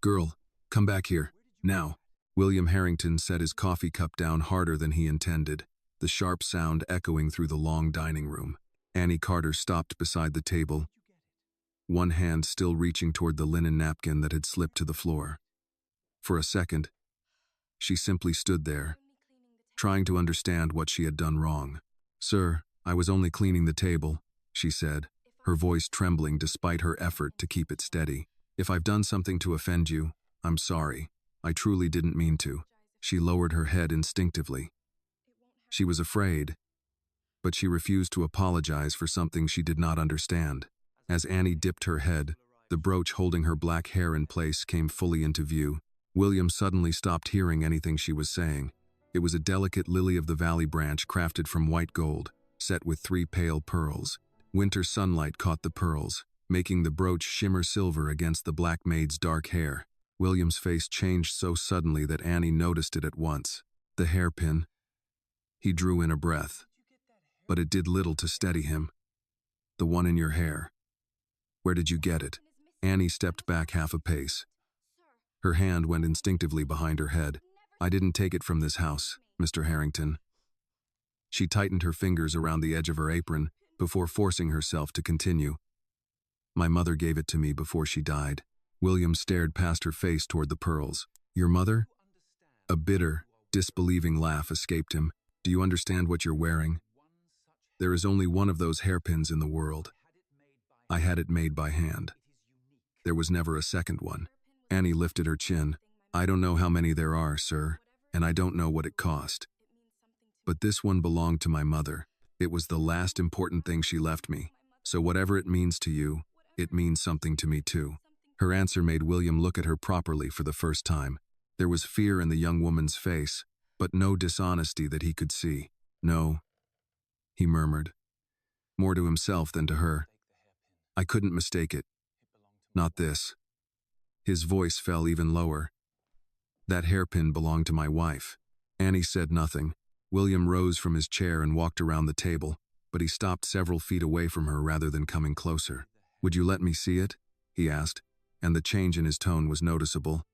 Girl, come back here, now. William Harrington set his coffee cup down harder than he intended, the sharp sound echoing through the long dining room. Annie Carter stopped beside the table, one hand still reaching toward the linen napkin that had slipped to the floor. For a second, she simply stood there, trying to understand what she had done wrong. "Sir, I was only cleaning the table," she said, her voice trembling despite her effort to keep it steady. "If I've done something to offend you, I'm sorry. I truly didn't mean to." She lowered her head instinctively. She was afraid, but she refused to apologize for something she did not understand. As Annie dipped her head, the brooch holding her black hair in place came fully into view. William suddenly stopped hearing anything she was saying. It was a delicate lily-of-the-valley branch crafted from white gold, set with 3 pale pearls. Winter sunlight caught the pearls, making the brooch shimmer silver against the black maid's dark hair. William's face changed so suddenly that Annie noticed it at once. "The hairpin." He drew in a breath, but it did little to steady him. "The one in your hair. Where did you get it?" Annie stepped back half a pace. Her hand went instinctively behind her head. "I didn't take it from this house, Mr. Harrington." She tightened her fingers around the edge of her apron before forcing herself to continue. "My mother gave it to me before she died." William stared past her face toward the pearls. "Your mother?" A bitter, disbelieving laugh escaped him. "Do you understand what you're wearing? There is only one of those hairpins in the world. I had it made by hand. There was never a second one." Annie lifted her chin. "I don't know how many there are, sir, and I don't know what it cost. But this one belonged to my mother. It was the last important thing she left me. So whatever it means to you, it means something to me too." Her answer made William look at her properly for the first time. There was fear in the young woman's face, but no dishonesty that he could see. "No," he murmured, more to himself than to her. "I couldn't mistake it. Not this." His voice fell even lower. "That hairpin belonged to my wife." Annie said nothing. William rose from his chair and walked around the table, but he stopped several feet away from her rather than coming closer. "Would you let me see it?" he asked, and the change in his tone was noticeable.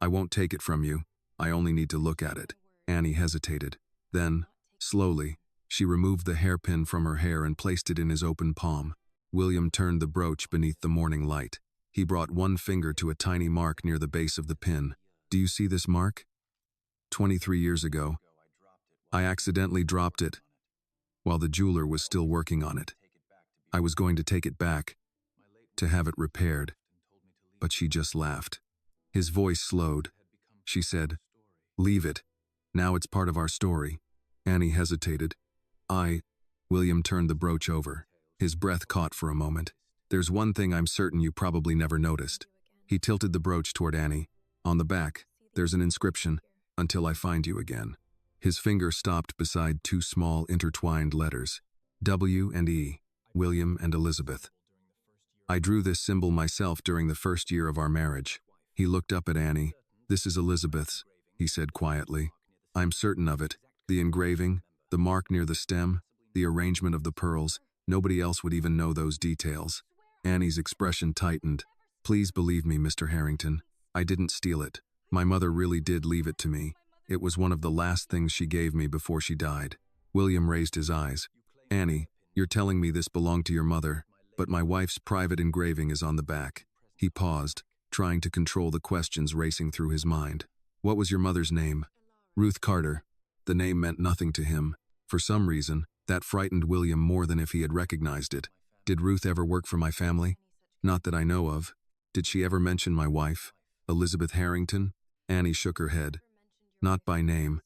"I won't take it from you. I only need to look at it." Annie hesitated. Then, slowly, she removed the hairpin from her hair and placed it in his open palm. William turned the brooch beneath the morning light. He brought one finger to a tiny mark near the base of the pin. "Do you see this mark? 23 years ago, I accidentally dropped it while the jeweler was still working on it. I was going to take it back, to have it repaired, but she just laughed." His voice slowed. She said, "Leave it. Now it's part of our story." Annie hesitated. William turned the brooch over. His breath caught for a moment. "There's one thing I'm certain you probably never noticed." He tilted the brooch toward Annie. "On the back, there's an inscription, 'Until I find you again.'" His finger stopped beside 2 small intertwined letters, W and E, William and Elizabeth. "I drew this symbol myself during the first year of our marriage." He looked up at Annie. "This is Elizabeth's," he said quietly. "I'm certain of it. The engraving, the mark near the stem, the arrangement of the pearls, nobody else would even know those details." Annie's expression tightened. "Please believe me, Mr. Harrington. I didn't steal it. My mother really did leave it to me. It was one of the last things she gave me before she died." William raised his eyes. "Annie, you're telling me this belonged to your mother, but my wife's private engraving is on the back." He paused, trying to control the questions racing through his mind. "What was your mother's name?" "Ruth Carter." The name meant nothing to him. For some reason, that frightened William more than if he had recognized it. "Did Ruth ever work for my family?" "Not that I know of." "Did she ever mention my wife, Elizabeth Harrington?" Annie shook her head. "Not by name.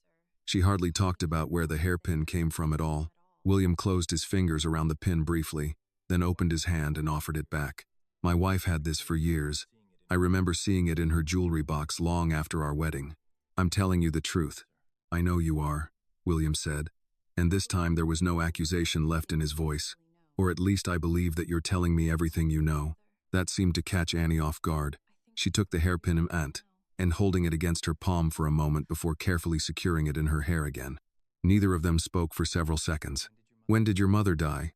She hardly talked about where the hairpin came from at all." William closed his fingers around the pin briefly, then opened his hand and offered it back. "My wife had this for years. I remember seeing it in her jewelry box long after our wedding." "I'm telling you the truth." "I know you are," William said, and this time there was no accusation left in his voice. "Or at least I believe that you're telling me everything you know." That seemed to catch Annie off guard. She took the hairpin and holding it against her palm for a moment before carefully securing it in her hair again. Neither of them spoke for several seconds. "When did your mother die?"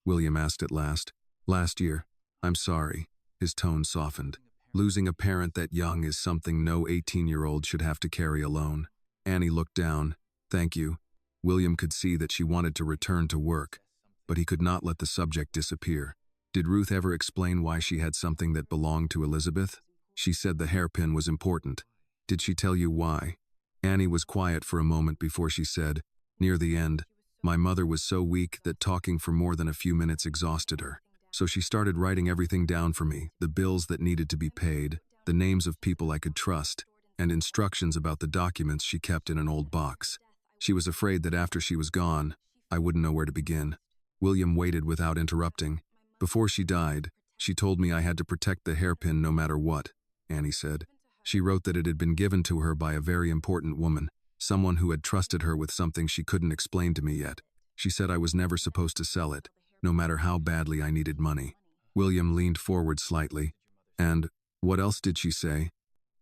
William asked at last. "Last year." "I'm sorry." His tone softened. Losing a parent that young is something no 18-year-old should have to carry alone. Annie looked down. Thank you. William could see that she wanted to return to work, but he could not let the subject disappear. Did Ruth ever explain why she had something that belonged to Elizabeth? She said the hairpin was important. Did she tell you why? Annie was quiet for a moment before she said, near the end, my mother was so weak that talking for more than a few minutes exhausted her. So she started writing everything down for me, the bills that needed to be paid, the names of people I could trust, and instructions about the documents she kept in an old box. She was afraid that after she was gone, I wouldn't know where to begin. William waited without interrupting. Before she died, she told me I had to protect the hairpin no matter what, Annie said. She wrote that it had been given to her by a very important woman, someone who had trusted her with something she couldn't explain to me yet. She said I was never supposed to sell it, no matter how badly I needed money. William leaned forward slightly. And what else did she say?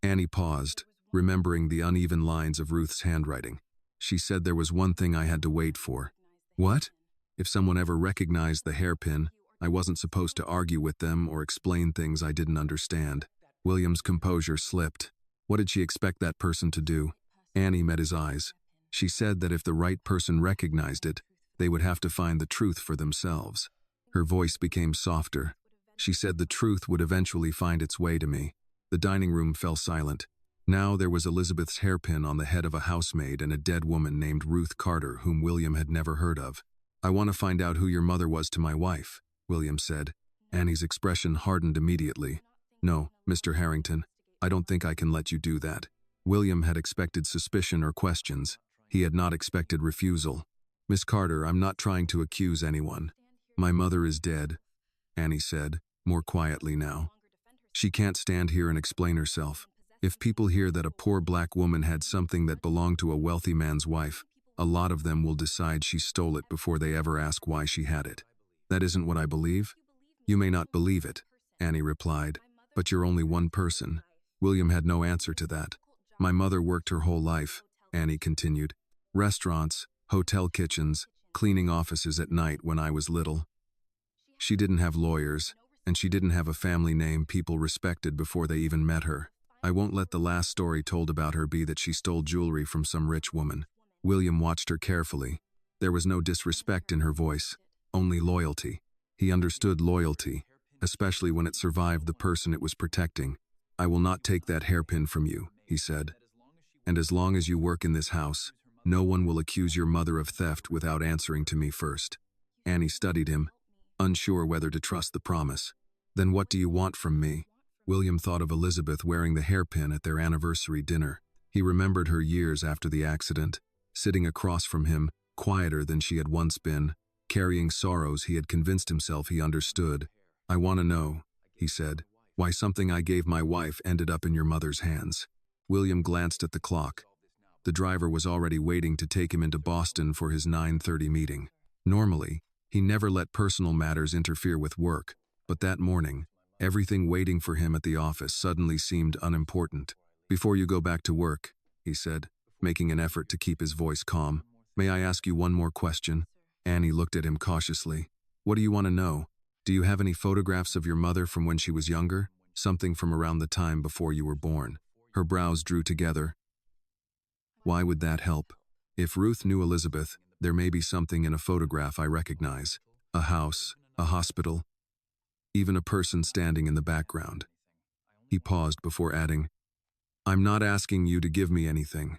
Annie paused, remembering the uneven lines of Ruth's handwriting. She said there was one thing I had to wait for. What? If someone ever recognized the hairpin, I wasn't supposed to argue with them or explain things I didn't understand. William's composure slipped. What did she expect that person to do? Annie met his eyes. She said that if the right person recognized it, they would have to find the truth for themselves. Her voice became softer. She said the truth would eventually find its way to me. The dining room fell silent. Now there was Elizabeth's hairpin on the head of a housemaid and a dead woman named Ruth Carter, whom William had never heard of. I want to find out who your mother was to my wife, William said. Annie's expression hardened immediately. No, Mr. Harrington, I don't think I can let you do that. William had expected suspicion or questions. He had not expected refusal. Miss Carter, I'm not trying to accuse anyone. My mother is dead, Annie said, more quietly now. She can't stand here and explain herself. If people hear that a poor black woman had something that belonged to a wealthy man's wife, a lot of them will decide she stole it before they ever ask why she had it. That isn't what I believe. You may not believe it, Annie replied, but you're only one person. William had no answer to that. My mother worked her whole life, Annie continued. Restaurants, hotel kitchens, cleaning offices at night when I was little. She didn't have lawyers, and she didn't have a family name people respected before they even met her. I won't let the last story told about her be that she stole jewelry from some rich woman. William watched her carefully. There was no disrespect in her voice, only loyalty. He understood loyalty, especially when it survived the person it was protecting. I will not take that hairpin from you, he said. And as long as you work in this house, no one will accuse your mother of theft without answering to me first. Annie studied him, unsure whether to trust the promise. Then what do you want from me? William thought of Elizabeth wearing the hairpin at their anniversary dinner. He remembered her years after the accident, sitting across from him, quieter than she had once been, carrying sorrows he had convinced himself he understood. I want to know, he said, why something I gave my wife ended up in your mother's hands. William glanced at the clock. The driver was already waiting to take him into Boston for his 9:30 meeting. Normally, he never let personal matters interfere with work, but that morning, everything waiting for him at the office suddenly seemed unimportant. Before you go back to work, he said, making an effort to keep his voice calm, may I ask you one more question? Annie looked at him cautiously. What do you want to know? Do you have any photographs of your mother from when she was younger? Something from around the time before you were born. Her brows drew together. Why would that help? If Ruth knew Elizabeth, there may be something in a photograph I recognize. A house, a hospital, even a person standing in the background. He paused before adding, I'm not asking you to give me anything.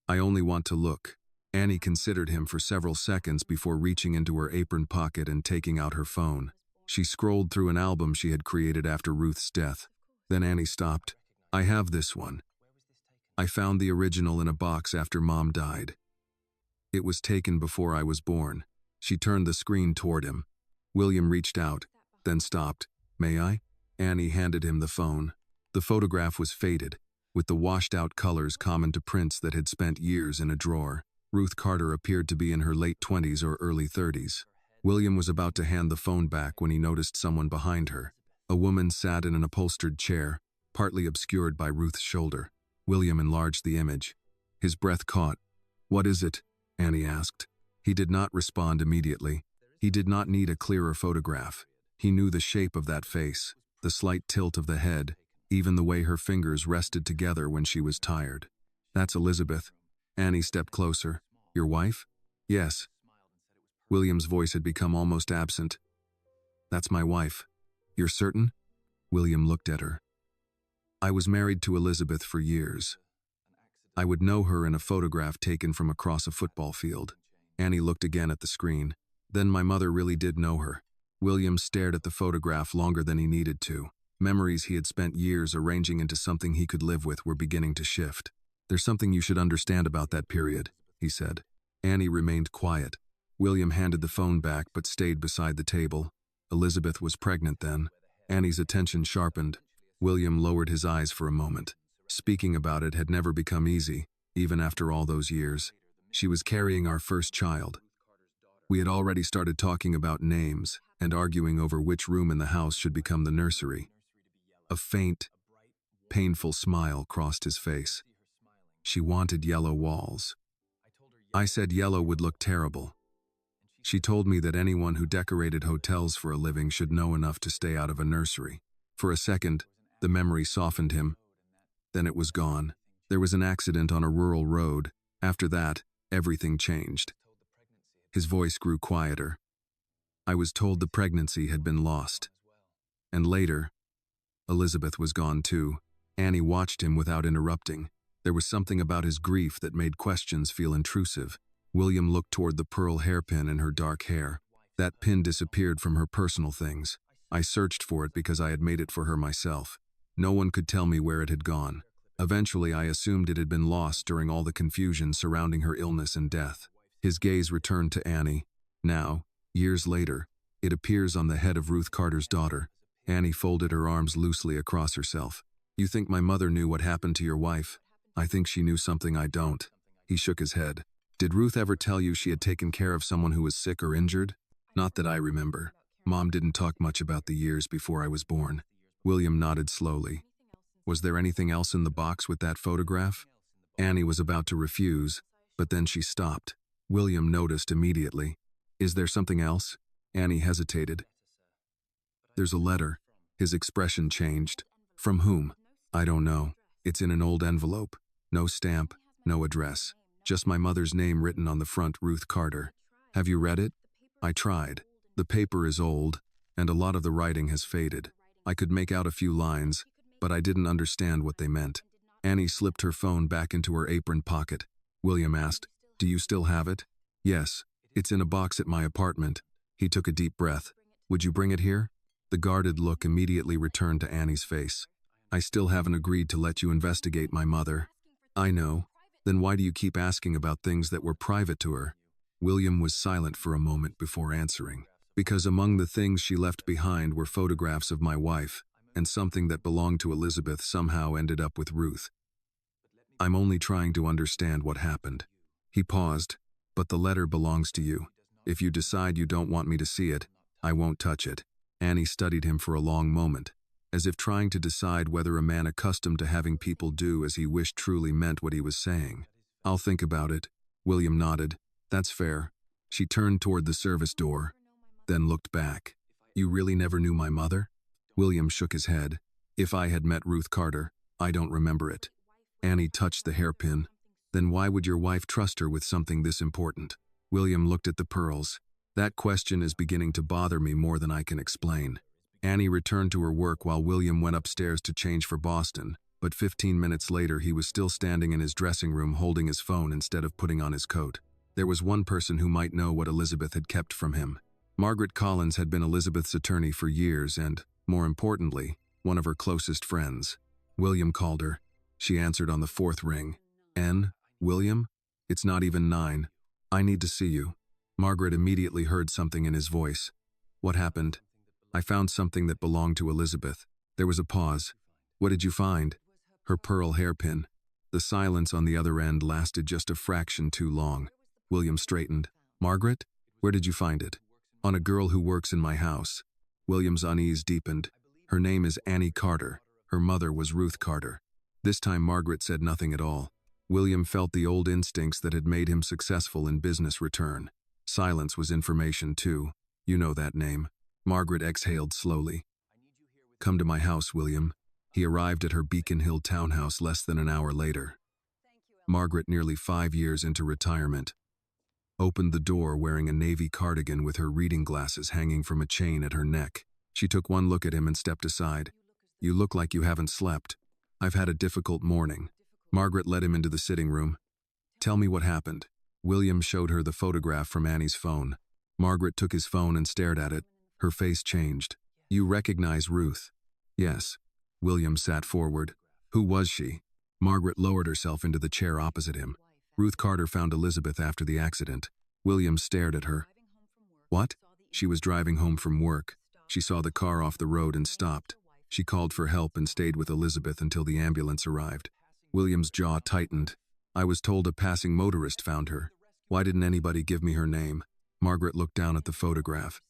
I only want to look. Annie considered him for several seconds before reaching into her apron pocket and taking out her phone. She scrolled through an album she had created after Ruth's death. Then Annie stopped. I have this one. I found the original in a box after Mom died. It was taken before I was born. She turned the screen toward him. William reached out, then stopped. May I? Annie handed him the phone. The photograph was faded, with the washed-out colors common to prints that had spent years in a drawer. Ruth Carter appeared to be in her late 20s or early 30s. William was about to hand the phone back when he noticed someone behind her. A woman sat in an upholstered chair, partly obscured by Ruth's shoulder. William enlarged the image. His breath caught. What is it? Annie asked. He did not respond immediately. He did not need a clearer photograph. He knew the shape of that face, the slight tilt of the head, even the way her fingers rested together when she was tired. That's Elizabeth. Annie stepped closer. Your wife? Yes. William's voice had become almost absent. That's my wife. You're certain? William looked at her. I was married to Elizabeth for years. I would know her in a photograph taken from across a football field. Annie looked again at the screen. Then my mother really did know her. William stared at the photograph longer than he needed to. Memories he had spent years arranging into something he could live with were beginning to shift. There's something you should understand about that period, he said. Annie remained quiet. William handed the phone back but stayed beside the table. Elizabeth was pregnant then. Annie's attention sharpened. William lowered his eyes for a moment. Speaking about it had never become easy, even after all those years. She was carrying our first child. We had already started talking about names and arguing over which room in the house should become the nursery. A faint, painful smile crossed his face. She wanted yellow walls. I said yellow would look terrible. She told me that anyone who decorated hotels for a living should know enough to stay out of a nursery. For a second, the memory softened him. Then it was gone. There was an accident on a rural road. After that, everything changed. His voice grew quieter. I was told the pregnancy had been lost. And later, Elizabeth was gone too. Annie watched him without interrupting. There was something about his grief that made questions feel intrusive. William looked toward the pearl hairpin in her dark hair. That pin disappeared from her personal things. I searched for it because I had made it for her myself. No one could tell me where it had gone. Eventually, I assumed it had been lost during all the confusion surrounding her illness and death. His gaze returned to Annie. Now, years later, it appears on the head of Ruth Carter's daughter. Annie folded her arms loosely across herself. You think my mother knew what happened to your wife? I think she knew something I don't. He shook his head. Did Ruth ever tell you she had taken care of someone who was sick or injured? Not that I remember. Mom didn't talk much about the years before I was born. William nodded slowly. Was there anything else in the box with that photograph? Annie was about to refuse, but then she stopped. William noticed immediately. Is there something else? Annie hesitated. There's a letter. His expression changed. From whom? I don't know. It's in an old envelope. No stamp, no address. Just my mother's name written on the front, Ruth Carter. Have you read it? I tried. The paper is old, and a lot of the writing has faded. I could make out a few lines, but I didn't understand what they meant. Annie slipped her phone back into her apron pocket. William asked, Do you still have it? Yes. It's in a box at my apartment. He took a deep breath. Would you bring it here? The guarded look immediately returned to Annie's face. I still haven't agreed to let you investigate my mother. I know. Then why do you keep asking about things that were private to her? William was silent for a moment before answering. Because among the things she left behind were photographs of my wife, and something that belonged to Elizabeth somehow ended up with Ruth. I'm only trying to understand what happened. He paused. But the letter belongs to you. If you decide you don't want me to see it, I won't touch it. Annie studied him for a long moment, as if trying to decide whether a man accustomed to having people do as he wished truly meant what he was saying. I'll think about it. William nodded. That's fair. She turned toward the service door, then looked back. You really never knew my mother? William shook his head. If I had met Ruth Carter, I don't remember it. Annie touched the hairpin. Then why would your wife trust her with something this important? William looked at the pearls. That question is beginning to bother me more than I can explain. Annie returned to her work while William went upstairs to change for Boston, but 15 minutes later he was still standing in his dressing room holding his phone instead of putting on his coat. There was one person who might know what Elizabeth had kept from him. Margaret Collins had been Elizabeth's attorney for years and, more importantly, one of her closest friends. William called her. She answered on the fourth ring. N? William? It's not even 9. I need to see you. Margaret immediately heard something in his voice. What happened? I found something that belonged to Elizabeth. There was a pause. What did you find? Her pearl hairpin. The silence on the other end lasted just a fraction too long. William straightened. Margaret? Where did you find it? On a girl who works in my house. William's unease deepened. Her name is Annie Carter. Her mother was Ruth Carter. This time Margaret said nothing at all. William felt the old instincts that had made him successful in business return. Silence was information too. You know that name. Margaret exhaled slowly. Come to my house, William. He arrived at her Beacon Hill townhouse less than an hour later. Margaret, nearly 5 years into retirement, opened the door wearing a navy cardigan with her reading glasses hanging from a chain at her neck. She took one look at him and stepped aside. "You look like you haven't slept. I've had a difficult morning." Margaret led him into the sitting room. "Tell me what happened." William showed her the photograph from Annie's phone. Margaret took his phone and stared at it. Her face changed. "You recognize Ruth?" "Yes." William sat forward. "Who was she?" Margaret lowered herself into the chair opposite him. "Ruth Carter found Elizabeth after the accident." William stared at her. "What?" "She was driving home from work. She saw the car off the road and stopped. She called for help and stayed with Elizabeth until the ambulance arrived." William's jaw tightened. "I was told a passing motorist found her. Why didn't anybody give me her name?" Margaret looked down at the photograph.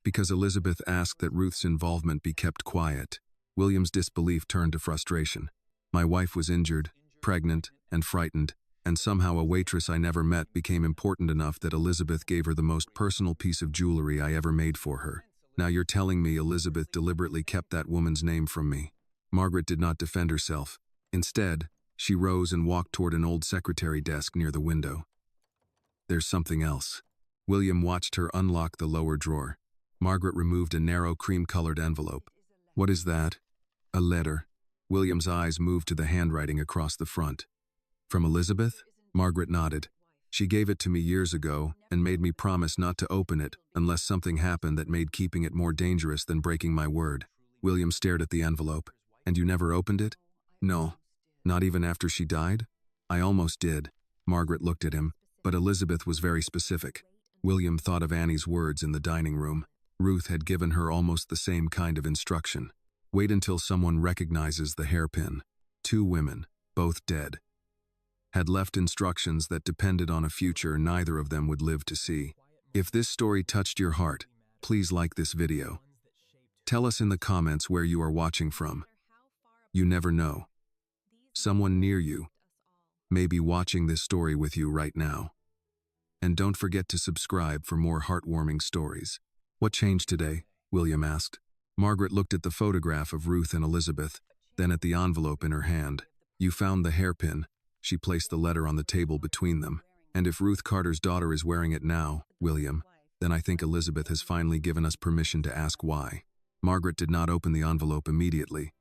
"Because Elizabeth asked that Ruth's involvement be kept quiet." William's disbelief turned to frustration. "My wife was injured, pregnant, and frightened, and somehow a waitress I never met became important enough that Elizabeth gave her the most personal piece of jewelry I ever made for her. Now you're telling me Elizabeth deliberately kept that woman's name from me." Margaret did not defend herself. Instead, she rose and walked toward an old secretary desk near the window. "There's something else." William watched her unlock the lower drawer. Margaret removed a narrow cream-colored envelope. "What is that?" "A letter." William's eyes moved to the handwriting across the front. "From Elizabeth?" Margaret nodded. "She gave it to me years ago and made me promise not to open it unless something happened that made keeping it more dangerous than breaking my word." William stared at the envelope. "And you never opened it?" "No. Not even after she died?" "I almost did." Margaret looked at him, but Elizabeth was very specific. William thought of Annie's words in the dining room. Ruth had given her almost the same kind of instruction. "Wait until someone recognizes the hairpin." 2 women, both dead, had left instructions that depended on a future neither of them would live to see. If this story touched your heart, please like this video. Tell us in the comments where you are watching from. You never know. Someone near you may be watching this story with you right now. And don't forget to subscribe for more heartwarming stories. "What changed today?" William asked. Margaret looked at the photograph of Ruth and Elizabeth, then at the envelope in her hand. "You found the hairpin." She placed the letter on the table between them. "And if Ruth Carter's daughter is wearing it now, William, then I think Elizabeth has finally given us permission to ask why." Margaret did not open the envelope immediately.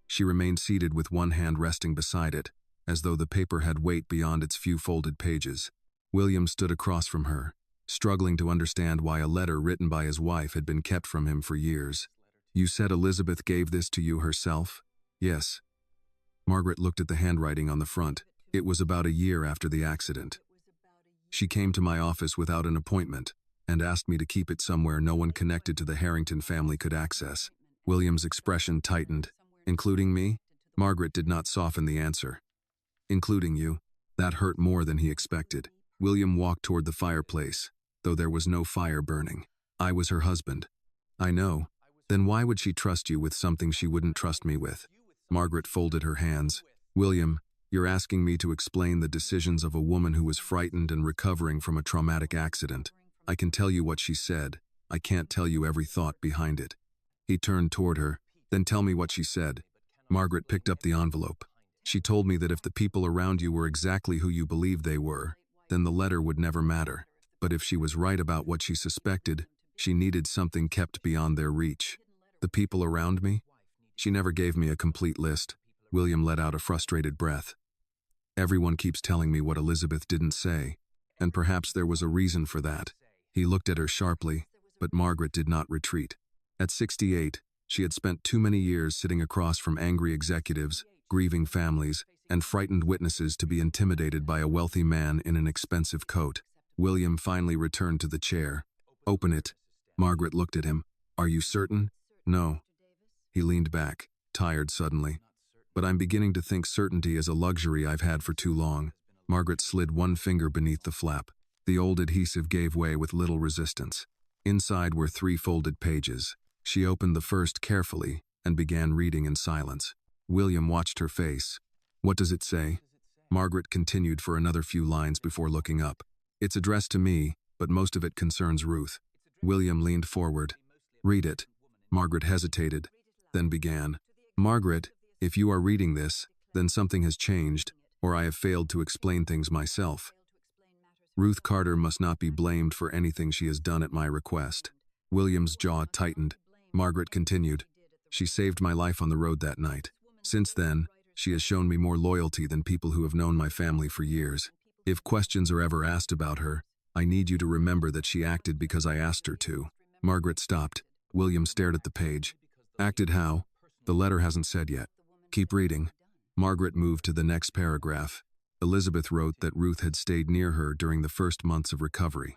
She remained seated with one hand resting beside it, as though the paper had weight beyond its few folded pages. William stood across from her, struggling to understand why a letter written by his wife had been kept from him for years. "You said Elizabeth gave this to you herself?" "Yes." Margaret looked at the handwriting on the front. "It was about a year after the accident. She came to my office without an appointment and asked me to keep it somewhere no one connected to the Harrington family could access." William's expression tightened. "Including me?" Margaret did not soften the answer. "Including you." That hurt more than he expected. William walked toward the fireplace, though there was no fire burning. "I was her husband." "I know. Then why would she trust you with something she wouldn't trust me with?" Margaret folded her hands. "William, you're asking me to explain the decisions of a woman who was frightened and recovering from a traumatic accident. I can tell you what she said. I can't tell you every thought behind it." He turned toward her. "Then tell me what she said." Margaret picked up the envelope. "She told me that if the people around you were exactly who you believed they were, then the letter would never matter. But if she was right about what she suspected, she needed something kept beyond their reach." "The people around me?" "She never gave me a complete list." William let out a frustrated breath. "Everyone keeps telling me what Elizabeth didn't say, and perhaps there was a reason for that." He looked at her sharply, but Margaret did not retreat. At 68, she had spent too many years sitting across from angry executives, grieving families, and frightened witnesses to be intimidated by a wealthy man in an expensive coat. William finally returned to the chair. "Open it." Margaret looked at him. "Are you certain?" "No." He leaned back, tired suddenly. "But I'm beginning to think certainty is a luxury I've had for too long." Margaret slid one finger beneath the flap. The old adhesive gave way with little resistance. Inside were 3 folded pages. She opened the first carefully and began reading in silence. William watched her face. "What does it say?" Margaret continued for another few lines before looking up. "It's addressed to me, but most of it concerns Ruth." William leaned forward. "Read it." Margaret hesitated, then began. "Margaret, If you are reading this, then something has changed, or I have failed to explain things myself. Ruth Carter must not be blamed for anything she has done at my request. William's jaw tightened. Margaret continued, "She saved my life on the road that night. Since then, she has shown me more loyalty than people who have known my family for years. If questions are ever asked about her, I need you to remember that she acted because I asked her to." Margaret stopped. William stared at the page. "Acted how? The letter hasn't said yet." "Keep reading." Margaret moved to the next paragraph. Elizabeth wrote that Ruth had stayed near her during the first months of recovery.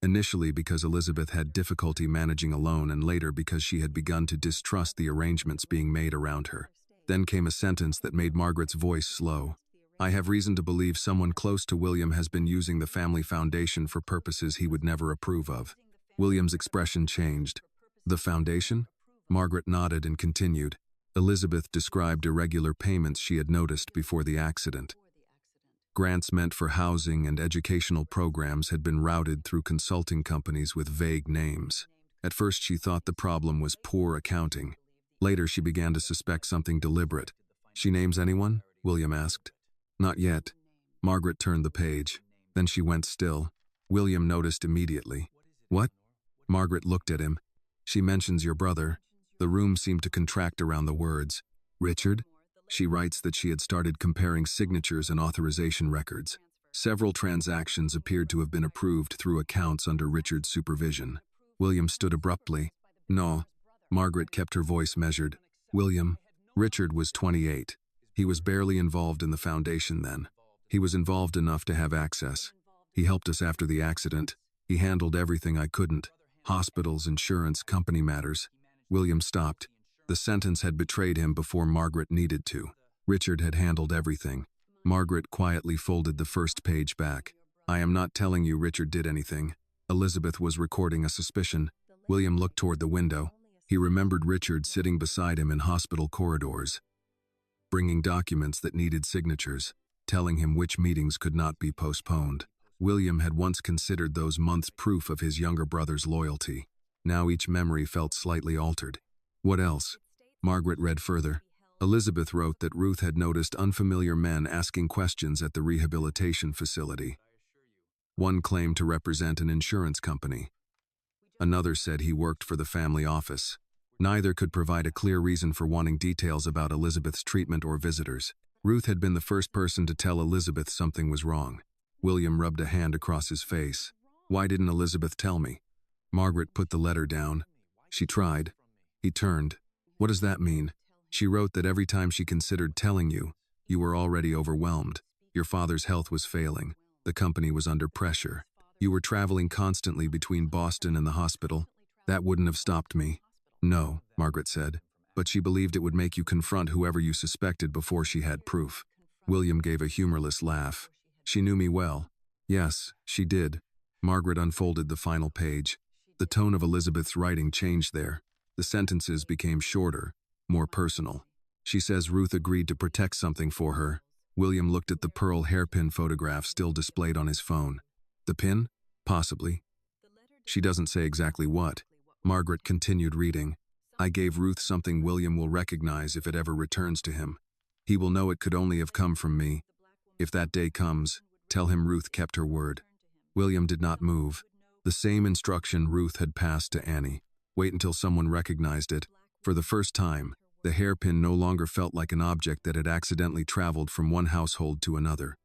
Initially because Elizabeth had difficulty managing alone, and later because she had begun to distrust the arrangements being made around her. Then came a sentence that made Margaret's voice slow. "I have reason to believe someone close to William has been using the family foundation for purposes he would never approve of." William's expression changed. "The foundation?" Margaret nodded and continued. Elizabeth described irregular payments she had noticed before the accident. Grants meant for housing and educational programs had been routed through consulting companies with vague names. At first she thought the problem was poor accounting. Later she began to suspect something deliberate. "She names anyone?" William asked. "Not yet." Margaret turned the page. Then she went still. William noticed immediately. "What?" Margaret looked at him. "She mentions your brother." The room seemed to contract around the words. "Richard?" She writes that she had started comparing signatures and authorization records. Several transactions appeared to have been approved through accounts under Richard's supervision. William stood abruptly. "No." Margaret kept her voice measured. "William, Richard was 28. He was barely involved in the foundation then. He was involved enough to have access. He helped us after the accident. He handled everything I couldn't. Hospitals, insurance, company matters." William stopped. The sentence had betrayed him before Margaret needed to. Richard had handled everything. Margaret quietly folded the first page back. "I am not telling you Richard did anything." Elizabeth was recording a suspicion. William looked toward the window. He remembered Richard sitting beside him in hospital corridors, bringing documents that needed signatures, telling him which meetings could not be postponed. William had once considered those months proof of his younger brother's loyalty. Now each memory felt slightly altered. "What else?" Margaret read further. Elizabeth wrote that Ruth had noticed unfamiliar men asking questions at the rehabilitation facility. One claimed to represent an insurance company. Another said he worked for the family office. Neither could provide a clear reason for wanting details about Elizabeth's treatment or visitors. Ruth had been the first person to tell Elizabeth something was wrong. William rubbed a hand across his face. "Why didn't Elizabeth tell me?" Margaret put the letter down. "She tried." He turned. "What does that mean?" "She wrote that every time she considered telling you, you were already overwhelmed. Your father's health was failing. The company was under pressure. You were traveling constantly between Boston and the hospital. That wouldn't have stopped me." "No," Margaret said, "but she believed it would make you confront whoever you suspected before she had proof." William gave a humorless laugh. "She knew me well." "Yes, she did." Margaret unfolded the final page. The tone of Elizabeth's writing changed there. The sentences became shorter, more personal. "She says Ruth agreed to protect something for her." William looked at the pearl hairpin photograph still displayed on his phone. "The pin? Possibly. She doesn't say exactly what." Margaret continued reading. "I gave Ruth something William will recognize if it ever returns to him. He will know it could only have come from me. If that day comes, tell him Ruth kept her word." William did not move. The same instruction Ruth had passed to Annie. Wait until someone recognized it. For the first time, the hairpin no longer felt like an object that had accidentally traveled from one household to another.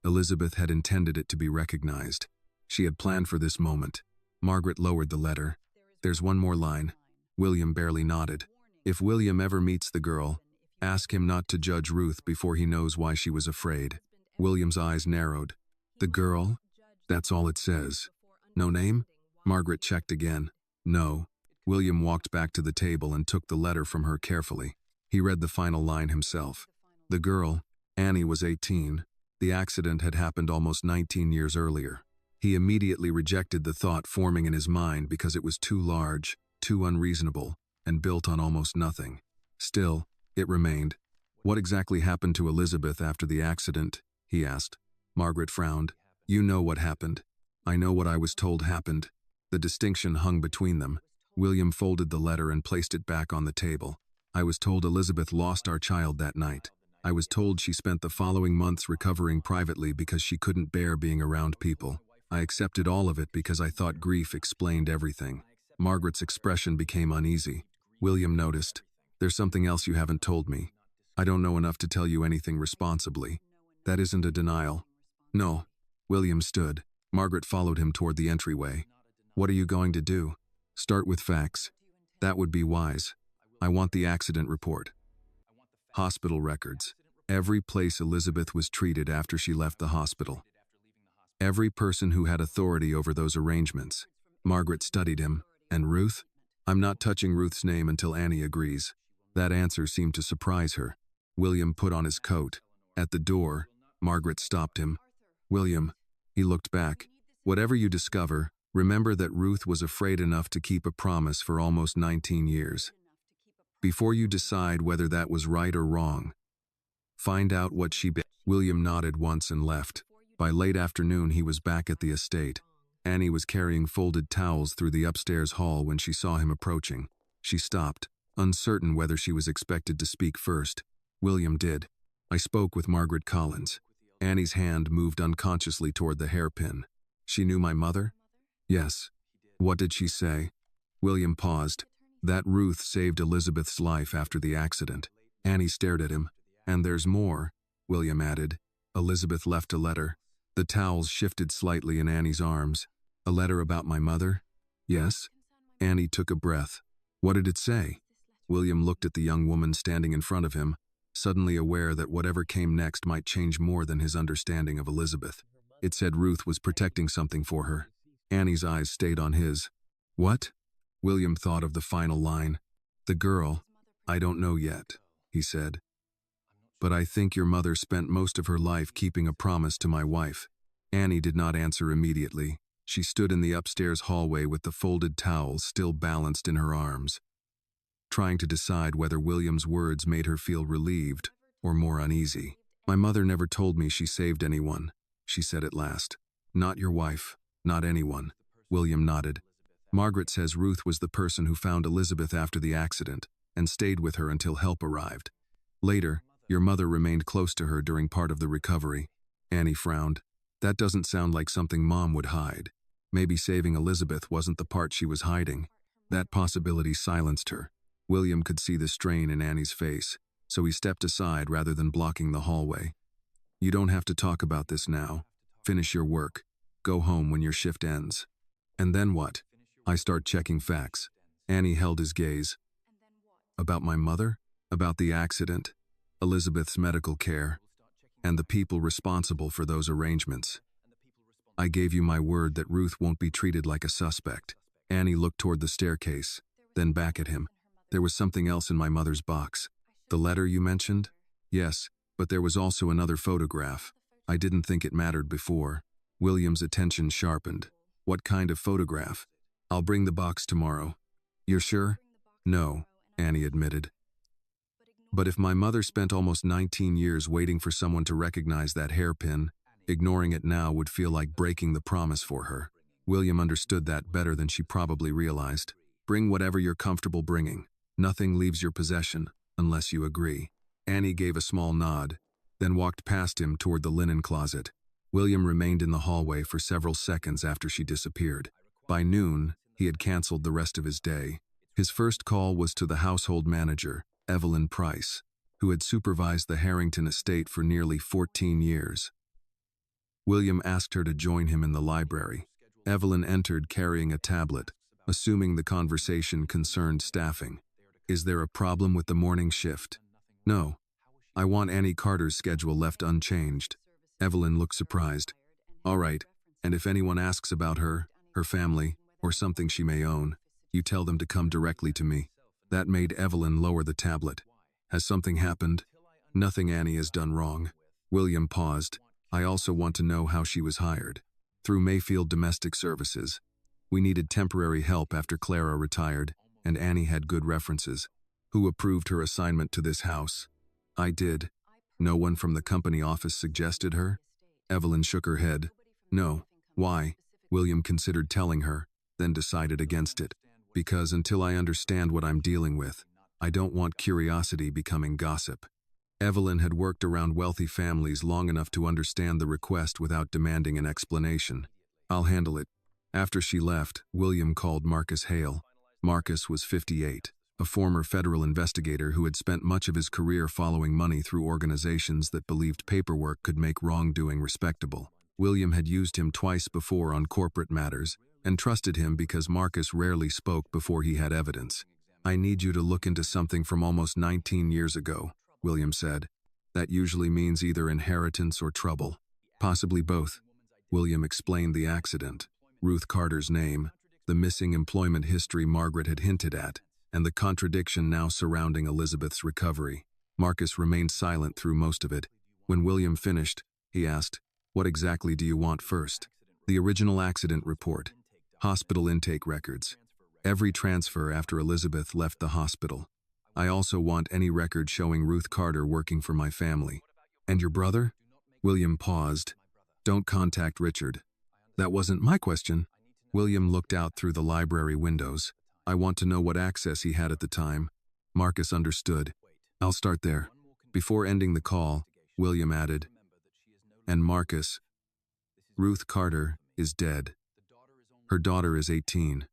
Elizabeth had intended it to be recognized. She had planned for this moment. Margaret lowered the letter. "There's one more line." William barely nodded. "If William ever meets the girl, ask him not to judge Ruth before he knows why she was afraid." William's eyes narrowed. "The girl? That's all it says. No name?" Margaret checked again. "No." William walked back to the table and took the letter from her carefully. He read the final line himself. The girl, Annie, was 18. The accident had happened almost 19 years earlier. He immediately rejected the thought forming in his mind because it was too large, too unreasonable, and built on almost nothing. Still, it remained. "What exactly happened to Elizabeth after the accident?" he asked. Margaret frowned. "You know what happened. I know what I was told happened." The distinction hung between them. William folded the letter and placed it back on the table. I was told Elizabeth lost our child that night. I was told she spent the following months recovering privately because she couldn't bear being around people. I accepted all of it because I thought grief explained everything. Margaret's expression became uneasy. William noticed. There's something else you haven't told me. I don't know enough to tell you anything responsibly. That isn't a denial. No. William stood. Margaret followed him toward the entryway. What are you going to do? Start with facts. That would be wise. I want the accident report. Hospital records. Every place Elizabeth was treated after she left the hospital. Every person who had authority over those arrangements. Margaret studied him. And Ruth? I'm not touching Ruth's name until Annie agrees. That answer seemed to surprise her. William put on his coat. At the door, Margaret stopped him. William. He looked back. Whatever you discover, remember that Ruth was afraid enough to keep a promise for almost 19 years. Before you decide whether that was right or wrong, find out what she did. William nodded once and left. By late afternoon, he was back at the estate. Annie was carrying folded towels through the upstairs hall when she saw him approaching. She stopped, uncertain whether she was expected to speak first. William did. I spoke with Margaret Collins. Annie's hand moved unconsciously toward the hairpin. She knew my mother? Yes. What did she say? William paused. That Ruth saved Elizabeth's life after the accident. Annie stared at him. And there's more, William added. Elizabeth left a letter. The towels shifted slightly in Annie's arms. A letter about my mother? Yes. Annie took a breath. What did it say? William looked at the young woman standing in front of him, suddenly aware that whatever came next might change more than his understanding of Elizabeth. It said Ruth was protecting something for her. Annie's eyes stayed on his. What? William thought of the final line. The girl. I don't know yet, he said. But I think your mother spent most of her life keeping a promise to my wife. Annie did not answer immediately. She stood in the upstairs hallway with the folded towels still balanced in her arms, trying to decide whether William's words made her feel relieved or more uneasy. My mother never told me she saved anyone, she said at last. Not your wife, not anyone. William nodded. Margaret says Ruth was the person who found Elizabeth after the accident and stayed with her until help arrived. Later, your mother remained close to her during part of the recovery. Annie frowned. That doesn't sound like something Mom would hide. Maybe saving Elizabeth wasn't the part she was hiding. That possibility silenced her. William could see the strain in Annie's face, so he stepped aside rather than blocking the hallway. You don't have to talk about this now. Finish your work. Go home when your shift ends. And then what? I start checking facts. Annie held his gaze. About my mother? About the accident? Elizabeth's medical care? And the people responsible for those arrangements? I gave you my word that Ruth won't be treated like a suspect. Annie looked toward the staircase, then back at him. There was something else in my mother's box. The letter you mentioned? Yes, but there was also another photograph. I didn't think it mattered before. William's attention sharpened. What kind of photograph? I'll bring the box tomorrow. You're sure? No, Annie admitted. But if my mother spent almost 19 years waiting for someone to recognize that hairpin, ignoring it now would feel like breaking the promise for her. William understood that better than she probably realized. Bring whatever you're comfortable bringing. Nothing leaves your possession, unless you agree. Annie gave a small nod, then walked past him toward the linen closet. William remained in the hallway for several seconds after she disappeared. By noon, he had canceled the rest of his day. His first call was to the household manager, Evelyn Price, who had supervised the Harrington estate for nearly 14 years. William asked her to join him in the library. Evelyn entered carrying a tablet, assuming the conversation concerned staffing. Is there a problem with the morning shift? No. I want Annie Carter's schedule left unchanged. Evelyn looked surprised. All right, and if anyone asks about her, her family, or something she may own, you tell them to come directly to me. That made Evelyn lower the tablet. Has something happened? Nothing Annie has done wrong. William paused. I also want to know how she was hired. Through Mayfield Domestic Services. We needed temporary help after Clara retired, and Annie had good references. Who approved her assignment to this house? I did. No one from the company office suggested her? Evelyn shook her head. No. Why? William considered telling her, then decided against it. Because until I understand what I'm dealing with, I don't want curiosity becoming gossip. Evelyn had worked around wealthy families long enough to understand the request without demanding an explanation. I'll handle it. After she left, William called Marcus Hale. Marcus was 58, a former federal investigator who had spent much of his career following money through organizations that believed paperwork could make wrongdoing respectable. William had used him twice before on corporate matters, and trusted him because Marcus rarely spoke before he had evidence. I need you to look into something from almost 19 years ago, William said. That usually means either inheritance or trouble. Possibly both. William explained the accident, Ruth Carter's name, the missing employment history Margaret had hinted at, and the contradiction now surrounding Elizabeth's recovery. Marcus remained silent through most of it. When William finished, he asked, "What exactly do you want first?" "The original accident report, hospital intake records, every transfer after Elizabeth left the hospital. I also want any record showing Ruth Carter working for my family." "And your brother?" William paused. "Don't contact Richard." "That wasn't my question." William looked out through the library windows. "I want to know what access he had at the time." Marcus understood. "I'll start there." Before ending the call, William added, "And Marcus, Ruth Carter is dead. Her daughter is 18.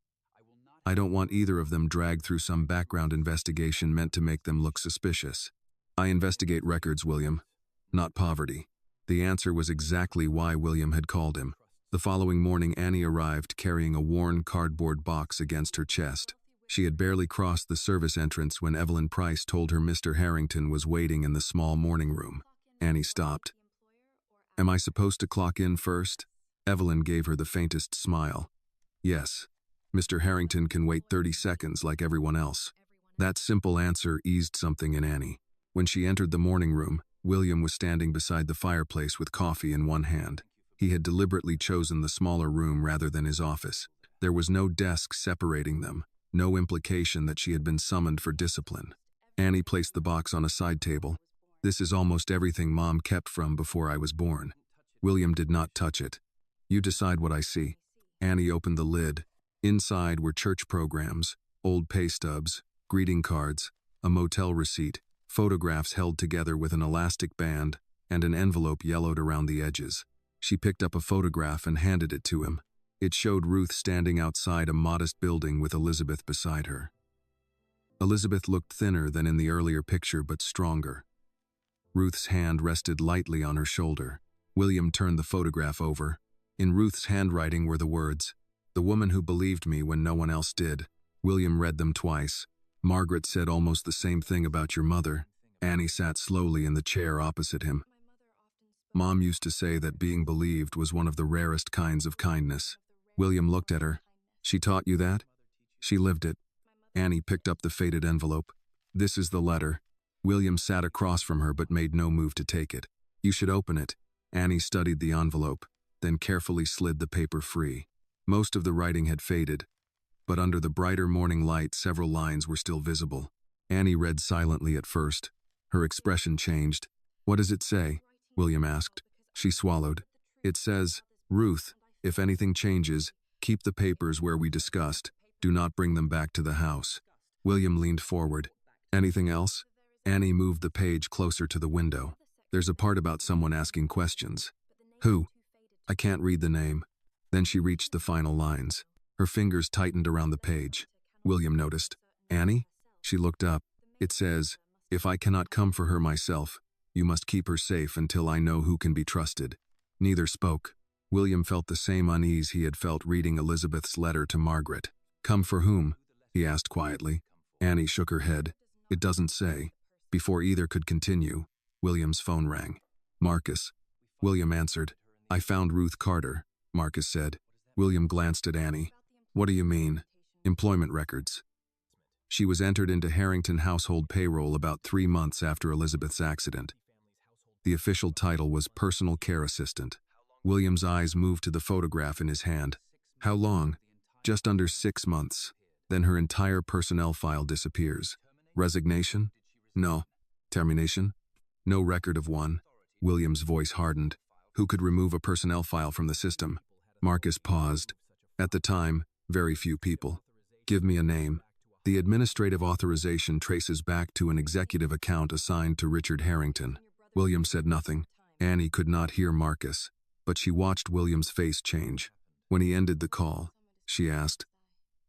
I don't want either of them dragged through some background investigation meant to make them look suspicious. I investigate records, William, not poverty." The answer was exactly why William had called him. The following morning, Annie arrived carrying a worn cardboard box against her chest. She had barely crossed the service entrance when Evelyn Price told her Mr. Harrington was waiting in the small morning room. Annie stopped. "Am I supposed to clock in first?" Evelyn gave her the faintest smile. "Yes. Mr. Harrington can wait 30 seconds like everyone else." That simple answer eased something in Annie. When she entered the morning room, William was standing beside the fireplace with coffee in one hand. He had deliberately chosen the smaller room rather than his office. There was no desk separating them, no implication that she had been summoned for discipline. Annie placed the box on a side table. "This is almost everything Mom kept from before I was born." William did not touch it. "You decide what I see." Annie opened the lid. Inside were church programs, old pay stubs, greeting cards, a motel receipt, photographs held together with an elastic band, and an envelope yellowed around the edges. She picked up a photograph and handed it to him. It showed Ruth standing outside a modest building with Elizabeth beside her. Elizabeth looked thinner than in the earlier picture, but stronger. Ruth's hand rested lightly on her shoulder. William turned the photograph over. In Ruth's handwriting were the words, "The woman who believed me when no one else did." William read them twice. "Margaret said almost the same thing about your mother." Annie sat slowly in the chair opposite him. "Mom used to say that being believed was one of the rarest kinds of kindness." William looked at her. "She taught you that?" "She lived it." Annie picked up the faded envelope. "This is the letter." William sat across from her but made no move to take it. "You should open it." Annie studied the envelope, then carefully slid the paper free. Most of the writing had faded, but under the brighter morning light several lines were still visible. Annie read silently at first. Her expression changed. "What does it say?" William asked. She swallowed. "It says, 'Ruth, if anything changes, keep the papers where we discussed. Do not bring them back to the house.'" William leaned forward. "Anything else?" Annie moved the page closer to the window. "There's a part about someone asking questions." "Who?" "I can't read the name." Then she reached the final lines. Her fingers tightened around the page. William noticed. "Annie?" She looked up. "It says, 'If I cannot come for her myself, you must keep her safe until I know who can be trusted.'" Neither spoke. William felt the same unease he had felt reading Elizabeth's letter to Margaret. "Come for whom?" he asked quietly. Annie shook her head. "It doesn't say." Before either could continue, William's phone rang. "Marcus." William answered. "I found Ruth Carter," Marcus said. William glanced at Annie. "What do you mean?" "Employment records." She was entered into Harrington household payroll about 3 months after Elizabeth's accident. The official title was Personal Care Assistant. William's eyes moved to the photograph in his hand. "How long?" "Just under 6 months. Then her entire personnel file disappears." "Resignation?" "No." "Termination?" "No record of one." William's voice hardened. "Who could remove a personnel file from the system?" Marcus paused. "At the time, very few people." "Give me a name." The administrative authorization traces back to an executive account assigned to Richard Harrington. William said nothing. Annie could not hear Marcus, but she watched William's face change. When he ended the call, she asked,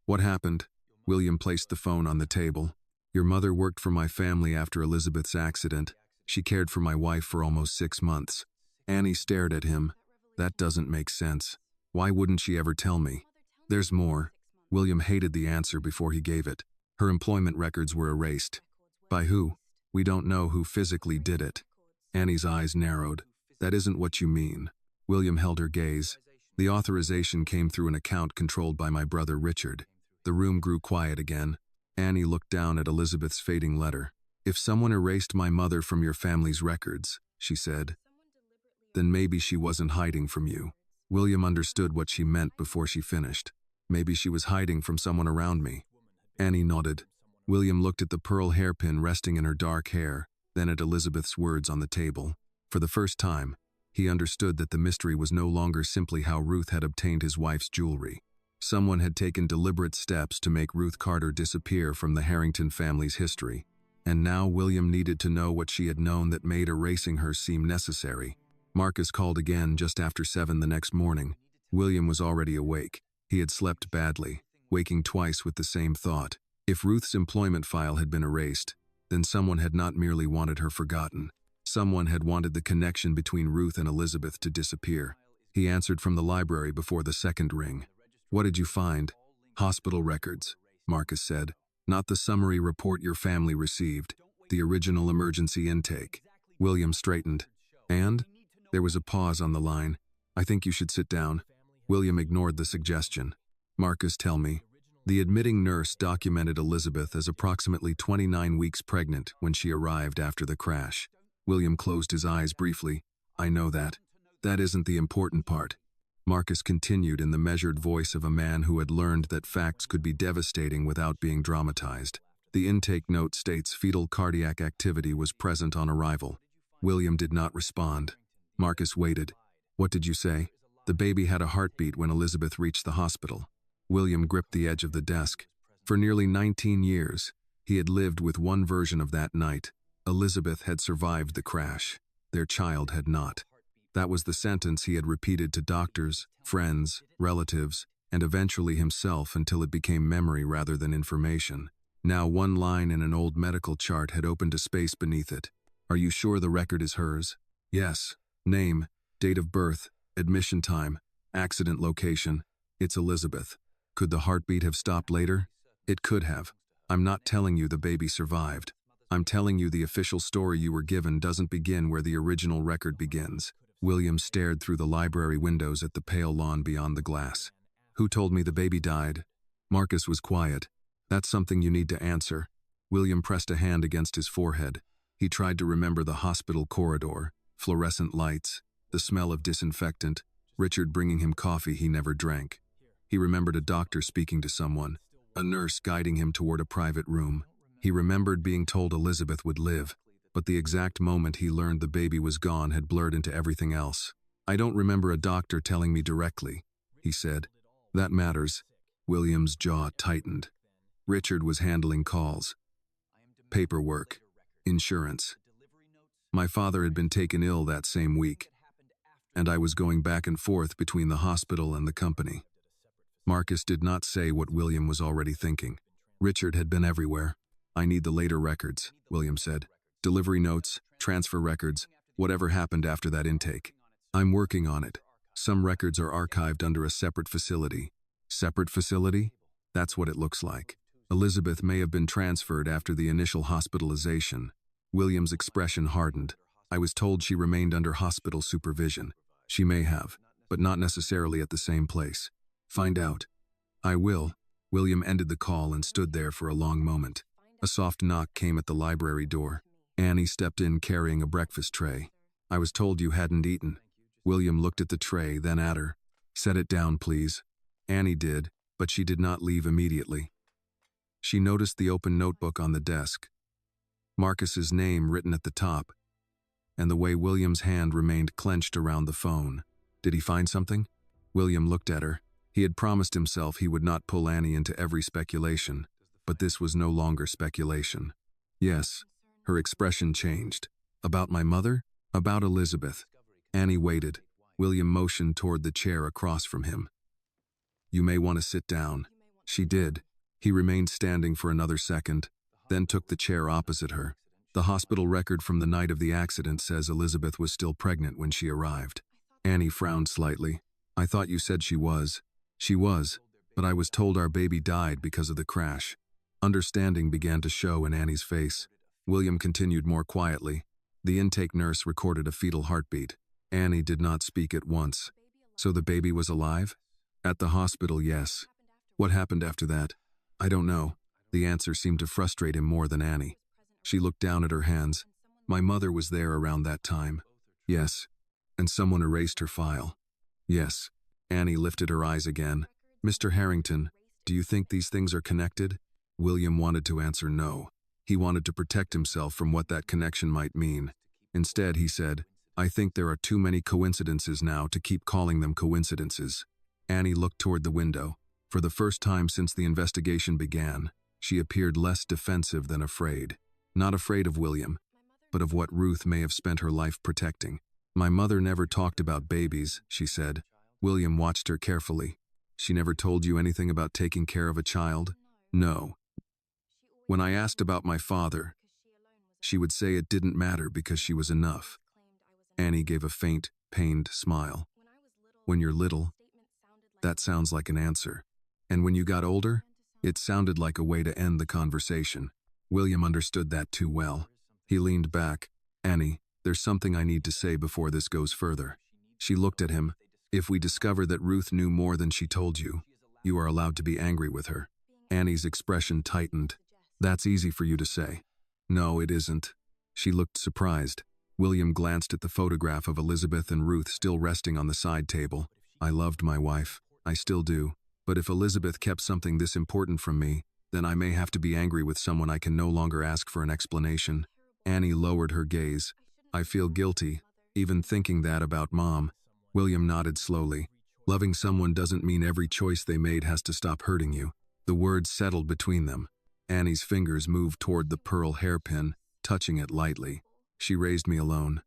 "What happened?" William placed the phone on the table. "Your mother worked for my family after Elizabeth's accident. She cared for my wife for almost 6 months. Annie stared at him. "That doesn't make sense. Why wouldn't she ever tell me?" "There's more." William hated the answer before he gave it. "Her employment records were erased." "By who?" "We don't know who physically did it." Annie's eyes narrowed. "That isn't what you mean." William held her gaze. "The authorization came through an account controlled by my brother Richard." The room grew quiet again. Annie looked down at Elizabeth's fading letter. "If someone erased my mother from your family's records," she said, "then maybe she wasn't hiding from you." William understood what she meant before she finished. "Maybe she was hiding from someone around me." Annie nodded. William looked at the pearl hairpin resting in her dark hair, then at Elizabeth's words on the table. For the first time, he understood that the mystery was no longer simply how Ruth had obtained his wife's jewelry. Someone had taken deliberate steps to make Ruth Carter disappear from the Harrington family's history, and now William needed to know what she had known that made erasing her seem necessary. Marcus called again just after 7 the next morning. William was already awake. He had slept badly, waking twice with the same thought. If Ruth's employment file had been erased, then someone had not merely wanted her forgotten. Someone had wanted the connection between Ruth and Elizabeth to disappear. He answered from the library before the second ring. "What did you find?" "Hospital records," Marcus said. "Not the summary report your family received. The original emergency intake." William straightened. "And?" There was a pause on the line. "I think you should sit down." William ignored the suggestion. "Marcus, tell me." The admitting nurse documented Elizabeth as approximately 29 weeks pregnant when she arrived after the crash. William closed his eyes briefly. "I know that. That isn't the important part." Marcus continued in the measured voice of a man who had learned that facts could be devastating without being dramatized. "The intake note states fetal cardiac activity was present on arrival." William did not respond. Marcus waited. "What did you say?" "The baby had a heartbeat when Elizabeth reached the hospital." William gripped the edge of the desk. For nearly 19 years, he had lived with one version of that night. Elizabeth had survived the crash. Their child had not. That was the sentence he had repeated to doctors, friends, relatives, and eventually himself until it became memory rather than information. Now one line in an old medical chart had opened a space beneath it. "Are you sure the record is hers?" "Yes." "Name, date of birth, admission time, accident location. It's Elizabeth." "Could the heartbeat have stopped later?" "It could have. I'm not telling you the baby survived. I'm telling you the official story you were given doesn't begin where the original record begins." William stared through the library windows at the pale lawn beyond the glass. "Who told me the baby died?" Marcus was quiet. "That's something you need to answer." William pressed a hand against his forehead. He tried to remember the hospital corridor, fluorescent lights, the smell of disinfectant, Richard bringing him coffee he never drank. He remembered a doctor speaking to someone, a nurse guiding him toward a private room. He remembered being told Elizabeth would live, but the exact moment he learned the baby was gone had blurred into everything else. "I don't remember a doctor telling me directly," he said. "That matters." William's jaw tightened. Richard was handling calls. Paperwork. Insurance. My father had been taken ill that same week, and I was going back and forth between the hospital and the company. Marcus did not say what William was already thinking. Richard had been everywhere. "I need the later records," William said. "Delivery notes, transfer records, whatever happened after that intake." "I'm working on it. Some records are archived under a separate facility." "Separate facility?" "That's what it looks like. Elizabeth may have been transferred after the initial hospitalization." William's expression hardened. "I was told she remained under hospital supervision." "She may have, but not necessarily at the same place. Find out." "I will." William ended the call and stood there for a long moment. A soft knock came at the library door. Annie stepped in carrying a breakfast tray. "I was told you hadn't eaten." William looked at the tray, then at her. "Set it down, please." Annie did, but she did not leave immediately. She noticed the open notebook on the desk, Marcus's name written at the top, and the way William's hand remained clenched around the phone. Did he find something? William looked at her. He had promised himself he would not pull Annie into every speculation, But this was no longer speculation. Yes, her expression changed. About my mother? About Elizabeth. Annie waited. William motioned toward the chair across from him. You may want to sit down. She did. He remained standing for another second, then took the chair opposite her. The hospital record from the night of the accident says Elizabeth was still pregnant when she arrived. Annie frowned slightly. I thought you said she was. She was, but I was told our baby died because of the crash. Understanding began to show in Annie's face. William continued more quietly. The intake nurse recorded a fetal heartbeat. Annie did not speak at once. So the baby was alive? At the hospital, yes. What happened after that? I don't know. The answer seemed to frustrate him more than Annie. She looked down at her hands. My mother was there around that time. Yes. And someone erased her file. Yes. Annie lifted her eyes again. Mr. Harrington, do you think these things are connected? William wanted to answer no. He wanted to protect himself from what that connection might mean. Instead, he said, I think there are too many coincidences now to keep calling them coincidences. Annie looked toward the window. For the first time since the investigation began, she appeared less defensive than afraid. Not afraid of William, but of what Ruth may have spent her life protecting. My mother never talked about babies, she said. William watched her carefully. She never told you anything about taking care of a child? No. When I asked about my father, she would say it didn't matter because she was enough. Annie gave a faint, pained smile. When you're little, that sounds like an answer. And when you got older, it sounded like a way to end the conversation. William understood that too well. He leaned back. Annie, there's something I need to say before this goes further. She looked at him. If we discover that Ruth knew more than she told you, you are allowed to be angry with her. Annie's expression tightened. That's easy for you to say. No, it isn't. She looked surprised. William glanced at the photograph of Elizabeth and Ruth still resting on the side table. I loved my wife. I still do. But if Elizabeth kept something this important from me, then I may have to be angry with someone I can no longer ask for an explanation. Annie lowered her gaze. I feel guilty, even thinking that about Mom. William nodded slowly. Loving someone doesn't mean every choice they made has to stop hurting you. The words settled between them. Annie's fingers moved toward the pearl hairpin, touching it lightly. She raised me alone.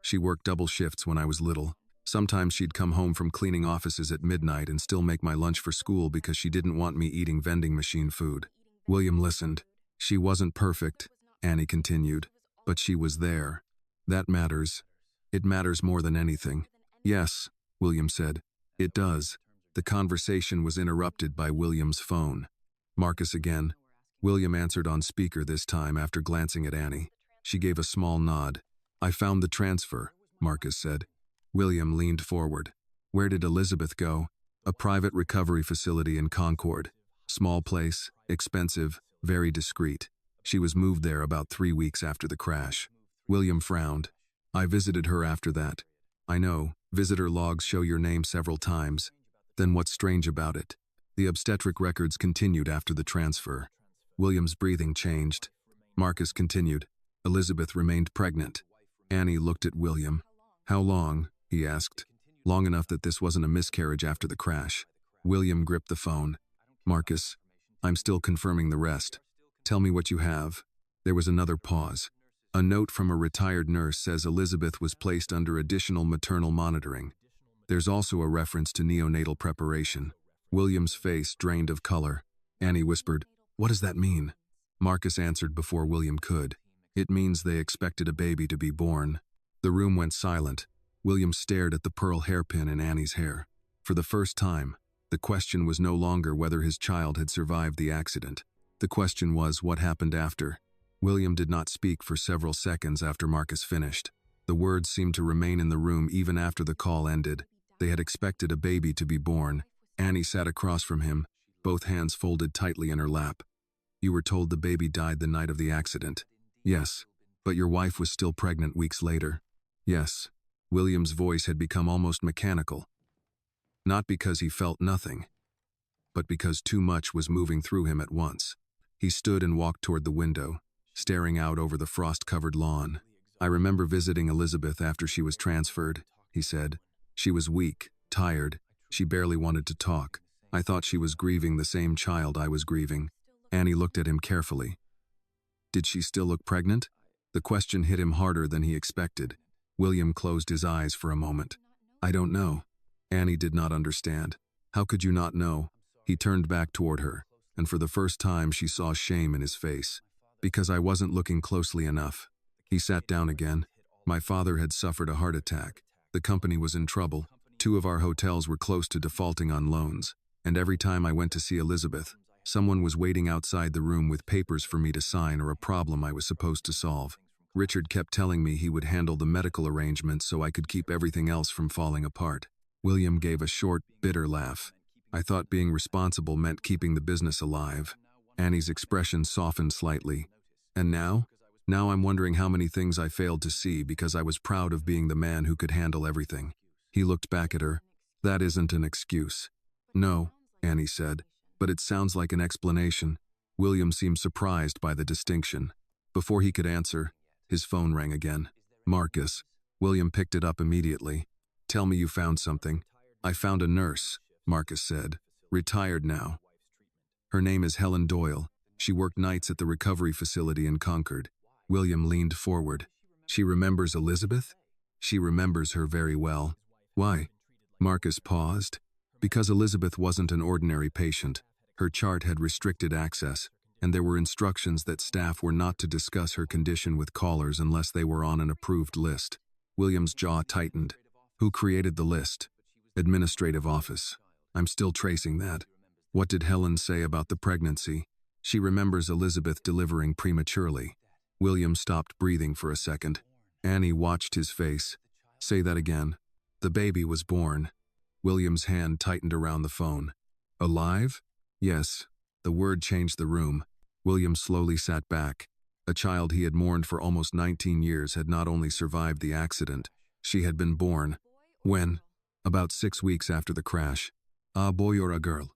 She worked double shifts when I was little. Sometimes she'd come home from cleaning offices at midnight and still make my lunch for school because she didn't want me eating vending machine food. William listened. She wasn't perfect, Annie continued, but she was there. That matters. It matters more than anything. Yes, William said. It does. The conversation was interrupted by William's phone. Marcus again. William answered on speaker this time after glancing at Annie. She gave a small nod. I found the transfer, Marcus said. William leaned forward. Where did Elizabeth go? A private recovery facility in Concord. Small place, expensive, very discreet. She was moved there about 3 weeks after the crash. William frowned. I visited her after that. I know, visitor logs show your name several times. Then what's strange about it? The obstetric records continued after the transfer. William's breathing changed. Marcus continued. Elizabeth remained pregnant. Annie looked at William. How long? He asked. Long enough that this wasn't a miscarriage after the crash. William gripped the phone. Marcus, I'm still confirming the rest. Tell me what you have. There was another pause. A note from a retired nurse says Elizabeth was placed under additional maternal monitoring. There's also a reference to neonatal preparation. William's face drained of color. Annie whispered, What does that mean? Marcus answered before William could. It means they expected a baby to be born. The room went silent. William stared at the pearl hairpin in Annie's hair. For the first time, the question was no longer whether his child had survived the accident. The question was what happened after. William did not speak for several seconds after Marcus finished. The words seemed to remain in the room even after the call ended. They had expected a baby to be born. Annie sat across from him, both hands folded tightly in her lap. You were told the baby died the night of the accident. Yes, but your wife was still pregnant weeks later. Yes. William's voice had become almost mechanical. Not because he felt nothing, but because too much was moving through him at once. He stood and walked toward the window, staring out over the frost-covered lawn. I remember visiting Elizabeth after she was transferred, he said. She was weak, tired. She barely wanted to talk. I thought she was grieving the same child I was grieving. Annie looked at him carefully. Did she still look pregnant? The question hit him harder than he expected. William closed his eyes for a moment. I don't know. Annie did not understand. How could you not know? He turned back toward her, and for the first time she saw shame in his face. Because I wasn't looking closely enough. He sat down again. My father had suffered a heart attack. The company was in trouble. 2 of our hotels were close to defaulting on loans. And every time I went to see Elizabeth, someone was waiting outside the room with papers for me to sign or a problem I was supposed to solve. Richard kept telling me he would handle the medical arrangements so I could keep everything else from falling apart. William gave a short, bitter laugh. I thought being responsible meant keeping the business alive. Annie's expression softened slightly. And now? Now I'm wondering how many things I failed to see because I was proud of being the man who could handle everything. He looked back at her. That isn't an excuse. No, Annie said, but it sounds like an explanation. William seemed surprised by the distinction. Before he could answer, his phone rang again. Marcus. William picked it up immediately. Tell me you found something. I found a nurse, Marcus said. Retired now. Her name is Helen Doyle. She worked nights at the recovery facility in Concord. William leaned forward. She remembers Elizabeth? She remembers her very well. Why? Marcus paused. Because Elizabeth wasn't an ordinary patient. Her chart had restricted access, and there were instructions that staff were not to discuss her condition with callers unless they were on an approved list. William's jaw tightened. Who created the list? Administrative office. I'm still tracing that. What did Helen say about the pregnancy? She remembers Elizabeth delivering prematurely. William stopped breathing for a second. Annie watched his face. Say that again. The baby was born. William's hand tightened around the phone. Alive? Yes. The word changed the room. William slowly sat back. A child he had mourned for almost 19 years had not only survived the accident, she had been born. When? About 6 weeks after the crash. A boy or a girl?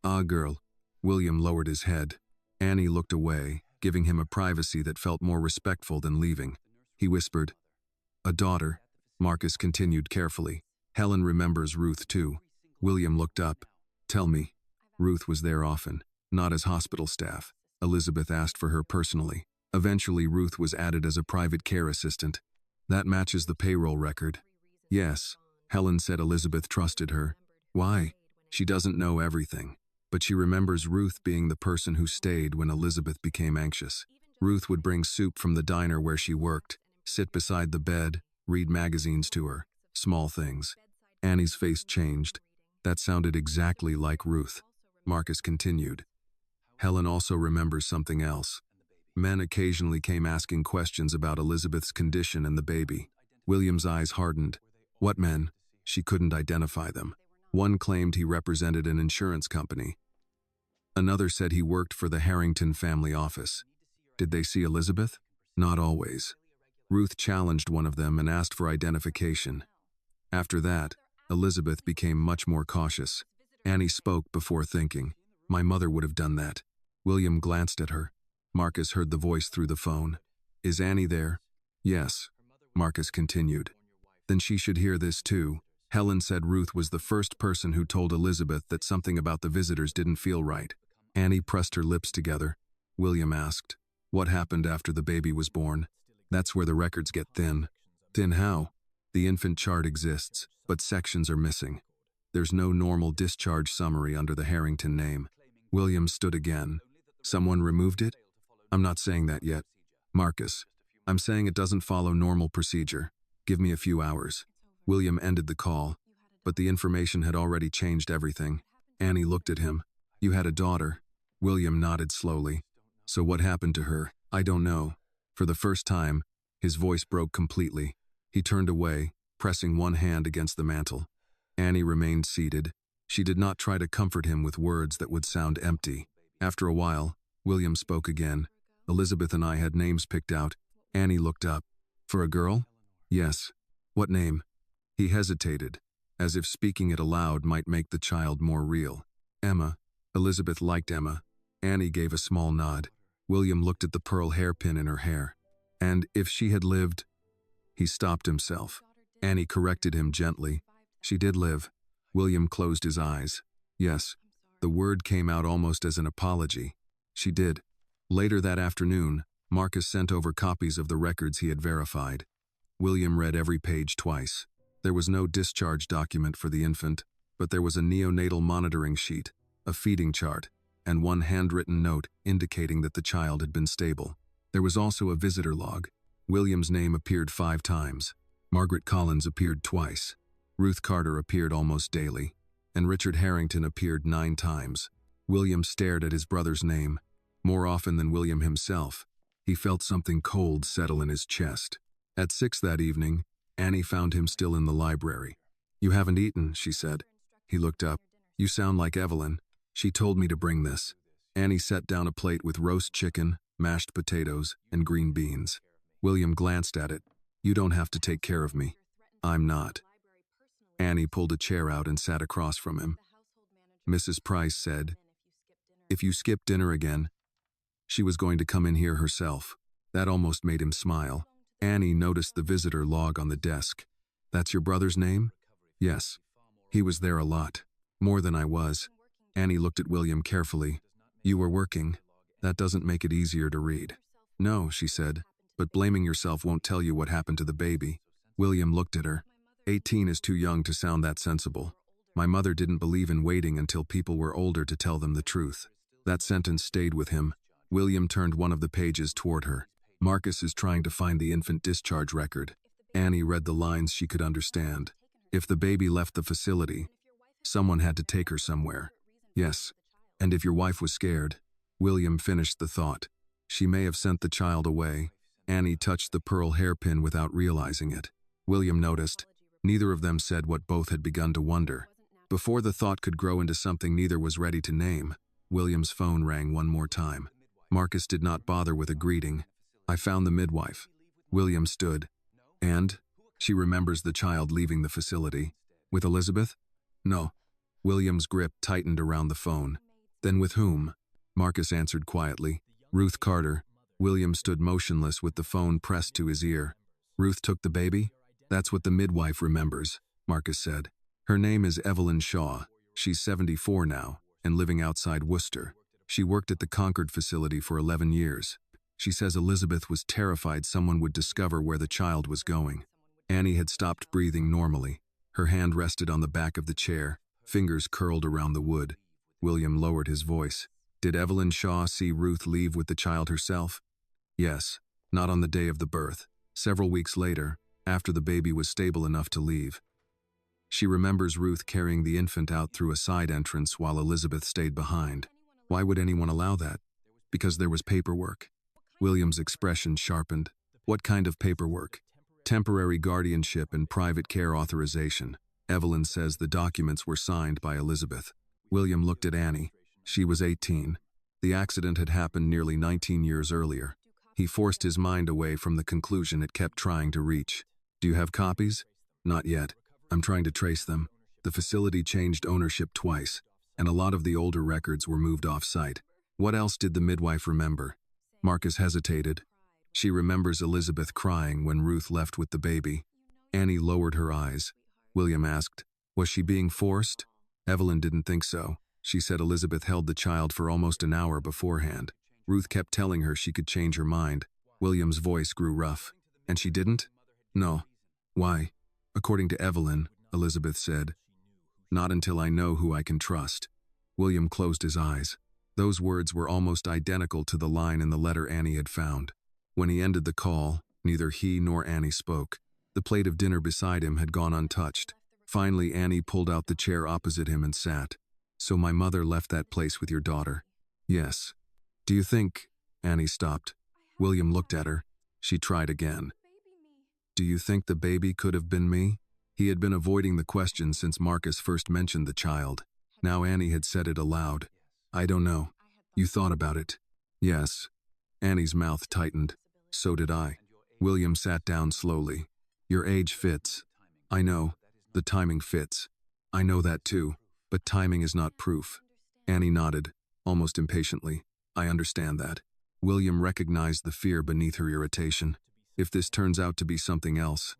A girl. William lowered his head. Annie looked away, giving him a privacy that felt more respectful than leaving. He whispered, a daughter. Marcus continued carefully. Helen remembers Ruth too. William looked up. Tell me. Ruth was there often, not as hospital staff. Elizabeth asked for her personally. Eventually, Ruth was added as a private care assistant. That matches the payroll record. Yes, Helen said Elizabeth trusted her. Why? She doesn't know everything, but she remembers Ruth being the person who stayed when Elizabeth became anxious. Ruth would bring soup from the diner where she worked, sit beside the bed, read magazines to her. Small things. Annie's face changed. That sounded exactly like Ruth. Marcus continued. Helen also remembers something else. Men occasionally came asking questions about Elizabeth's condition and the baby. William's eyes hardened. What men? She couldn't identify them. One claimed he represented an insurance company. Another said he worked for the Harrington family office. Did they see Elizabeth? Not always. Ruth challenged one of them and asked for identification. After that, Elizabeth became much more cautious. Annie spoke before thinking. My mother would have done that. William glanced at her. Marcus heard the voice through the phone. Is Annie there? Yes. Marcus continued. Then she should hear this too. Helen said Ruth was the first person who told Elizabeth that something about the visitors didn't feel right. Annie pressed her lips together. William asked, what happened after the baby was born? That's where the records get thin. Thin how? The infant chart exists, but sections are missing. There's no normal discharge summary under the Harrington name. William stood again. Someone removed it? I'm not saying that yet. Marcus, I'm saying it doesn't follow normal procedure. Give me a few hours. William ended the call, but the information had already changed everything. Annie looked at him. You had a daughter. William nodded slowly. So what happened to her? I don't know. For the first time, his voice broke completely. He turned away, pressing one hand against the mantel. Annie remained seated. She did not try to comfort him with words that would sound empty. After a while, William spoke again. Elizabeth and I had names picked out. Annie looked up. For a girl? Yes. What name? He hesitated, as if speaking it aloud might make the child more real. Emma. Elizabeth liked Emma. Annie gave a small nod. William looked at the pearl hairpin in her hair. And if she had lived... He stopped himself. Annie corrected him gently. She did live. William closed his eyes. Yes. The word came out almost as an apology. She did. Later that afternoon, Marcus sent over copies of the records he had verified. William read every page twice. There was no discharge document for the infant, but there was a neonatal monitoring sheet, a feeding chart, and one handwritten note indicating that the child had been stable. There was also a visitor log. William's name appeared 5 times. Margaret Collins appeared twice. Ruth Carter appeared almost daily, and Richard Harrington appeared 9 times. William stared at his brother's name. More often than William himself, he felt something cold settle in his chest. At 6 that evening, Annie found him still in the library. "You haven't eaten," she said. He looked up. "You sound like Evelyn. She told me to bring this." Annie set down a plate with roast chicken, mashed potatoes, and green beans. William glanced at it. "You don't have to take care of me. I'm not." Annie pulled a chair out and sat across from him. Mrs. Price said, "If you skip dinner again," she was going to come in here herself. That almost made him smile. Annie noticed the visitor log on the desk. "That's your brother's name?" "Yes. He was there a lot. More than I was." Annie looked at William carefully. "You were working. That doesn't make it easier to read." "No," she said, "but blaming yourself won't tell you what happened to the baby." William looked at her. 18 is too young to sound that sensible. My mother didn't believe in waiting until people were older to tell them the truth. That sentence stayed with him. William turned one of the pages toward her. "Marcus is trying to find the infant discharge record." Annie read the lines she could understand. "If the baby left the facility, someone had to take her somewhere." "Yes. And if your wife was scared." William finished the thought. "She may have sent the child away." Annie touched the pearl hairpin without realizing it. William noticed. Neither of them said what both had begun to wonder. Before the thought could grow into something neither was ready to name, William's phone rang one more time. Marcus did not bother with a greeting. "I found the midwife." William stood. "And?" "She remembers the child leaving the facility." "With Elizabeth?" "No." William's grip tightened around the phone. "Then with whom?" Marcus answered quietly. "Ruth Carter." William stood motionless with the phone pressed to his ear. "Ruth took the baby?" "That's what the midwife remembers," Marcus said. "Her name is Evelyn Shaw. She's 74 now, and living outside Worcester. She worked at the Concord facility for 11 years. She says Elizabeth was terrified someone would discover where the child was going." Annie had stopped breathing normally. Her hand rested on the back of the chair, fingers curled around the wood. William lowered his voice. "Did Evelyn Shaw see Ruth leave with the child herself?" "Yes. Not on the day of the birth. Several weeks later, after the baby was stable enough to leave. She remembers Ruth carrying the infant out through a side entrance while Elizabeth stayed behind." "Why would anyone allow that?" "Because there was paperwork." William's expression sharpened. "What kind of paperwork?" "Temporary guardianship and private care authorization. Evelyn says the documents were signed by Elizabeth." William looked at Annie. She was 18. The accident had happened nearly 19 years earlier. He forced his mind away from the conclusion it kept trying to reach. "Do you have copies?" "Not yet. I'm trying to trace them. The facility changed ownership twice, and a lot of the older records were moved off-site." "What else did the midwife remember?" Marcus hesitated. "She remembers Elizabeth crying when Ruth left with the baby." Annie lowered her eyes. William asked, "Was she being forced?" Evelyn didn't think so. She said Elizabeth held the child for almost an hour beforehand. Ruth kept telling her she could change her mind. William's voice grew rough. "And she didn't?" "No." "Why?" "According to Evelyn," Elizabeth said. "Not until I know who I can trust." William closed his eyes. Those words were almost identical to the line in the letter Annie had found. When he ended the call, neither he nor Annie spoke. The plate of dinner beside him had gone untouched. Finally, Annie pulled out the chair opposite him and sat. "So my mother left that place with your daughter?" "Yes." "Do you think—" Annie stopped. William looked at her. She tried again. "Do you think the baby could have been me?" He had been avoiding the question since Marcus first mentioned the child. Now Annie had said it aloud. "I don't know. You thought about it?" "Yes." Annie's mouth tightened. "So did I." William sat down slowly. "Your age fits." "I know. The timing fits." "I know that too. But timing is not proof." Annie nodded, almost impatiently. "I understand that." William recognized the fear beneath her irritation. "If this turns out to be something else,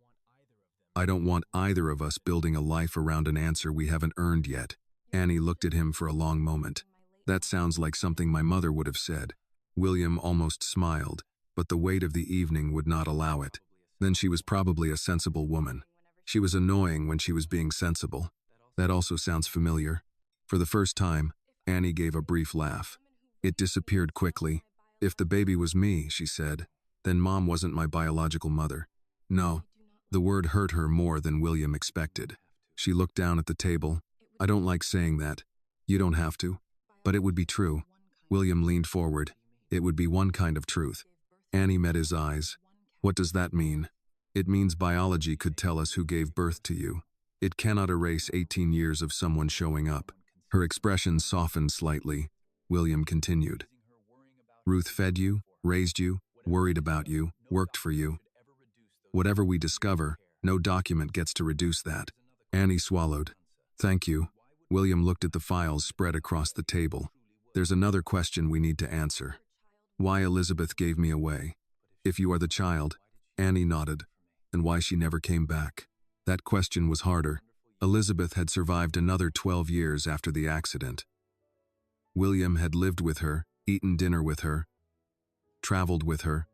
I don't want either of us building a life around an answer we haven't earned yet." Annie looked at him for a long moment. That sounds like something my mother would have said. William almost smiled, but the weight of the evening would not allow it. Then she was probably a sensible woman. She was annoying when she was being sensible. That also sounds familiar. For the first time, Annie gave a brief laugh. It disappeared quickly. If the baby was me, she said, then Mom wasn't my biological mother. No. The word hurt her more than William expected. She looked down at the table. I don't like saying that. You don't have to. But it would be true. William leaned forward. It would be one kind of truth. Annie met his eyes. What does that mean? It means biology could tell us who gave birth to you. It cannot erase 18 years of someone showing up. Her expression softened slightly. William continued. Ruth fed you, raised you, worried about you, worked for you. Whatever we discover, no document gets to reduce that. Annie swallowed. Thank you. William looked at the files spread across the table. There's another question we need to answer. Why Elizabeth gave me away. If you are the child, Annie nodded, and why she never came back. That question was harder. Elizabeth had survived another 12 years after the accident. William had lived with her, eaten dinner with her, traveled with her,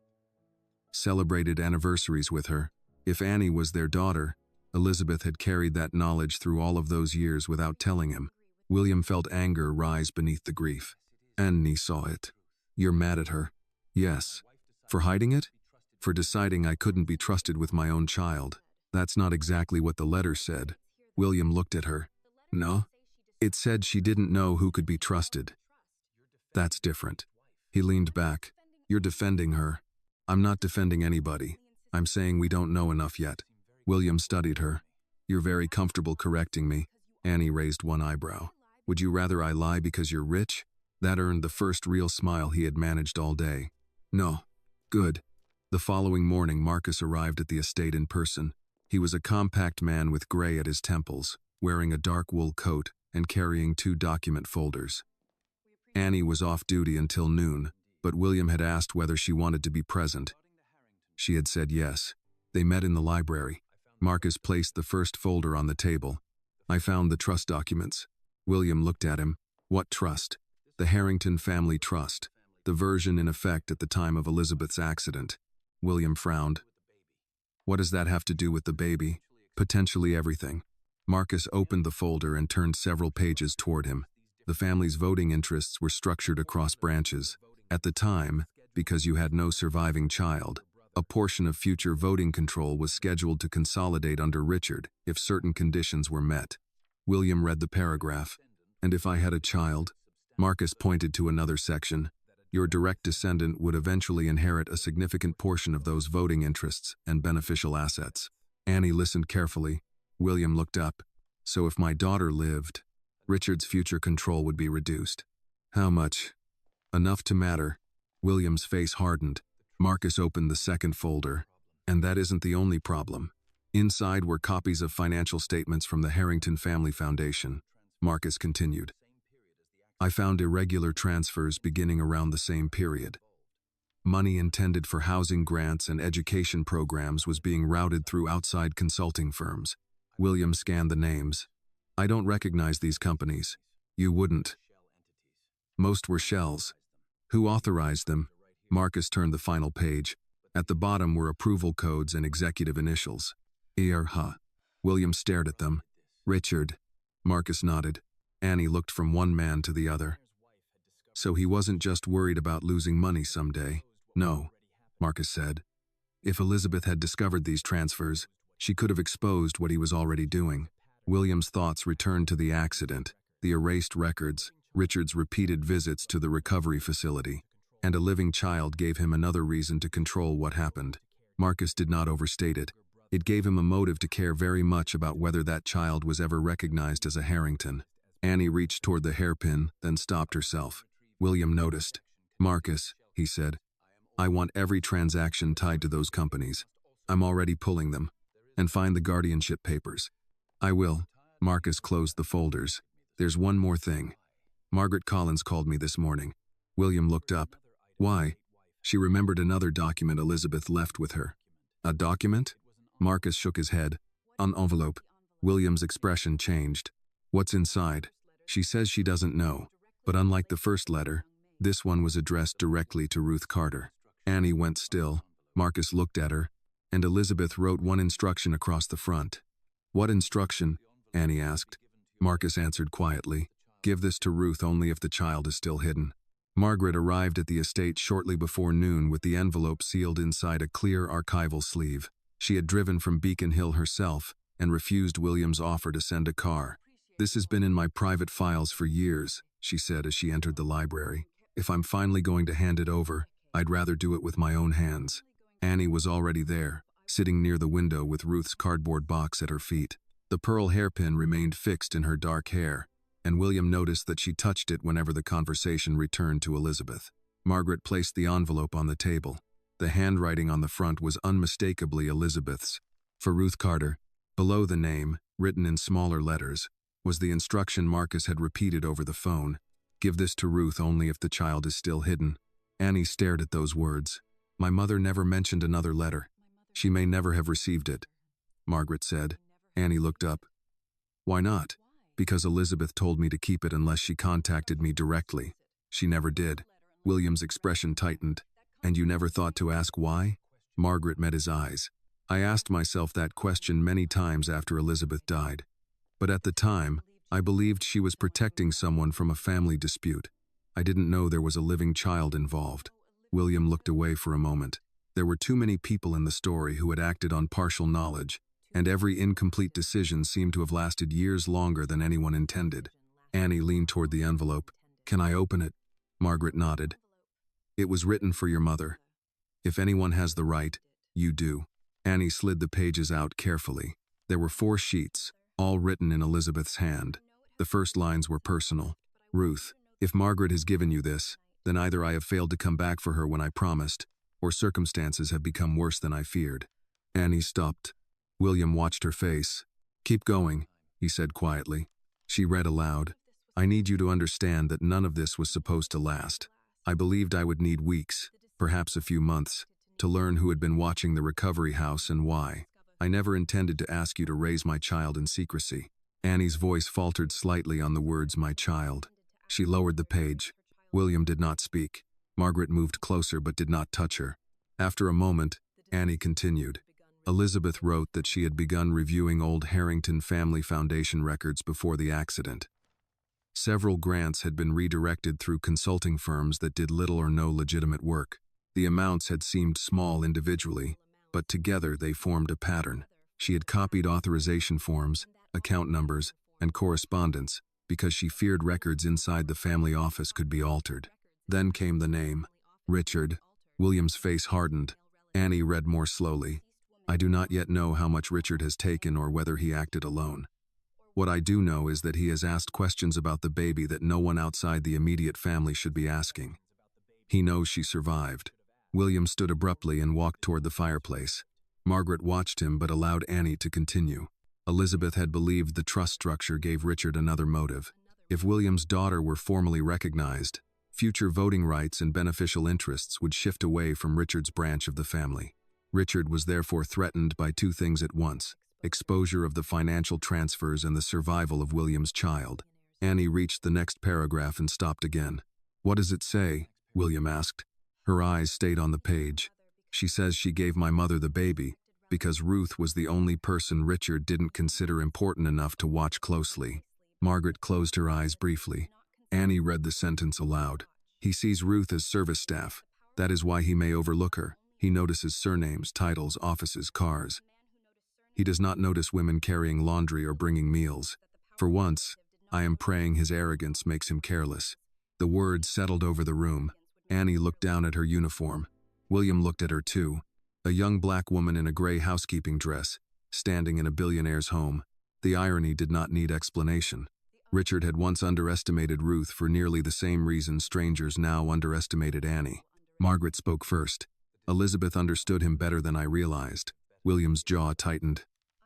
celebrated anniversaries with her. If Annie was their daughter, Elizabeth had carried that knowledge through all of those years without telling him. William felt anger rise beneath the grief. Annie saw it. You're mad at her? Yes. For hiding it? For deciding I couldn't be trusted with my own child. That's not exactly what the letter said. William looked at her. No? It said she didn't know who could be trusted. That's different. He leaned back. You're defending her. I'm not defending anybody. I'm saying we don't know enough yet. William studied her. You're very comfortable correcting me. Annie raised one eyebrow. Would you rather I lie because you're rich? That earned the first real smile he had managed all day. No. Good. The following morning, Marcus arrived at the estate in person. He was a compact man with gray at his temples, wearing a dark wool coat and carrying 2 document folders. Annie was off duty until noon, but William had asked whether she wanted to be present. She had said yes. They met in the library. Marcus placed the first folder on the table. I found the trust documents. William looked at him. What trust? The Harrington family trust, the version in effect at the time of Elizabeth's accident. William frowned. What does that have to do with the baby? Potentially everything. Marcus opened the folder and turned several pages toward him. The family's voting interests were structured across branches. At the time, because you had no surviving child, a portion of future voting control was scheduled to consolidate under Richard if certain conditions were met. William read the paragraph. And if I had a child? Marcus pointed to another section. Your direct descendant would eventually inherit a significant portion of those voting interests and beneficial assets. Annie listened carefully. William looked up. So if my daughter lived, Richard's future control would be reduced. How much? Enough to matter. William's face hardened. Marcus opened the second folder. And that isn't the only problem. Inside were copies of financial statements from the Harrington Family Foundation. Marcus continued. I found irregular transfers beginning around the same period. Money intended for housing grants and education programs was being routed through outside consulting firms. William scanned the names. I don't recognize these companies. You wouldn't. Most were shells. Who authorized them? Marcus turned the final page. At the bottom were approval codes and executive initials. ERH. William stared at them. Richard. Marcus nodded. Annie looked from one man to the other. So he wasn't just worried about losing money someday. No, Marcus said. If Elizabeth had discovered these transfers, she could have exposed what he was already doing. William's thoughts returned to the accident, the erased records, Richard's repeated visits to the recovery facility, and a living child gave him another reason to control what happened. Marcus did not overstate it. It gave him a motive to care very much about whether that child was ever recognized as a Harrington. Annie reached toward the hairpin, then stopped herself. William noticed. Marcus, he said, I want every transaction tied to those companies. I'm already pulling them. And find the guardianship papers. I will. Marcus closed the folders. There's one more thing. Margaret Collins called me this morning. William looked up. Why? She remembered another document Elizabeth left with her. A document? Marcus shook his head. An envelope. William's expression changed. What's inside? She says she doesn't know. But unlike the first letter, this one was addressed directly to Ruth Carter. Annie went still. Marcus looked at her, and Elizabeth wrote one instruction across the front. "What instruction?" Annie asked. Marcus answered quietly, "Give this to Ruth only if the child is still hidden." Margaret arrived at the estate shortly before noon with the envelope sealed inside a clear archival sleeve. She had driven from Beacon Hill herself and refused William's offer to send a car. "This has been in my private files for years," she said as she entered the library. "If I'm finally going to hand it over, I'd rather do it with my own hands." Annie was already there, sitting near the window with Ruth's cardboard box at her feet. The pearl hairpin remained fixed in her dark hair, and William noticed that she touched it whenever the conversation returned to Elizabeth. Margaret placed the envelope on the table. The handwriting on the front was unmistakably Elizabeth's. For Ruth Carter, below the name, written in smaller letters, was the instruction Marcus had repeated over the phone. "Give this to Ruth only if the child is still hidden." Annie stared at those words. "My mother never mentioned another letter. She may never have received it," Margaret said. Annie looked up. "Why not?" "Because Elizabeth told me to keep it unless she contacted me directly. She never did." William's expression tightened. "And you never thought to ask why?" Margaret met his eyes. "I asked myself that question many times after Elizabeth died. But at the time, I believed she was protecting someone from a family dispute. I didn't know there was a living child involved." William looked away for a moment. There were too many people in the story who had acted on partial knowledge, and every incomplete decision seemed to have lasted years longer than anyone intended. Annie leaned toward the envelope. "Can I open it?" Margaret nodded. "It was written for your mother. If anyone has the right, you do." Annie slid the pages out carefully. There were 4 sheets, all written in Elizabeth's hand. The first lines were personal. "Ruth, if Margaret has given you this, then either I have failed to come back for her when I promised, or circumstances have become worse than I feared." Annie stopped. William watched her face. "Keep going," he said quietly. She read aloud. "I need you to understand that none of this was supposed to last. I believed I would need weeks, perhaps a few months, to learn who had been watching the recovery house and why. I never intended to ask you to raise my child in secrecy." Annie's voice faltered slightly on the words "my child." She lowered the page. William did not speak. Margaret moved closer but did not touch her. After a moment, Annie continued. "Elizabeth wrote that she had begun reviewing old Harrington Family Foundation records before the accident. Several grants had been redirected through consulting firms that did little or no legitimate work. The amounts had seemed small individually, but together they formed a pattern. She had copied authorization forms, account numbers, and correspondence because she feared records inside the family office could be altered. Then came the name, Richard." William's face hardened. Annie read more slowly. "I do not yet know how much Richard has taken or whether he acted alone. What I do know is that he has asked questions about the baby that no one outside the immediate family should be asking. He knows she survived." William stood abruptly and walked toward the fireplace. Margaret watched him but allowed Annie to continue. Elizabeth had believed the trust structure gave Richard another motive. If William's daughter were formally recognized, future voting rights and beneficial interests would shift away from Richard's branch of the family. Richard was therefore threatened by 2 things at once: exposure of the financial transfers and the survival of William's child. Annie reached the next paragraph and stopped again. "What does it say?" William asked. Her eyes stayed on the page. "She says she gave my mother the baby because Ruth was the only person Richard didn't consider important enough to watch closely." Margaret closed her eyes briefly. Annie read the sentence aloud. "He sees Ruth as service staff. That is why he may overlook her. He notices surnames, titles, offices, cars. He does not notice women carrying laundry or bringing meals. For once, I am praying his arrogance makes him careless." The words settled over the room. Annie looked down at her uniform. William looked at her too. A young black woman in a gray housekeeping dress, standing in a billionaire's home. The irony did not need explanation. Richard had once underestimated Ruth for nearly the same reason strangers now underestimated Annie. Margaret spoke first. "Elizabeth understood him better than I realized." William's jaw tightened.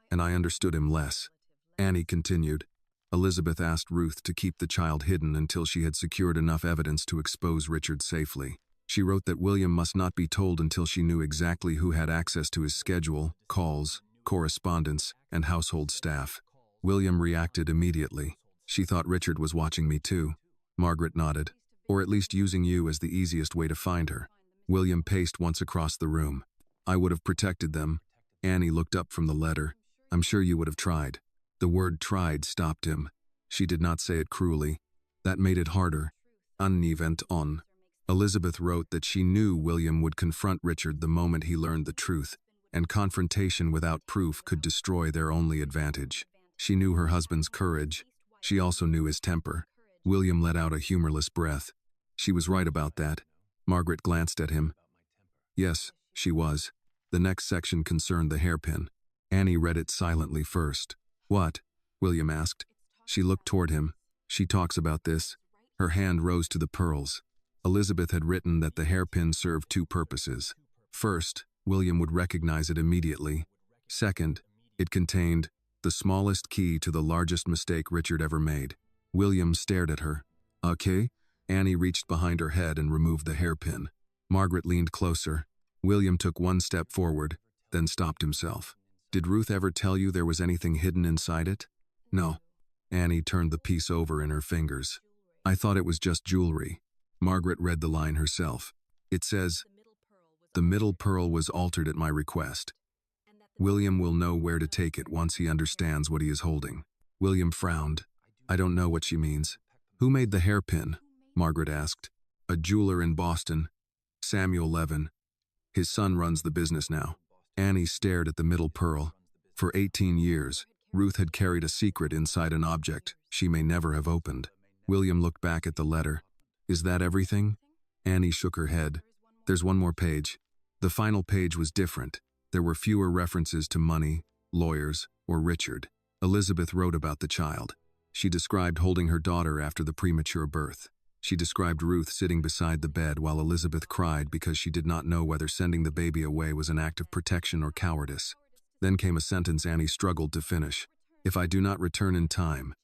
"And I understood him less." Annie continued. "Elizabeth asked Ruth to keep the child hidden until she had secured enough evidence to expose Richard safely. She wrote that William must not be told until she knew exactly who had access to his schedule, calls, correspondence, and household staff." William reacted immediately. "She thought Richard was watching me too." Margaret nodded. Or at least using you as the easiest way to find her. William paced once across the room. I would have protected them. Annie looked up from the letter. I'm sure you would have tried. The word tried stopped him. She did not say it cruelly. That made it harder. Unevent on. Elizabeth wrote that she knew William would confront Richard the moment he learned the truth, and confrontation without proof could destroy their only advantage. She knew her husband's courage. She also knew his temper. William let out a humorless breath. She was right about that. Margaret glanced at him. Yes, she was. The next section concerned the hairpin. Annie read it silently first. What? William asked. She looked toward him. She talks about this. Her hand rose to the pearls. Elizabeth had written that the hairpin served two purposes. First, William would recognize it immediately. Second, it contained the smallest key to the largest mistake Richard ever made. William stared at her. Okay? Annie reached behind her head and removed the hairpin. Margaret leaned closer. William took one step forward, then stopped himself. Did Ruth ever tell you there was anything hidden inside it? No. Annie turned the piece over in her fingers. I thought it was just jewelry. Margaret read the line herself. It says, the middle pearl was altered at my request. William will know where to take it once he understands what he is holding. William frowned. I don't know what she means. Who made the hairpin? Margaret asked. A jeweler in Boston. Samuel Levin. His son runs the business now. Annie stared at the middle pearl. For 18 years, Ruth had carried a secret inside an object she may never have opened. William looked back at the letter. Is that everything? Annie shook her head. There's one more page. The final page was different. There were fewer references to money, lawyers, or Richard. Elizabeth wrote about the child. She described holding her daughter after the premature birth. She described Ruth sitting beside the bed while Elizabeth cried because she did not know whether sending the baby away was an act of protection or cowardice. Then came a sentence Annie struggled to finish. If I do not return in time,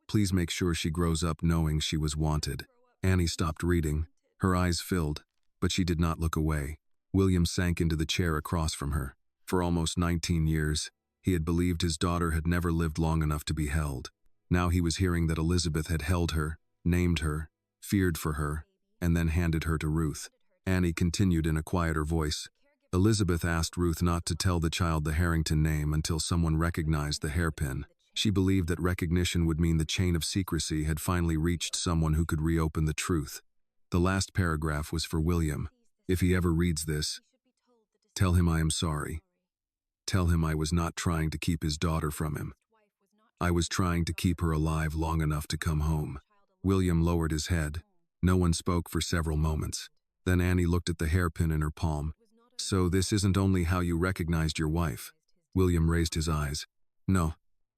please make sure she grows up knowing she was wanted. Annie stopped reading. Her eyes filled, but she did not look away. William sank into the chair across from her. For almost 19 years, he had believed his daughter had never lived long enough to be held. Now he was hearing that Elizabeth had held her, named her, feared for her, and then handed her to Ruth. Annie continued in a quieter voice. Elizabeth asked Ruth not to tell the child the Harrington name until someone recognized the hairpin. She believed that recognition would mean the chain of secrecy had finally reached someone who could reopen the truth. The last paragraph was for William. If he ever reads this, tell him I am sorry. Tell him I was not trying to keep his daughter from him. I was trying to keep her alive long enough to come home. William lowered his head. No one spoke for several moments. Then Annie looked at the hairpin in her palm. So this isn't only how you recognized your wife. William raised his eyes. No.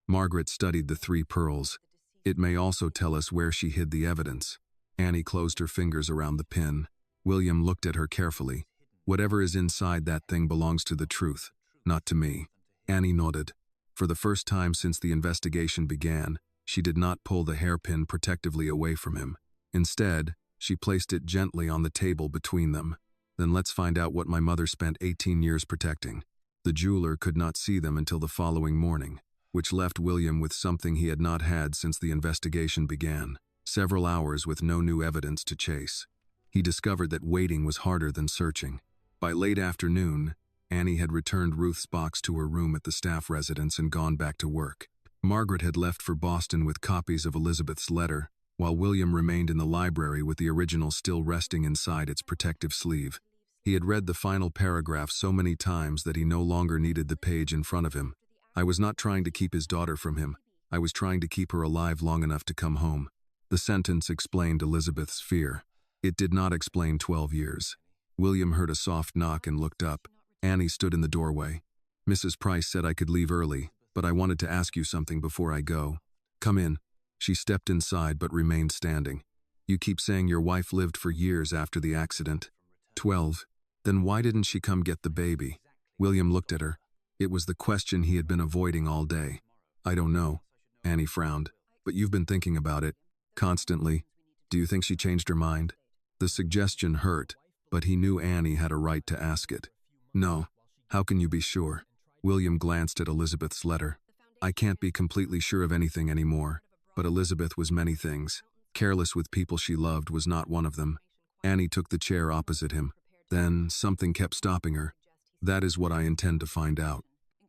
Margaret studied the 3 pearls. It may also tell us where she hid the evidence. Annie closed her fingers around the pin. William looked at her carefully. Whatever is inside that thing belongs to the truth, not to me. Annie nodded. For the first time since the investigation began, she did not pull the hairpin protectively away from him. Instead, she placed it gently on the table between them. Then let's find out what my mother spent 18 years protecting. The jeweler could not see them until the following morning, which left William with something he had not had since the investigation began. Several hours with no new evidence to chase. He discovered that waiting was harder than searching. By late afternoon, Annie had returned Ruth's box to her room at the staff residence and gone back to work. Margaret had left for Boston with copies of Elizabeth's letter, while William remained in the library with the original still resting inside its protective sleeve. He had read the final paragraph so many times that he no longer needed the page in front of him. I was not trying to keep his daughter from him. I was trying to keep her alive long enough to come home. The sentence explained Elizabeth's fear. It did not explain 12 years. William heard a soft knock and looked up. Annie stood in the doorway. Mrs. Price said I could leave early, but I wanted to ask you something before I go. Come in. She stepped inside but remained standing. You keep saying your wife lived for years after the accident. 12. Then why didn't she come get the baby? William looked at her. It was the question he had been avoiding all day. I don't know. Annie frowned. But you've been thinking about it. Constantly. Do you think she changed her mind? The suggestion hurt, but he knew Annie had a right to ask it. No. How can you be sure? William glanced at Elizabeth's letter. I can't be completely sure of anything anymore, but Elizabeth was many things. Careless with people she loved was not one of them. Annie took the chair opposite him. Then something kept stopping her. That is what I intend to find out.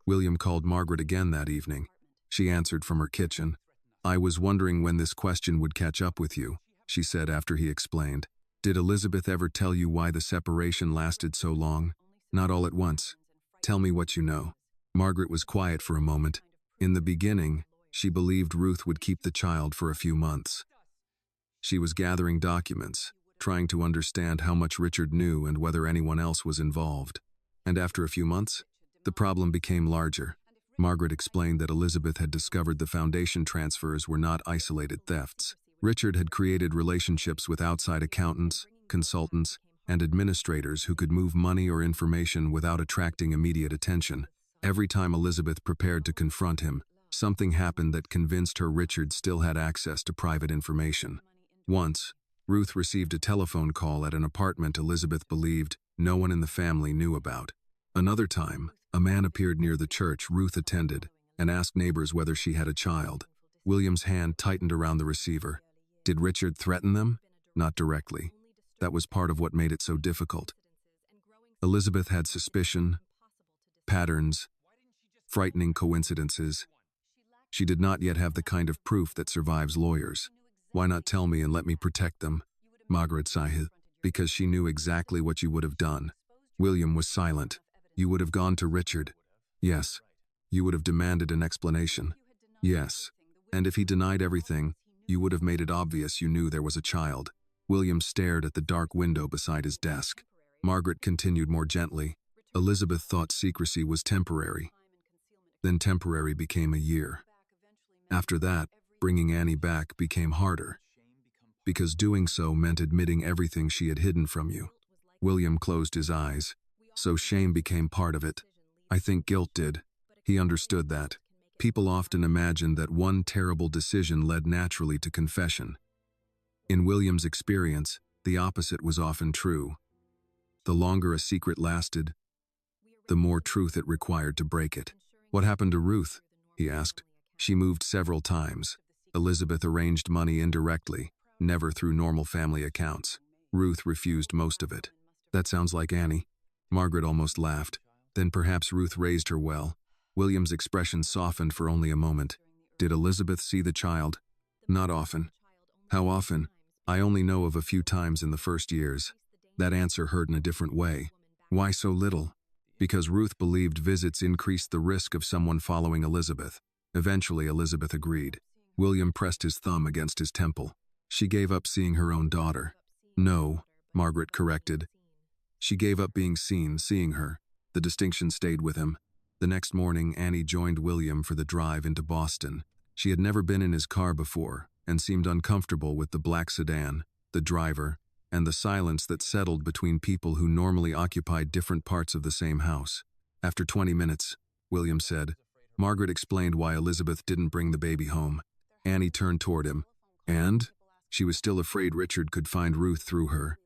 William called Margaret again that evening. She answered from her kitchen. I was wondering when this question would catch up with you, she said after he explained. Did Elizabeth ever tell you why the separation lasted so long? Not all at once. Tell me what you know. Margaret was quiet for a moment. In the beginning, she believed Ruth would keep the child for a few months. She was gathering documents, trying to understand how much Richard knew and whether anyone else was involved. And after a few months, the problem became larger. Margaret explained that Elizabeth had discovered the foundation transfers were not isolated thefts. Richard had created relationships with outside accountants, consultants, and administrators who could move money or information without attracting immediate attention. Every time Elizabeth prepared to confront him, something happened that convinced her Richard still had access to private information. Once, Ruth received a telephone call at an apartment Elizabeth believed no one in the family knew about. Another time, a man appeared near the church Ruth attended and asked neighbors whether she had a child. William's hand tightened around the receiver. Did Richard threaten them? Not directly. That was part of what made it so difficult. Elizabeth had suspicion, patterns, frightening coincidences. She did not yet have the kind of proof that survives lawyers. Why not tell me and let me protect them? Margaret sighed, because she knew exactly what you would have done. William was silent. You would have gone to Richard. Yes. You would have demanded an explanation. Yes. And if he denied everything, you would have made it obvious you knew there was a child. William stared at the dark window beside his desk. Margaret continued more gently. Elizabeth thought secrecy was temporary. Then temporary became a year. After that, bringing Annie back became harder, because doing so meant admitting everything she had hidden from you. William closed his eyes. So shame became part of it. I think guilt did. He understood that. People often imagine that one terrible decision led naturally to confession. In William's experience, the opposite was often true. The longer a secret lasted, the more truth it required to break it. What happened to Ruth? He asked. She moved several times. Elizabeth arranged money indirectly, never through normal family accounts. Ruth refused most of it. That sounds like Annie. Margaret almost laughed. Then perhaps Ruth raised her well. William's expression softened for only a moment. Did Elizabeth see the child? Not often. How often? I only know of a few times in the first years. That answer hurt in a different way. Why so little? Because Ruth believed visits increased the risk of someone following Elizabeth. Eventually, Elizabeth agreed. William pressed his thumb against his temple. She gave up seeing her own daughter. No, Margaret corrected. She gave up being seen, seeing her. The distinction stayed with him. The next morning, Annie joined William for the drive into Boston. She had never been in his car before and seemed uncomfortable with the black sedan, the driver, and the silence that settled between people who normally occupied different parts of the same house. After 20 minutes, William said, Margaret explained why Elizabeth didn't bring the baby home. Annie turned toward him. And? She was still afraid Richard could find Ruth through her.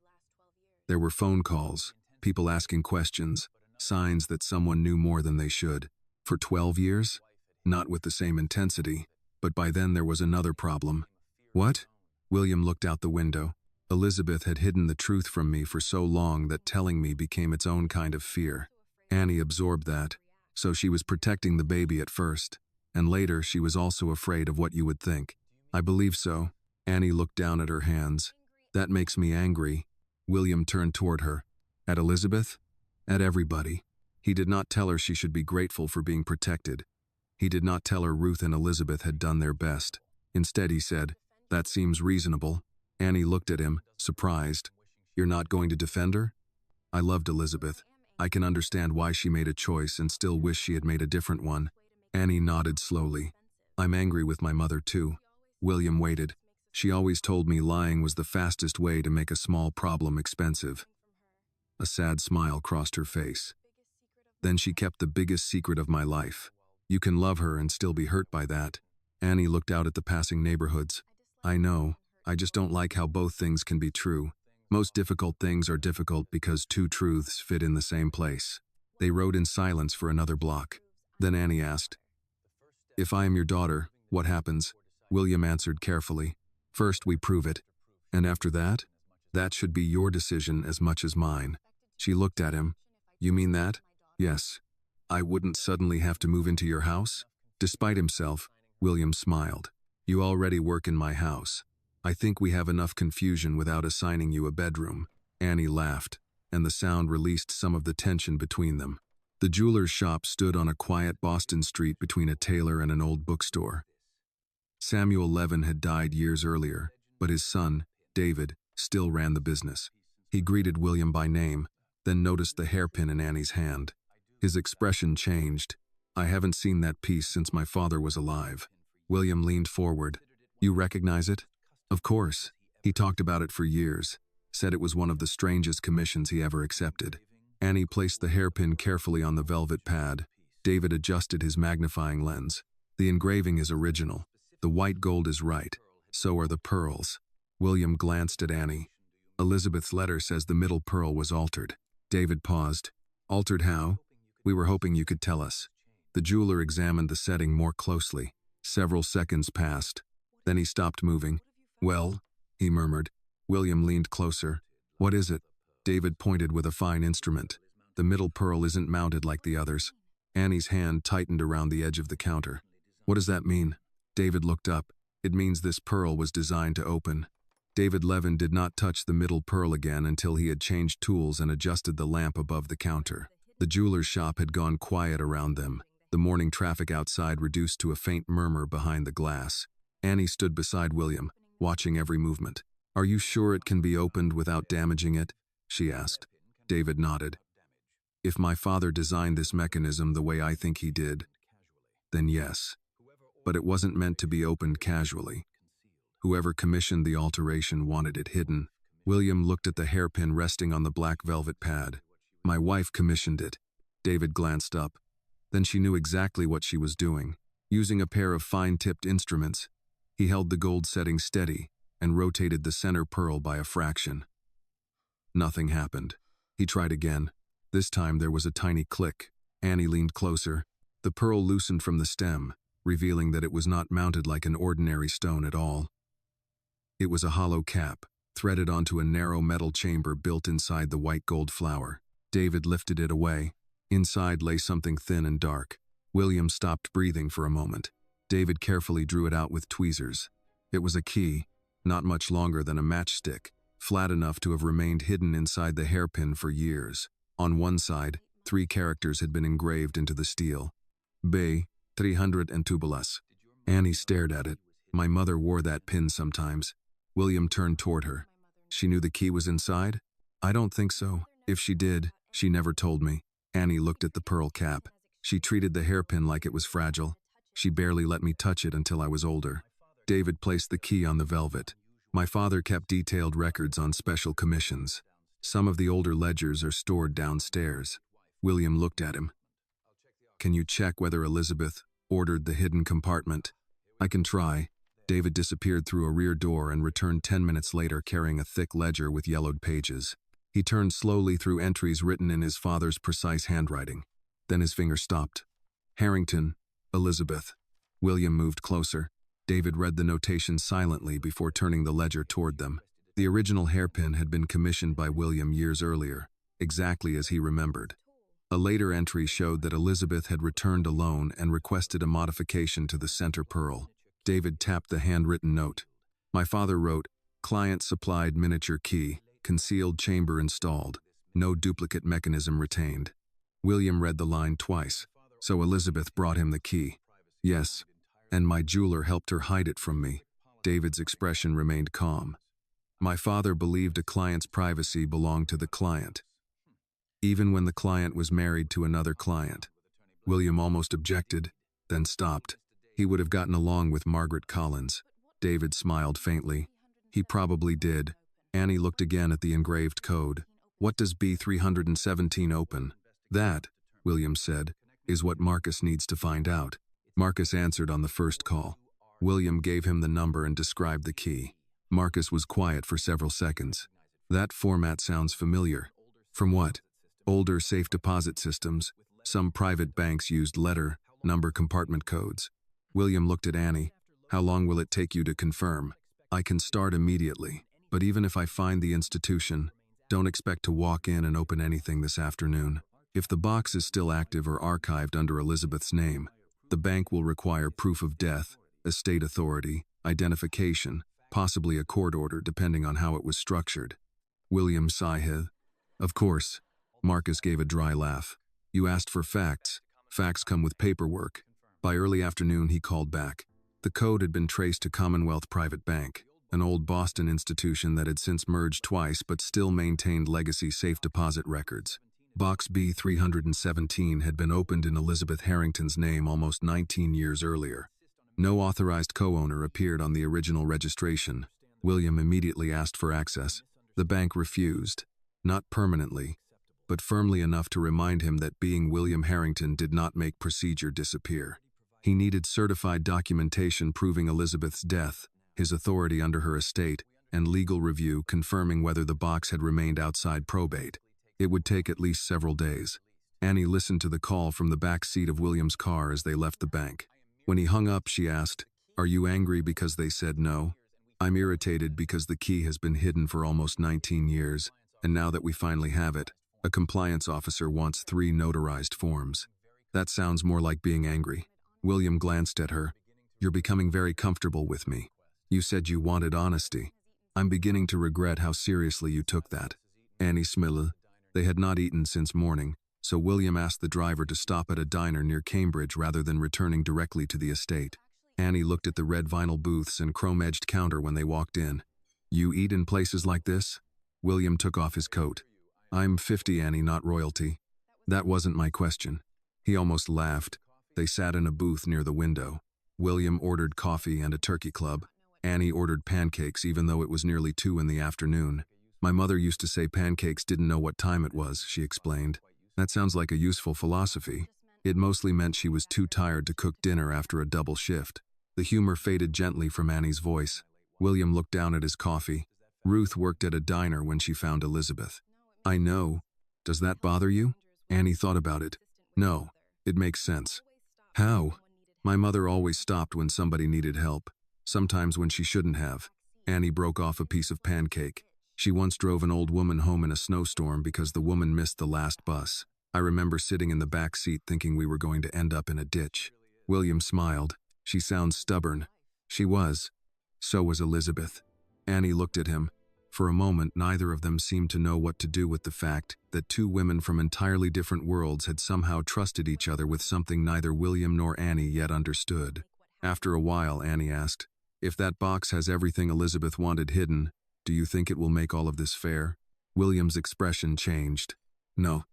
There were phone calls, people asking questions, signs that someone knew more than they should. For 12 years? Not with the same intensity, but by then there was another problem. What? William looked out the window. Elizabeth had hidden the truth from me for so long that telling me became its own kind of fear. Annie absorbed that, so she was protecting the baby at first, and later she was also afraid of what you would think. I believe so. Annie looked down at her hands. That makes me angry. William turned toward her. At Elizabeth? At everybody. He did not tell her she should be grateful for being protected. He did not tell her Ruth and Elizabeth had done their best. Instead, he said, that seems reasonable. Annie looked at him, surprised. You're not going to defend her? I loved Elizabeth. I can understand why she made a choice and still wish she had made a different one. Annie nodded slowly. I'm angry with my mother too. William waited. She always told me lying was the fastest way to make a small problem expensive. A sad smile crossed her face. Then she kept the biggest secret of my life. You can love her and still be hurt by that. Annie looked out at the passing neighborhoods. I know, I just don't like how both things can be true. Most difficult things are difficult because two truths fit in the same place. They rode in silence for another block. Then Annie asked, If I am your daughter, what happens? William answered carefully. First, we prove it. And after that? That should be your decision as much as mine. She looked at him. You mean that? Yes. I wouldn't suddenly have to move into your house? Despite himself, William smiled. You already work in my house. I think we have enough confusion without assigning you a bedroom. Annie laughed, and the sound released some of the tension between them. The jeweler's shop stood on a quiet Boston street between a tailor and an old bookstore. Samuel Levin had died years earlier, but his son, David, still ran the business. He greeted William by name, then noticed the hairpin in Annie's hand. His expression changed. I haven't seen that piece since my father was alive. William leaned forward. You recognize it? Of course. He talked about it for years, said it was one of the strangest commissions he ever accepted. Annie placed the hairpin carefully on the velvet pad. David adjusted his magnifying lens. The engraving is original. The white gold is right. So are the pearls. William glanced at Annie. Elizabeth's letter says the middle pearl was altered. David paused. Altered how? We were hoping you could tell us. The jeweler examined the setting more closely. Several seconds passed. Then he stopped moving. Well, he murmured. William leaned closer. What is it? David pointed with a fine instrument. The middle pearl isn't mounted like the others. Annie's hand tightened around the edge of the counter. What does that mean? David looked up. It means this pearl was designed to open. David Levin did not touch the middle pearl again until he had changed tools and adjusted the lamp above the counter. The jeweler's shop had gone quiet around them. The morning traffic outside reduced to a faint murmur behind the glass. Annie stood beside William, watching every movement. Are you sure it can be opened without damaging it? She asked. David nodded. If my father designed this mechanism the way I think he did, then yes. But it wasn't meant to be opened casually. Whoever commissioned the alteration wanted it hidden. William looked at the hairpin resting on the black velvet pad. My wife commissioned it. David glanced up. Then she knew exactly what she was doing. Using a pair of fine-tipped instruments, he held the gold setting steady and rotated the center pearl by a fraction. Nothing happened. He tried again. This time there was a tiny click. Annie leaned closer. The pearl loosened from the stem, revealing that it was not mounted like an ordinary stone at all. It was a hollow cap, threaded onto a narrow metal chamber built inside the white gold flower. David lifted it away. Inside lay something thin and dark. William stopped breathing for a moment. David carefully drew it out with tweezers. It was a key, not much longer than a matchstick, flat enough to have remained hidden inside the hairpin for years. On one side, 3 characters had been engraved into the steel. B. 300 and tubulas. Annie stared at it. My mother wore that pin sometimes. William turned toward her. She knew the key was inside? I don't think so. If she did, she never told me. Annie looked at the pearl cap. She treated the hairpin like it was fragile. She barely let me touch it until I was older. David placed the key on the velvet. My father kept detailed records on special commissions. Some of the older ledgers are stored downstairs. William looked at him. Can you check whether Elizabeth ordered the hidden compartment? I can try. David disappeared through a rear door and returned 10 minutes later carrying a thick ledger with yellowed pages. He turned slowly through entries written in his father's precise handwriting. Then his finger stopped. Harrington, Elizabeth. William moved closer. David read the notation silently before turning the ledger toward them. The original hairpin had been commissioned by William years earlier, exactly as he remembered. A later entry showed that Elizabeth had returned alone and requested a modification to the center pearl. David tapped the handwritten note. My father wrote, client supplied miniature key, concealed chamber installed, no duplicate mechanism retained. William read the line twice. So Elizabeth brought him the key. Yes, and my jeweler helped her hide it from me. David's expression remained calm. My father believed a client's privacy belonged to the client, even when the client was married to another client. William almost objected, then stopped. He would have gotten along with Margaret Collins. David smiled faintly. He probably did. Annie looked again at the engraved code. What does B317 open? That, William said, is what Marcus needs to find out. Marcus answered on the first call. William gave him the number and described the key. Marcus was quiet for several seconds. That format sounds familiar. From what? Older safe deposit systems. Some private banks used letter, number compartment codes. William looked at Annie. How long will it take you to confirm? I can start immediately, but even if I find the institution, don't expect to walk in and open anything this afternoon. If the box is still active or archived under Elizabeth's name, the bank will require proof of death, estate authority, identification, possibly a court order depending on how it was structured. William sighed. Of course. Marcus gave a dry laugh. You asked for facts. Facts come with paperwork. By early afternoon, he called back. The code had been traced to Commonwealth Private Bank, an old Boston institution that had since merged twice but still maintained legacy safe deposit records. Box B317 had been opened in Elizabeth Harrington's name almost 19 years earlier. No authorized co-owner appeared on the original registration. William immediately asked for access. The bank refused, not permanently, but firmly enough to remind him that being William Harrington did not make procedure disappear. He needed certified documentation proving Elizabeth's death, his authority under her estate, and legal review confirming whether the box had remained outside probate. It would take at least several days. Annie listened to the call from the back seat of William's car as they left the bank. When he hung up, she asked, "Are you angry because they said no?" "I'm irritated because the key has been hidden for almost 19 years, and now that we finally have it, a compliance officer wants 3 notarized forms." "That sounds more like being angry." William glanced at her. "You're becoming very comfortable with me. You said you wanted honesty. I'm beginning to regret how seriously you took that." Annie smiled. They had not eaten since morning, so William asked the driver to stop at a diner near Cambridge rather than returning directly to the estate. Annie looked at the red vinyl booths and chrome-edged counter when they walked in. "You eat in places like this?" William took off his coat. "I'm 50, Annie, not royalty." "That wasn't my question." He almost laughed. They sat in a booth near the window. William ordered coffee and a turkey club. Annie ordered pancakes even though it was nearly 2 in the afternoon. "My mother used to say pancakes didn't know what time it was," she explained. "That sounds like a useful philosophy." It mostly meant she was too tired to cook dinner after a double shift. The humor faded gently from Annie's voice. William looked down at his coffee. Ruth worked at a diner when she found Elizabeth. "I know. Does that bother you?" Annie thought about it. "No. It makes sense." "How?" "My mother always stopped when somebody needed help. Sometimes when she shouldn't have." Annie broke off a piece of pancake. "She once drove an old woman home in a snowstorm because the woman missed the last bus. I remember sitting in the back seat thinking we were going to end up in a ditch." William smiled. "She sounds stubborn." She was. So was Elizabeth. Annie looked at him. For a moment, neither of them seemed to know what to do with the fact that 2 women from entirely different worlds had somehow trusted each other with something neither William nor Annie yet understood. After a while, Annie asked, "If that box has everything Elizabeth wanted hidden, do you think it will make all of this fair?" William's expression changed. "No."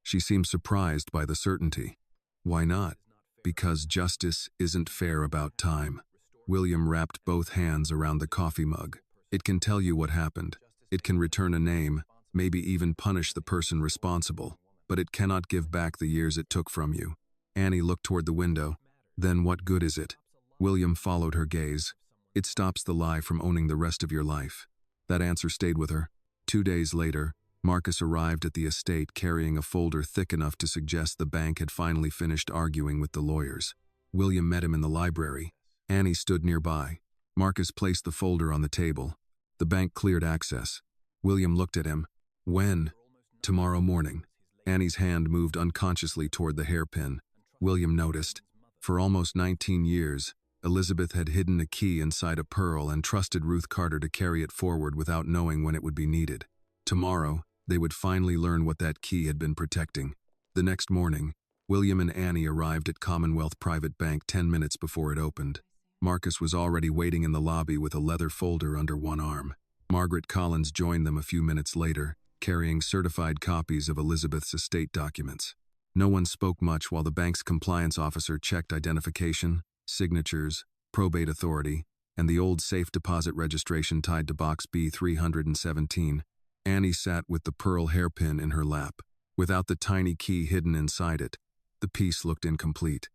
She seemed surprised by the certainty. "Why not?" "Because justice isn't fair about time." William wrapped both hands around the coffee mug. "It can tell you what happened. It can return a name, maybe even punish the person responsible, but it cannot give back the years it took from you." Annie looked toward the window. "Then what good is it?" William followed her gaze. "It stops the lie from owning the rest of your life." That answer stayed with her. 2 days later, Marcus arrived at the estate carrying a folder thick enough to suggest the bank had finally finished arguing with the lawyers. William met him in the library. Annie stood nearby. Marcus placed the folder on the table. The bank cleared access. William looked at him. "When?" "Tomorrow morning." Annie's hand moved unconsciously toward the hairpin. William noticed. For almost 19 years, Elizabeth had hidden a key inside a pearl and trusted Ruth Carter to carry it forward without knowing when it would be needed. Tomorrow, they would finally learn what that key had been protecting. The next morning, William and Annie arrived at Commonwealth Private Bank 10 minutes before it opened. Marcus was already waiting in the lobby with a leather folder under one arm. Margaret Collins joined them a few minutes later, carrying certified copies of Elizabeth's estate documents. No one spoke much while the bank's compliance officer checked identification, signatures, probate authority, and the old safe deposit registration tied to box B317. Annie sat with the pearl hairpin in her lap. Without the tiny key hidden inside it, the piece looked incomplete.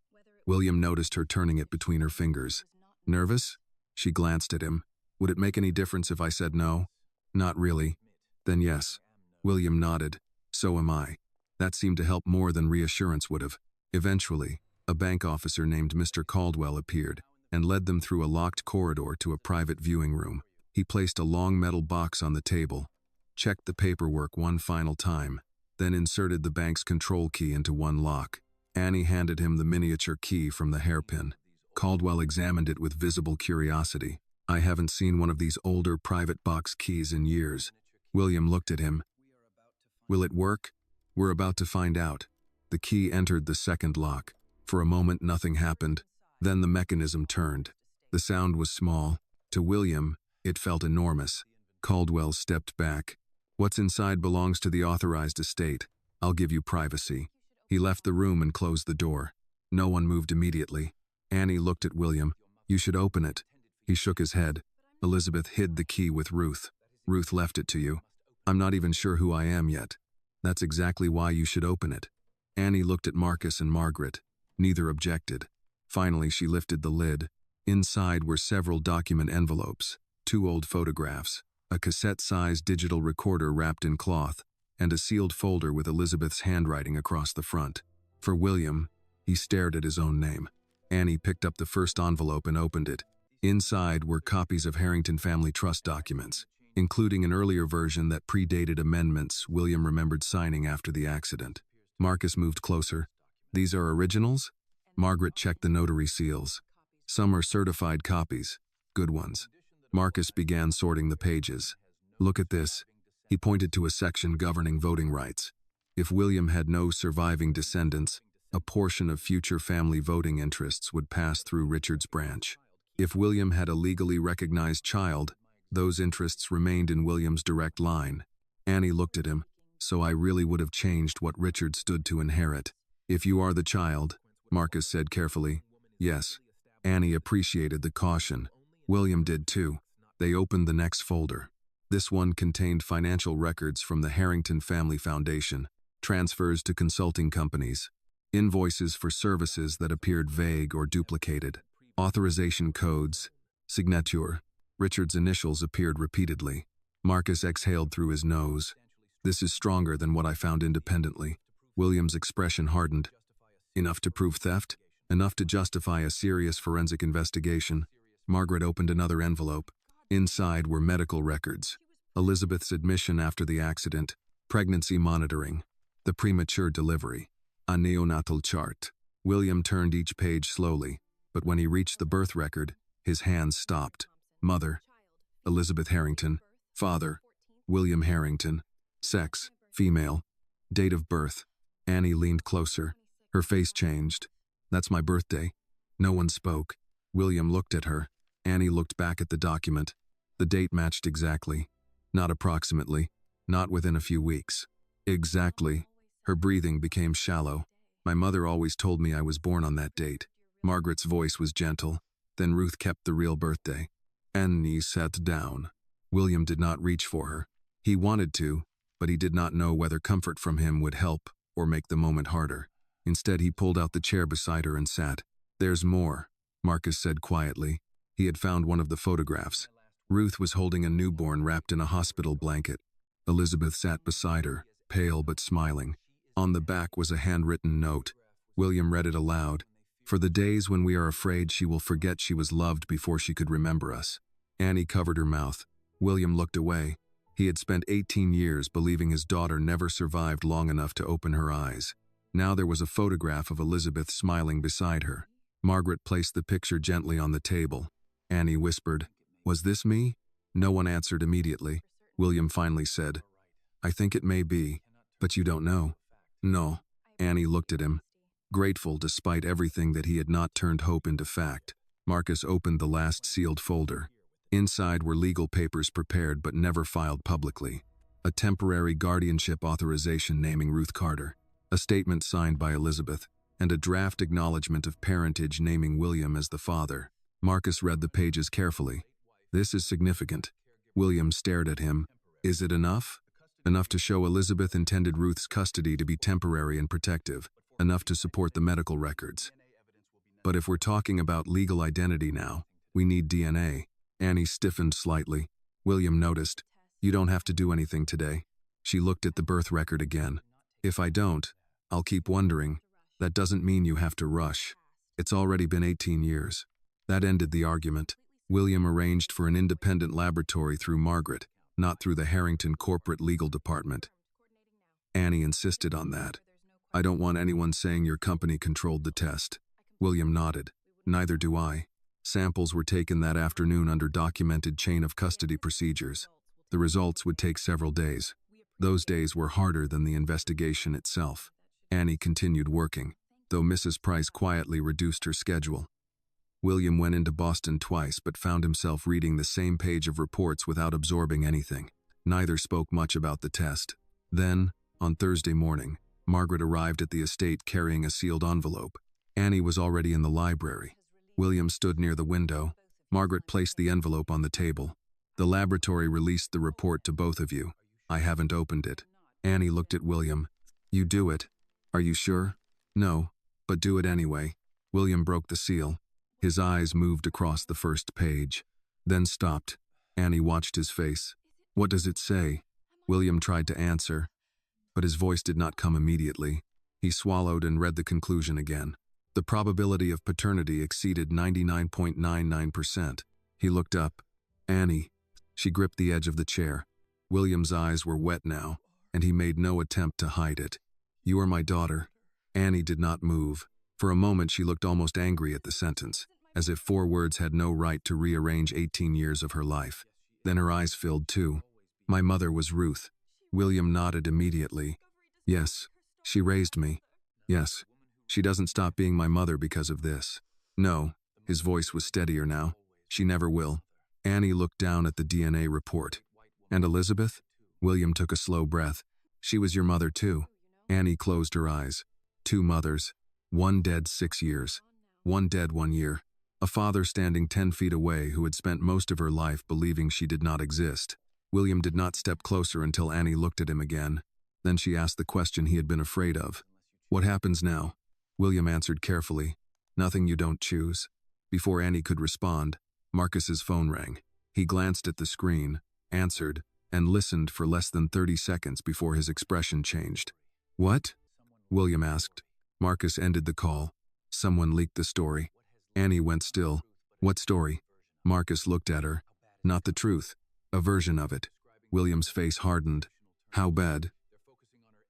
William noticed her turning it between her fingers. "Nervous?" She glanced at him. "Would it make any difference if I said no?" "Not really." "Then yes." William nodded. "So am I." That seemed to help more than reassurance would have. Eventually, a bank officer named Mr. Caldwell appeared and led them through a locked corridor to a private viewing room. He placed a long metal box on the table, checked the paperwork one final time, then inserted the bank's control key into one lock. Annie handed him the miniature key from the hairpin. Caldwell examined it with visible curiosity. "I haven't seen one of these older private box keys in years." William looked at him. "Will it work?" "We're about to find out." The key entered the second lock. For a moment nothing happened. Then the mechanism turned. The sound was small. To William, it felt enormous. Caldwell stepped back. "What's inside belongs to the authorized estate. I'll give you privacy." He left the room and closed the door. No one moved immediately. Annie looked at William. "You should open it." He shook his head. "Elizabeth hid the key with Ruth. Ruth left it to you. I'm not even sure who I am yet. That's exactly why you should open it." Annie looked at Marcus and Margaret. Neither objected. Finally, she lifted the lid. Inside were several document envelopes, 2 old photographs, a cassette-sized digital recorder wrapped in cloth, and a sealed folder with Elizabeth's handwriting across the front. For William, he stared at his own name. Annie picked up the first envelope and opened it. Inside were copies of Harrington family trust documents, including an earlier version that predated amendments William remembered signing after the accident. Marcus moved closer. "These are originals?" Margaret checked the notary seals. "Some are certified copies. Good ones." Marcus began sorting the pages. "Look at this." He pointed to a section governing voting rights. If William had no surviving descendants, a portion of future family voting interests would pass through Richard's branch. If William had a legally recognized child, those interests remained in William's direct line. Annie looked at him. "So I really would have changed what Richard stood to inherit." "If you are the child," Marcus said carefully. "Yes." Annie appreciated the caution. William did too. They opened the next folder. This one contained financial records from the Harrington Family Foundation, transfers to consulting companies, invoices for services that appeared vague or duplicated, authorization codes, signature. Richard's initials appeared repeatedly. Marcus exhaled through his nose. "This is stronger than what I found independently." William's expression hardened. "Enough to prove theft? Enough to justify a serious forensic investigation." Margaret opened another envelope. Inside were medical records, Elizabeth's admission after the accident, pregnancy monitoring, the premature delivery, a neonatal chart. William turned each page slowly, but when he reached the birth record, his hands stopped. Mother, Elizabeth Harrington. Father, William Harrington. Sex, female. Date of birth. Annie leaned closer. Her face changed. "That's my birthday." No one spoke. William looked at her. Annie looked back at the document. The date matched exactly. Not approximately. Not within a few weeks. Exactly. Her breathing became shallow. "My mother always told me I was born on that date." Margaret's voice was gentle. Then Ruth kept the real birthday. Annie sat down. William did not reach for her. He wanted to, but he did not know whether comfort from him would help or make the moment harder. Instead, he pulled out the chair beside her and sat. "There's more," Marcus said quietly. He had found one of the photographs. Ruth was holding a newborn wrapped in a hospital blanket. Elizabeth sat beside her, pale but smiling. On the back was a handwritten note. William read it aloud. "For the days when we are afraid she will forget she was loved before she could remember us." Annie covered her mouth. William looked away. He had spent 18 years believing his daughter never survived long enough to open her eyes. Now there was a photograph of Elizabeth smiling beside her. Margaret placed the picture gently on the table. Annie whispered, "Was this me?" No one answered immediately. William finally said, "I think it may be, but you don't know." "No." Annie looked at him, grateful despite everything that he had not turned hope into fact. Marcus opened the last sealed folder. Inside were legal papers prepared but never filed publicly. A temporary guardianship authorization naming Ruth Carter, a statement signed by Elizabeth, and a draft acknowledgement of parentage naming William as the father. Marcus read the pages carefully. "This is significant." William stared at him. "Is it enough?" "Enough to show Elizabeth intended Ruth's custody to be temporary and protective. Enough to support the medical records. But if we're talking about legal identity now, we need DNA." Annie stiffened slightly. William noticed. "You don't have to do anything today." She looked at the birth record again. "If I don't, I'll keep wondering. That doesn't mean you have to rush. It's already been 18 years. That ended the argument. William arranged for an independent laboratory through Margaret, not through the Harrington corporate legal department. Annie insisted on that. I don't want anyone saying your company controlled the test. William nodded. Neither do I. Samples were taken that afternoon under documented chain of custody procedures. The results would take several days. Those days were harder than the investigation itself. Annie continued working, though Mrs. Price quietly reduced her schedule. William went into Boston twice but found himself reading the same page of reports without absorbing anything. Neither spoke much about the test. Then, on Thursday morning, Margaret arrived at the estate carrying a sealed envelope. Annie was already in the library. William stood near the window. Margaret placed the envelope on the table. The laboratory released the report to both of you. I haven't opened it. Annie looked at William. You do it. Are you sure? No, but do it anyway. William broke the seal. His eyes moved across the first page, then stopped. Annie watched his face. What does it say? William tried to answer, but his voice did not come immediately. He swallowed and read the conclusion again. The probability of paternity exceeded 99.99%. He looked up. Annie. She gripped the edge of the chair. William's eyes were wet now, and he made no attempt to hide it. You are my daughter. Annie did not move. For a moment she looked almost angry at the sentence, as if 4 words had no right to rearrange 18 years of her life. Then her eyes filled too. My mother was Ruth. William nodded immediately. Yes, she raised me. Yes, she doesn't stop being my mother because of this. No, his voice was steadier now. She never will. Annie looked down at the DNA report. And Elizabeth? William took a slow breath. She was your mother too. Annie closed her eyes. 2 mothers. One dead 6 years. One dead 1 year. A father standing 10 feet away who had spent most of her life believing she did not exist. William did not step closer until Annie looked at him again. Then she asked the question he had been afraid of. What happens now? William answered carefully. Nothing you don't choose. Before Annie could respond, Marcus's phone rang. He glanced at the screen, answered, and listened for less than 30 seconds before his expression changed. What? William asked. Marcus ended the call. Someone leaked the story. Annie went still. What story? Marcus looked at her. Not the truth. A version of it. William's face hardened. How bad?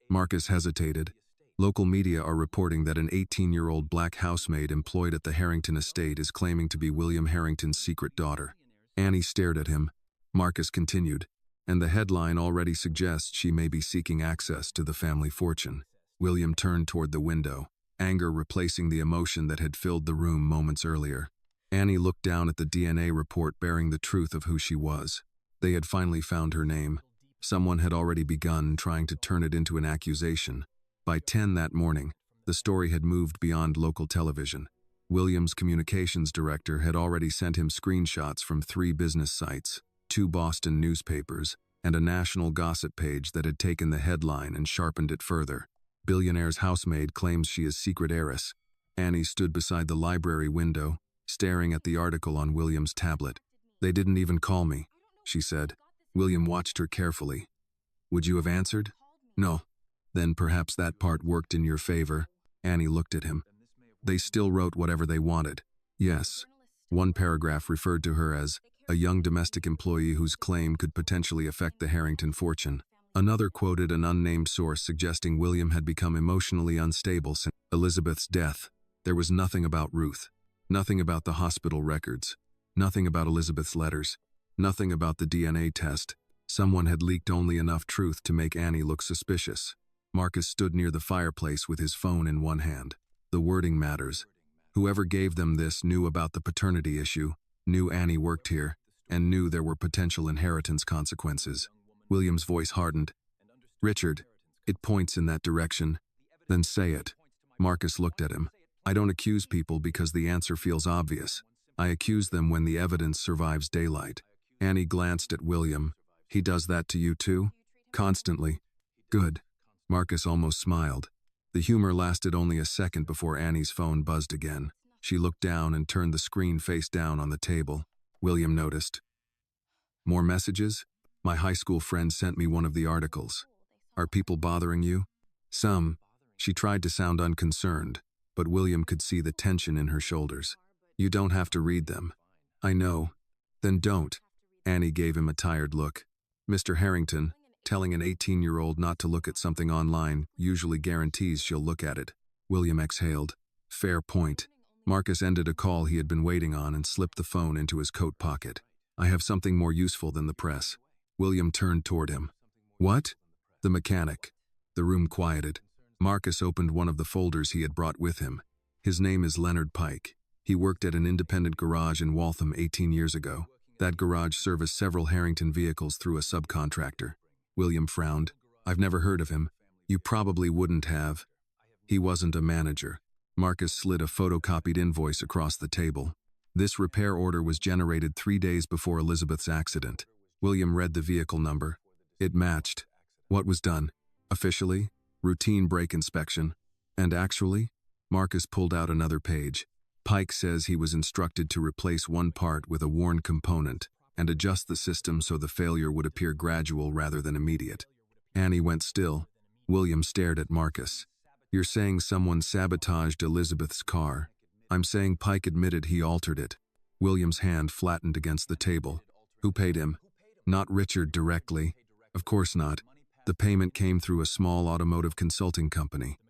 Marcus hesitated. Local media are reporting that an 18-year-old black housemaid employed at the Harrington estate is claiming to be William Harrington's secret daughter. Annie stared at him. Marcus continued. And the headline already suggests she may be seeking access to the family fortune. William turned toward the window, anger replacing the emotion that had filled the room moments earlier. Annie looked down at the DNA report bearing the truth of who she was. They had finally found her name. Someone had already begun trying to turn it into an accusation. By 10 that morning, the story had moved beyond local television. William's communications director had already sent him screenshots from 3 business sites, 2 Boston newspapers, and a national gossip page that had taken the headline and sharpened it further. Billionaire's housemaid claims she is secret heiress. Annie stood beside the library window, staring at the article on William's tablet. They didn't even call me, she said. William watched her carefully. Would you have answered? No. Then perhaps that part worked in your favor. Annie looked at him. They still wrote whatever they wanted. Yes. One paragraph referred to her as a young domestic employee whose claim could potentially affect the Harrington fortune. Another quoted an unnamed source suggesting William had become emotionally unstable since Elizabeth's death. There was nothing about Ruth. Nothing about the hospital records. Nothing about Elizabeth's letters. Nothing about the DNA test. Someone had leaked only enough truth to make Annie look suspicious. Marcus stood near the fireplace with his phone in one hand. The wording matters. Whoever gave them this knew about the paternity issue, knew Annie worked here, and knew there were potential inheritance consequences. William's voice hardened. Richard, it points in that direction. Then say it. Marcus looked at him. I don't accuse people because the answer feels obvious. I accuse them when the evidence survives daylight. Annie glanced at William. He does that to you too? Constantly. Good. Marcus almost smiled. The humor lasted only a second before Annie's phone buzzed again. She looked down and turned the screen face down on the table. William noticed. More messages? My high school friend sent me one of the articles. Are people bothering you? Some. She tried to sound unconcerned, but William could see the tension in her shoulders. You don't have to read them. I know. Then don't. Annie gave him a tired look. Mr. Harrington, telling an 18-year-old not to look at something online usually guarantees she'll look at it. William exhaled. Fair point. Marcus ended a call he had been waiting on and slipped the phone into his coat pocket. I have something more useful than the press. William turned toward him. What? The mechanic. The room quieted. Marcus opened one of the folders he had brought with him. His name is Leonard Pike. He worked at an independent garage in Waltham 18 years ago. That garage serviced several Harrington vehicles through a subcontractor. William frowned. I've never heard of him. You probably wouldn't have. He wasn't a manager. Marcus slid a photocopied invoice across the table. This repair order was generated 3 days before Elizabeth's accident. William read the vehicle number. It matched. What was done? Officially? Routine brake inspection. And actually? Marcus pulled out another page. Pike says he was instructed to replace one part with a worn component and adjust the system so the failure would appear gradual rather than immediate. Annie went still. William stared at Marcus. You're saying someone sabotaged Elizabeth's car. I'm saying Pike admitted he altered it. William's hand flattened against the table. Who paid him? Not Richard directly. Of course not. The payment came through a small automotive consulting company.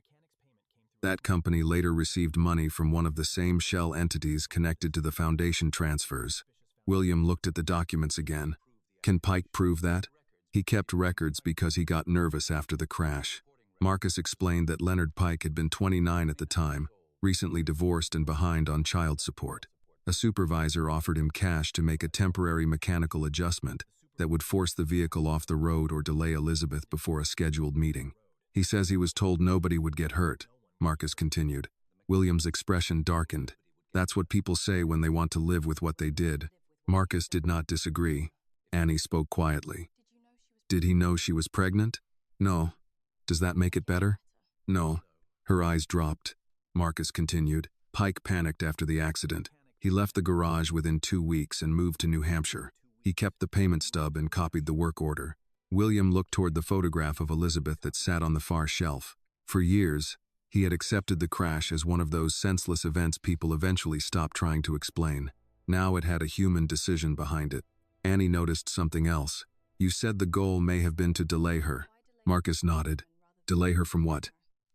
That company later received money from one of the same shell entities connected to the foundation transfers. William looked at the documents again. Can Pike prove that? He kept records because he got nervous after the crash. Marcus explained that Leonard Pike had been 29 at the time, recently divorced and behind on child support. A supervisor offered him cash to make a temporary mechanical adjustment that would force the vehicle off the road or delay Elizabeth before a scheduled meeting. He says he was told nobody would get hurt, Marcus continued. William's expression darkened. That's what people say when they want to live with what they did. Marcus did not disagree. Annie spoke quietly. Did he know she was pregnant? No. Does that make it better? No. Her eyes dropped. Marcus continued. Pike panicked after the accident. He left the garage within 2 weeks and moved to New Hampshire. He kept the payment stub and copied the work order. William looked toward the photograph of Elizabeth that sat on the far shelf. For years, he had accepted the crash as one of those senseless events people eventually stop trying to explain. Now it had a human decision behind it. Annie noticed something else. You said the goal may have been to delay her. Marcus nodded. Delay her from what?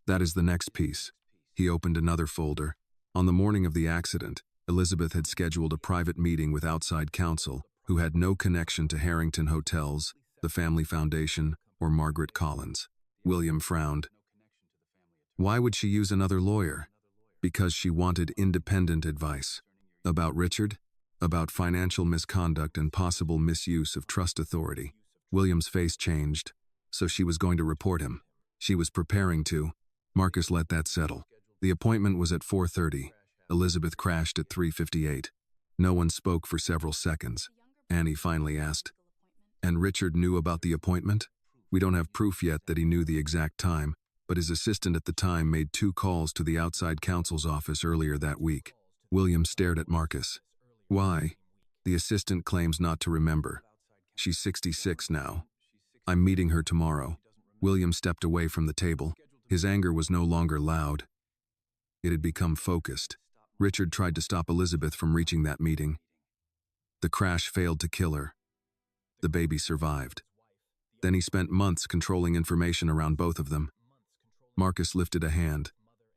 That is the next piece. He opened another folder. On the morning of the accident, Elizabeth had scheduled a private meeting with outside counsel who had no connection to Harrington Hotels, the Family Foundation, or Margaret Collins. William frowned. Why would she use another lawyer? Because she wanted independent advice. About Richard? About financial misconduct and possible misuse of trust authority. William's face changed. So she was going to report him. She was preparing to. Marcus let that settle. The appointment was at 4:30. Elizabeth crashed at 3:58. No one spoke for several seconds. Annie finally asked, And Richard knew about the appointment? We don't have proof yet that he knew the exact time, but his assistant at the time made 2 calls to the outside counsel's office earlier that week. William stared at Marcus. Why? The assistant claims not to remember. She's 66 now. I'm meeting her tomorrow. William stepped away from the table. His anger was no longer loud. It had become focused. Richard tried to stop Elizabeth from reaching that meeting. The crash failed to kill her. The baby survived. Then he spent months controlling information around both of them. Marcus lifted a hand.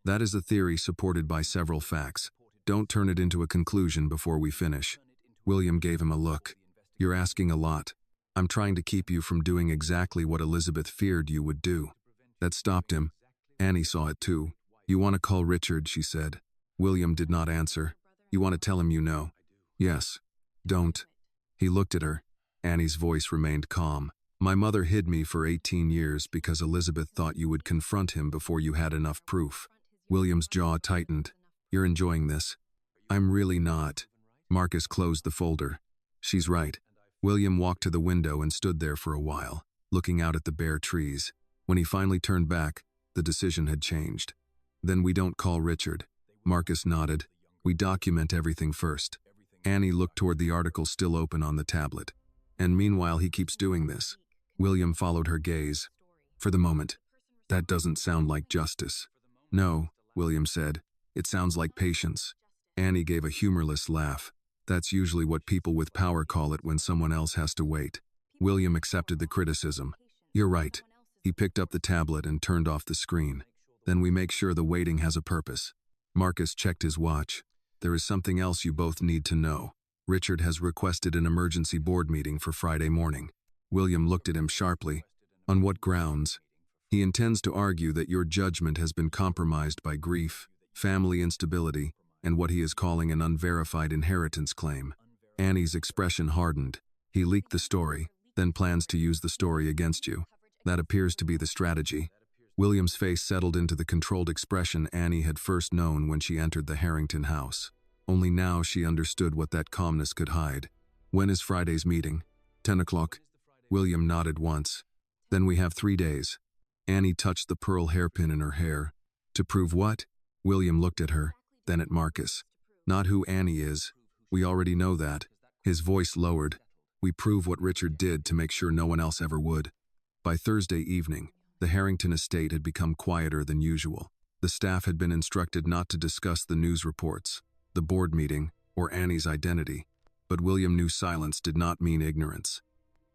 That is a theory supported by several facts. Don't turn it into a conclusion before we finish. William gave him a look. You're asking a lot. I'm trying to keep you from doing exactly what Elizabeth feared you would do. That stopped him. Annie saw it too. You want to call Richard, she said. William did not answer. You want to tell him you know? Yes. Don't. He looked at her. Annie's voice remained calm. My mother hid me for 18 years because Elizabeth thought you would confront him before you had enough proof. William's jaw tightened. You're enjoying this. I'm really not. Marcus closed the folder. She's right. William walked to the window and stood there for a while, looking out at the bare trees. When he finally turned back, the decision had changed. Then we don't call Richard. Marcus nodded. We document everything first. Annie looked toward the article still open on the tablet. And meanwhile he keeps doing this. William followed her gaze. For the moment. That doesn't sound like justice. No, William said. It sounds like patience. Annie gave a humorless laugh. That's usually what people with power call it when someone else has to wait. William accepted the criticism. You're right. He picked up the tablet and turned off the screen. Then we make sure the waiting has a purpose. Marcus checked his watch. There is something else you both need to know. Richard has requested an emergency board meeting for Friday morning. William looked at him sharply. On what grounds? He intends to argue that your judgment has been compromised by grief, family instability, and what he is calling an unverified inheritance claim. Annie's expression hardened. He leaked the story, then plans to use the story against you. That appears to be the strategy. William's face settled into the controlled expression Annie had first known when she entered the Harrington house. Only now she understood what that calmness could hide. When is Friday's meeting? 10 o'clock. William nodded once. Then we have 3 days. Annie touched the pearl hairpin in her hair. To prove what? William looked at her, then at Marcus. Not who Annie is. We already know that. His voice lowered. We prove what Richard did to make sure no one else ever would. By Thursday evening, the Harrington estate had become quieter than usual. The staff had been instructed not to discuss the news reports, the board meeting, or Annie's identity. But William knew silence did not mean ignorance.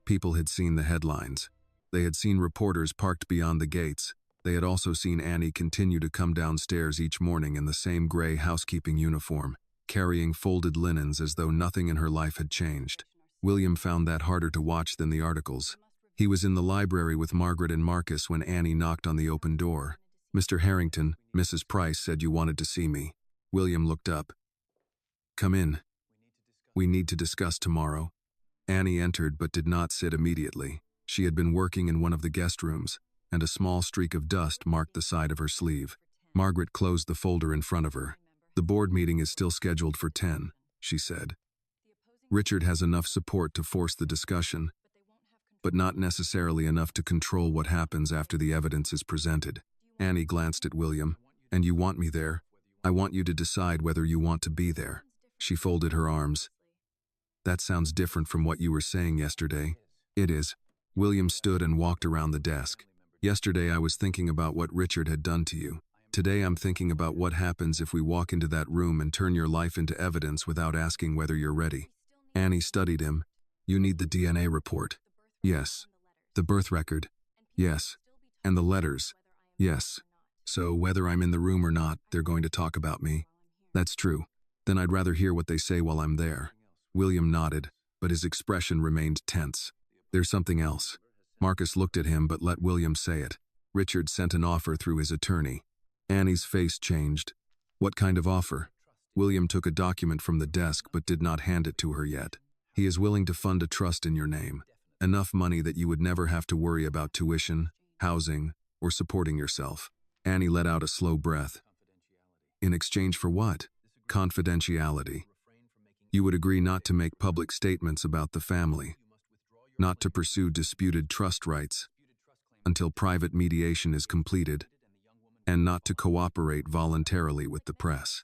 People had seen the headlines. They had seen reporters parked beyond the gates. They had also seen Annie continue to come downstairs each morning in the same gray housekeeping uniform, carrying folded linens as though nothing in her life had changed. William found that harder to watch than the articles. He was in the library with Margaret and Marcus when Annie knocked on the open door. Mr. Harrington, Mrs. Price said you wanted to see me. William looked up. Come in. We need to discuss tomorrow. Annie entered but did not sit immediately. She had been working in one of the guest rooms, and a small streak of dust marked the side of her sleeve. Margaret closed the folder in front of her. The board meeting is still scheduled for 10, she said. Richard has enough support to force the discussion, but not necessarily enough to control what happens after the evidence is presented. Annie glanced at William. And you want me there? I want you to decide whether you want to be there. She folded her arms. That sounds different from what you were saying yesterday. It is. William stood and walked around the desk. Yesterday I was thinking about what Richard had done to you. Today I'm thinking about what happens if we walk into that room and turn your life into evidence without asking whether you're ready. Annie studied him. You need the DNA report. Yes. The birth record. Yes. And the letters. Yes. So whether I'm in the room or not, they're going to talk about me. That's true. Then I'd rather hear what they say while I'm there. William nodded, but his expression remained tense. There's something else. Marcus looked at him but let William say it. Richard sent an offer through his attorney. Annie's face changed. What kind of offer? William took a document from the desk but did not hand it to her yet. He is willing to fund a trust in your name. Enough money that you would never have to worry about tuition, housing, or supporting yourself. Annie let out a slow breath. In exchange for what? Confidentiality. You would agree not to make public statements about the family, not to pursue disputed trust rights until private mediation is completed, and not to cooperate voluntarily with the press.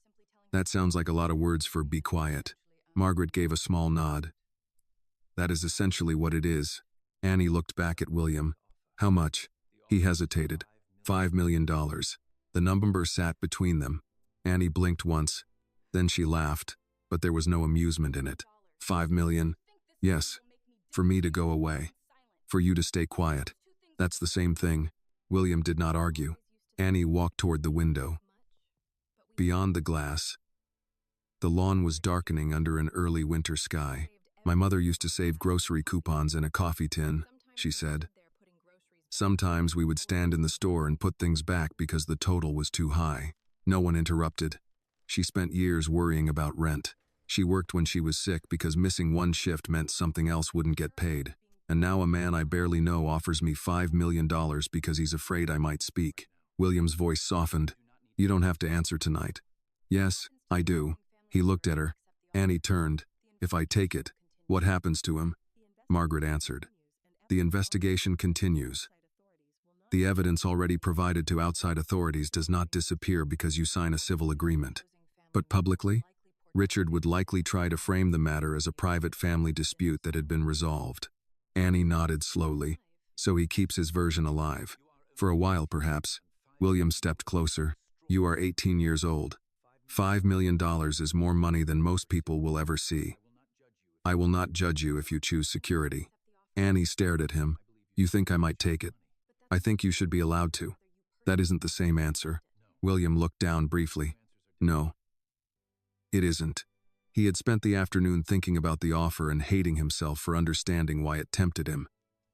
That sounds like a lot of words for be quiet. Margaret gave a small nod. That is essentially what it is. Annie looked back at William. How much? He hesitated. $5 million. The number sat between them. Annie blinked once. Then she laughed, but there was no amusement in it. 5 million? Yes. For me to go away. For you to stay quiet. That's the same thing. William did not argue. Annie walked toward the window. Beyond the glass, the lawn was darkening under an early winter sky. My mother used to save grocery coupons in a coffee tin, she said. Sometimes we would stand in the store and put things back because the total was too high. No one interrupted. She spent years worrying about rent. She worked when she was sick because missing one shift meant something else wouldn't get paid. And now a man I barely know offers me $5 million because he's afraid I might speak. William's voice softened. You don't have to answer tonight. Yes, I do. He looked at her. Annie turned. If I take it, what happens to him? Margaret answered. The investigation continues. The evidence already provided to outside authorities does not disappear because you sign a civil agreement. But publicly, Richard would likely try to frame the matter as a private family dispute that had been resolved. Annie nodded slowly. So he keeps his version alive. For a while, perhaps. William stepped closer. You are 18 years old. $5 million is more money than most people will ever see. I will not judge you if you choose security. Annie stared at him. You think I might take it? I think you should be allowed to. That isn't the same answer. William looked down briefly. No, it isn't. He had spent the afternoon thinking about the offer and hating himself for understanding why it tempted him.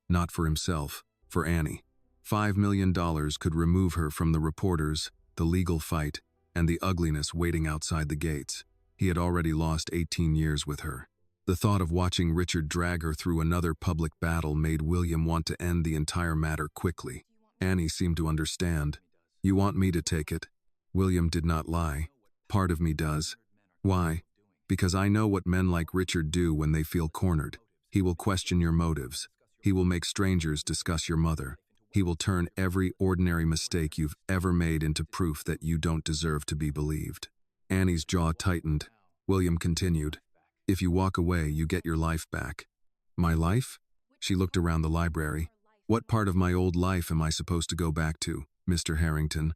Not for himself, for Annie. $5 million could remove her from the reporters, the legal fight, and the ugliness waiting outside the gates. He had already lost 18 years with her. The thought of watching Richard drag her through another public battle made William want to end the entire matter quickly. Annie seemed to understand. You want me to take it? William did not lie. Part of me does. Why? Because I know what men like Richard do when they feel cornered. He will question your motives. He will make strangers discuss your mother. He will turn every ordinary mistake you've ever made into proof that you don't deserve to be believed. Annie's jaw tightened. William continued. If you walk away, you get your life back. My life? She looked around the library. What part of my old life am I supposed to go back to, Mr. Harrington?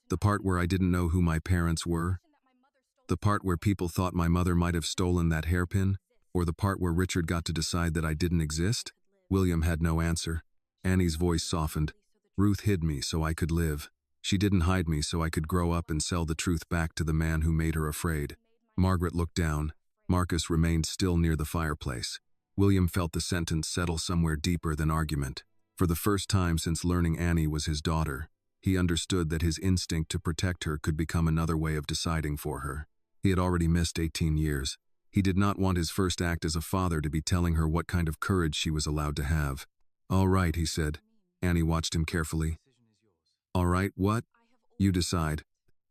The part where I didn't know who my parents were? The part where people thought my mother might have stolen that hairpin? Or the part where Richard got to decide that I didn't exist? William had no answer. Annie's voice softened. Ruth hid me so I could live. She didn't hide me so I could grow up and sell the truth back to the man who made her afraid. Margaret looked down. Marcus remained still near the fireplace. William felt the sentence settle somewhere deeper than argument. For the first time since learning Annie was his daughter, he understood that his instinct to protect her could become another way of deciding for her. He had already missed 18 years. He did not want his first act as a father to be telling her what kind of courage she was allowed to have. All right, he said. Annie watched him carefully. All right, what? You decide.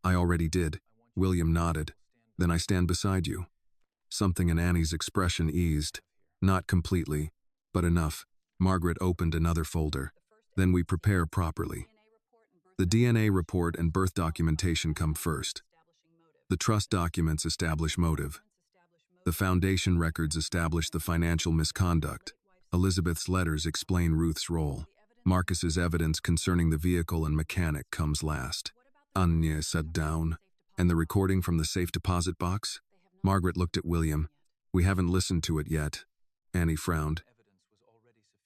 I already did. William nodded. Then I stand beside you. Something in Annie's expression eased. Not completely, but enough. Margaret opened another folder. Then we prepare properly. The DNA report and birth documentation come first. The trust documents establish motive. The foundation records establish the financial misconduct. Elizabeth's letters explain Ruth's role. Marcus's evidence concerning the vehicle and mechanic comes last. Anya sat down. And the recording from the safe deposit box? Margaret looked at William. We haven't listened to it yet. Annie frowned.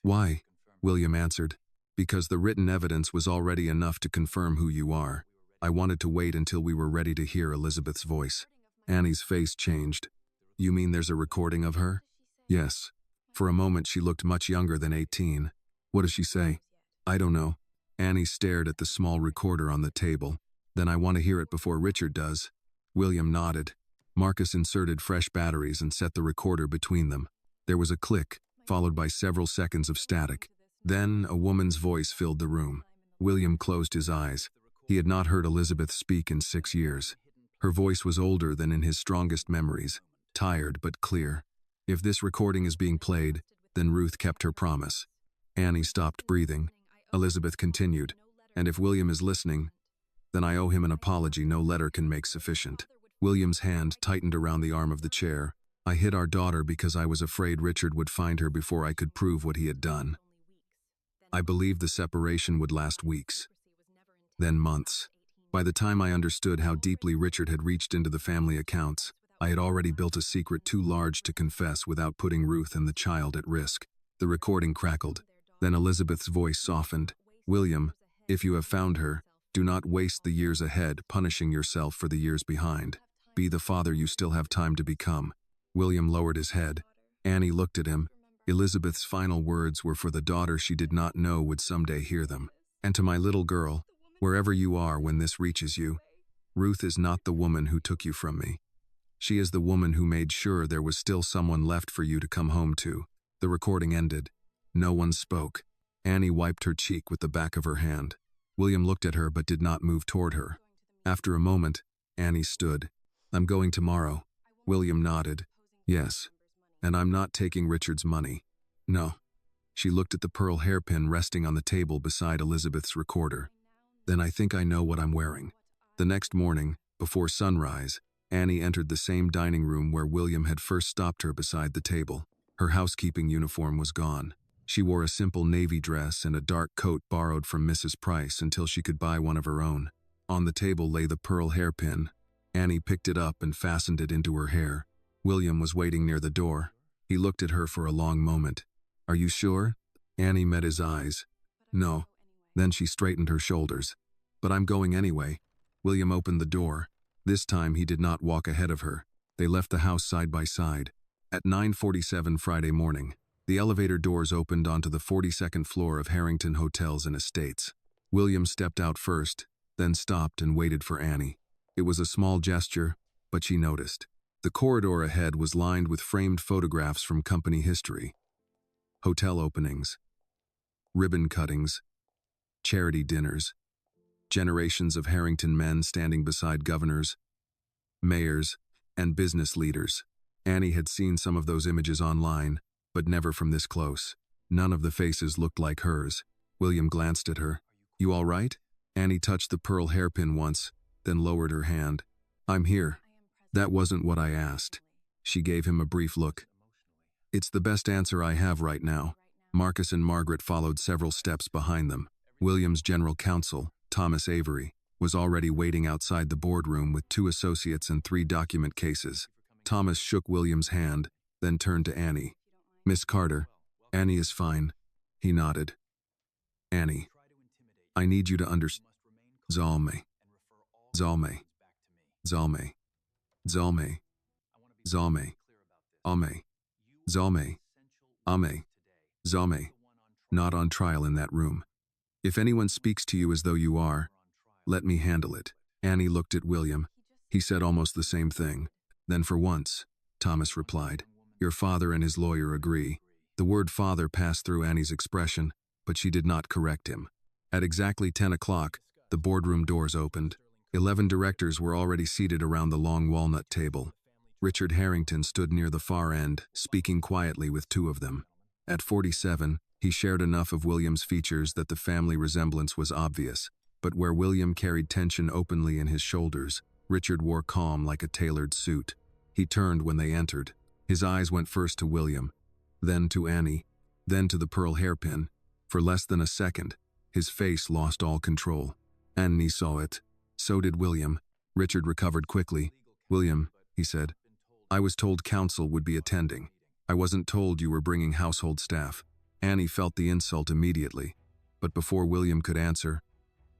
Why? William answered. Because the written evidence was already enough to confirm who you are. I wanted to wait until we were ready to hear Elizabeth's voice. Annie's face changed. You mean there's a recording of her? Yes. For a moment she looked much younger than 18. What does she say? I don't know. Annie stared at the small recorder on the table. Then I want to hear it before Richard does. William nodded. Marcus inserted fresh batteries and set the recorder between them. There was a click, followed by several seconds of static. Then a woman's voice filled the room. William closed his eyes. He had not heard Elizabeth speak in 6 years. Her voice was older than in his strongest memories, tired but clear. If this recording is being played, then Ruth kept her promise. Annie stopped breathing. Elizabeth continued. And if William is listening, then I owe him an apology no letter can make sufficient. William's hand tightened around the arm of the chair. I hid our daughter because I was afraid Richard would find her before I could prove what he had done. I believed the separation would last weeks, then months. By the time I understood how deeply Richard had reached into the family accounts, I had already built a secret too large to confess without putting Ruth and the child at risk. The recording crackled. Then Elizabeth's voice softened. William, if you have found her, do not waste the years ahead punishing yourself for the years behind. Be the father you still have time to become. William lowered his head. Annie looked at him. Elizabeth's final words were for the daughter she did not know would someday hear them. And to my little girl, wherever you are when this reaches you, Ruth is not the woman who took you from me. She is the woman who made sure there was still someone left for you to come home to. The recording ended. No one spoke. Annie wiped her cheek with the back of her hand. William looked at her but did not move toward her. After a moment, Annie stood. I'm going tomorrow. William nodded. Yes. And I'm not taking Richard's money. No. She looked at the pearl hairpin resting on the table beside Elizabeth's recorder. Then I think I know what I'm wearing. The next morning, before sunrise, Annie entered the same dining room where William had first stopped her beside the table. Her housekeeping uniform was gone. She wore a simple navy dress and a dark coat borrowed from Mrs. Price until she could buy one of her own. On the table lay the pearl hairpin, Annie picked it up and fastened it into her hair. William was waiting near the door. He looked at her for a long moment. "Are you sure?" Annie met his eyes. "No." Then she straightened her shoulders. "But I'm going anyway." William opened the door. This time he did not walk ahead of her. They left the house side by side. At 9:47 Friday morning, the elevator doors opened onto the 42nd floor of Harrington Hotels and Estates. William stepped out first, then stopped and waited for Annie. It was a small gesture, but she noticed. The corridor ahead was lined with framed photographs from company history. Hotel openings, ribbon cuttings, charity dinners, generations of Harrington men standing beside governors, mayors, and business leaders. Annie had seen some of those images online, but never from this close. None of the faces looked like hers. William glanced at her. "You all right?" Annie touched the pearl hairpin once, then lowered her hand. "I'm here." "That wasn't what I asked." She gave him a brief look. "It's the best answer I have right now." Marcus and Margaret followed several steps behind them. William's general counsel, Thomas Avery, was already waiting outside the boardroom with 2 associates and 3 document cases. Thomas shook William's hand, then turned to Annie. "Miss Carter, Annie is fine." He nodded. "Annie, I need you to understand. Zalme. Zalme. Zalme. Zalme. Zalme. Ame. Zalme. Ame. Zalme. Not on trial in that room. If anyone speaks to you as though you are, let me handle it." Annie looked at William. He said almost the same thing. "Then for once," Thomas replied. "Your father and his lawyer agree." The word father passed through Annie's expression, but she did not correct him. At exactly 10 o'clock, the boardroom doors opened. 11 directors were already seated around the long walnut table. Richard Harrington stood near the far end, speaking quietly with 2 of them. At 47, he shared enough of William's features that the family resemblance was obvious, but where William carried tension openly in his shoulders, Richard wore calm like a tailored suit. He turned when they entered. His eyes went first to William, then to Annie, then to the pearl hairpin. For less than a second, his face lost all control. Annie saw it. So did William. Richard recovered quickly. "William," he said, "I was told counsel would be attending. I wasn't told you were bringing household staff." Annie felt the insult immediately, but before William could answer,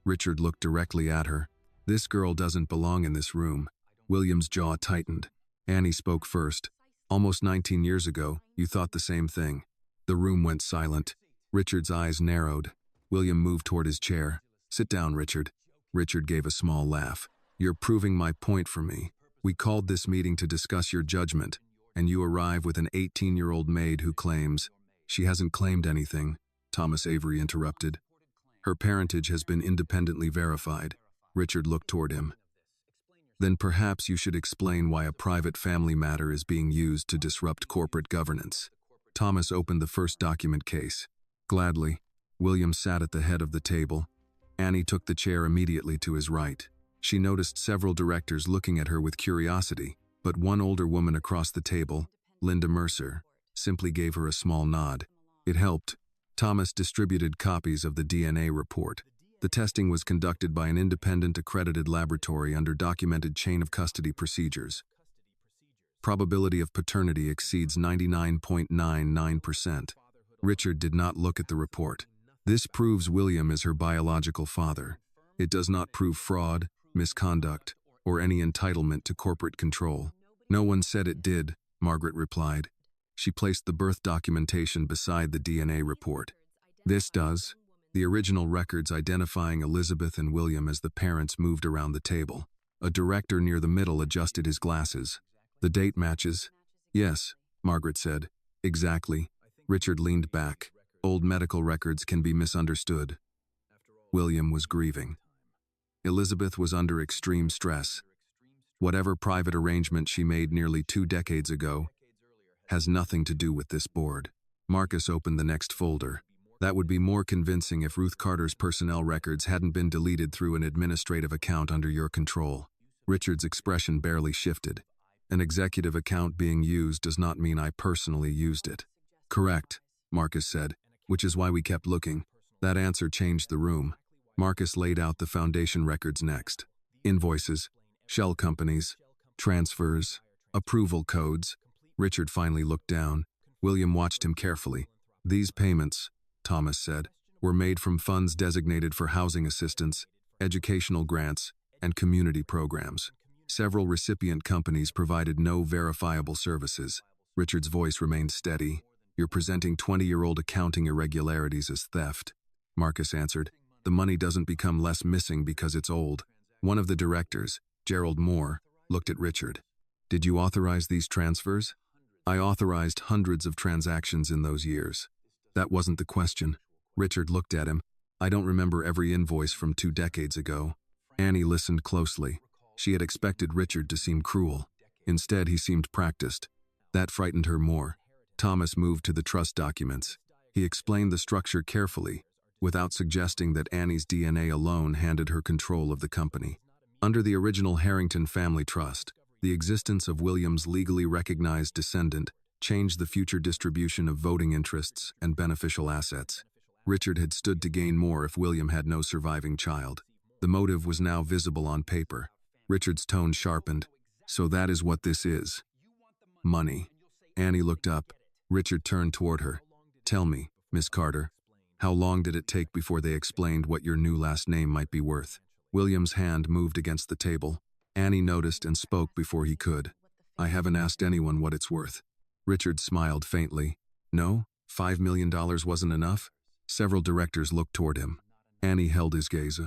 Richard looked directly at her. "This girl doesn't belong in this room." William's jaw tightened. Annie spoke first. "Almost 19 years ago, you thought the same thing." The room went silent. Richard's eyes narrowed. William moved toward his chair. "Sit down, Richard." Richard gave a small laugh. "You're proving my point for me. We called this meeting to discuss your judgment, and you arrive with an 18-year-old maid who claims—" "She hasn't claimed anything," Thomas Avery interrupted. "Her parentage has been independently verified." Richard looked toward him. "Then perhaps you should explain why a private family matter is being used to disrupt corporate governance." Thomas opened the first document case. Gladly, William sat at the head of the table. Annie took the chair immediately to his right. She noticed several directors looking at her with curiosity, but one older woman across the table, Linda Mercer, simply gave her a small nod. It helped. Thomas distributed copies of the DNA report. The testing was conducted by an independent accredited laboratory under documented chain of custody procedures. Probability of paternity exceeds 99.99%. Richard did not look at the report. "This proves William is her biological father. It does not prove fraud, misconduct, or any entitlement to corporate control." "No one said it did," Margaret replied. She placed the birth documentation beside the DNA report. "This does." The original records identifying Elizabeth and William as the parents moved around the table. A director near the middle adjusted his glasses. "The date matches." "Yes," Margaret said. "Exactly." Richard leaned back. "Old medical records can be misunderstood." William was grieving. Elizabeth was under extreme stress. Whatever private arrangement she made nearly 2 decades ago has nothing to do with this board. Marcus opened the next folder. "That would be more convincing if Ruth Carter's personnel records hadn't been deleted through an administrative account under your control." Richard's expression barely shifted. "An executive account being used does not mean I personally used it." "Correct," Marcus said, "which is why we kept looking." That answer changed the room. Marcus laid out the foundation records next. Invoices, Shell companies, transfers, approval codes. Richard finally looked down. William watched him carefully. These payments, Thomas said, were made from funds designated for housing assistance, educational grants, and community programs. Several recipient companies provided no verifiable services. Richard's voice remained steady. You're presenting 20-year-old accounting irregularities as theft. Marcus answered, the money doesn't become less missing because it's old. One of the directors, Gerald Moore, looked at Richard. Did you authorize these transfers? I authorized hundreds of transactions in those years. That wasn't the question. Richard looked at him. I don't remember every invoice from 2 decades ago. Annie listened closely. She had expected Richard to seem cruel. Instead, he seemed practiced. That frightened her more. Thomas moved to the trust documents. He explained the structure carefully, without suggesting that Annie's DNA alone handed her control of the company. Under the original Harrington family trust, the existence of William's legally recognized descendant changed the future distribution of voting interests and beneficial assets. Richard had stood to gain more if William had no surviving child. The motive was now visible on paper. Richard's tone sharpened. So that is what this is. Money. Annie looked up. Richard turned toward her. Tell me, Miss Carter, how long did it take before they explained what your new last name might be worth? William's hand moved against the table. Annie noticed and spoke before he could. I haven't asked anyone what it's worth. Richard smiled faintly. No? $5 million wasn't enough? Several directors looked toward him. Annie held his gaze.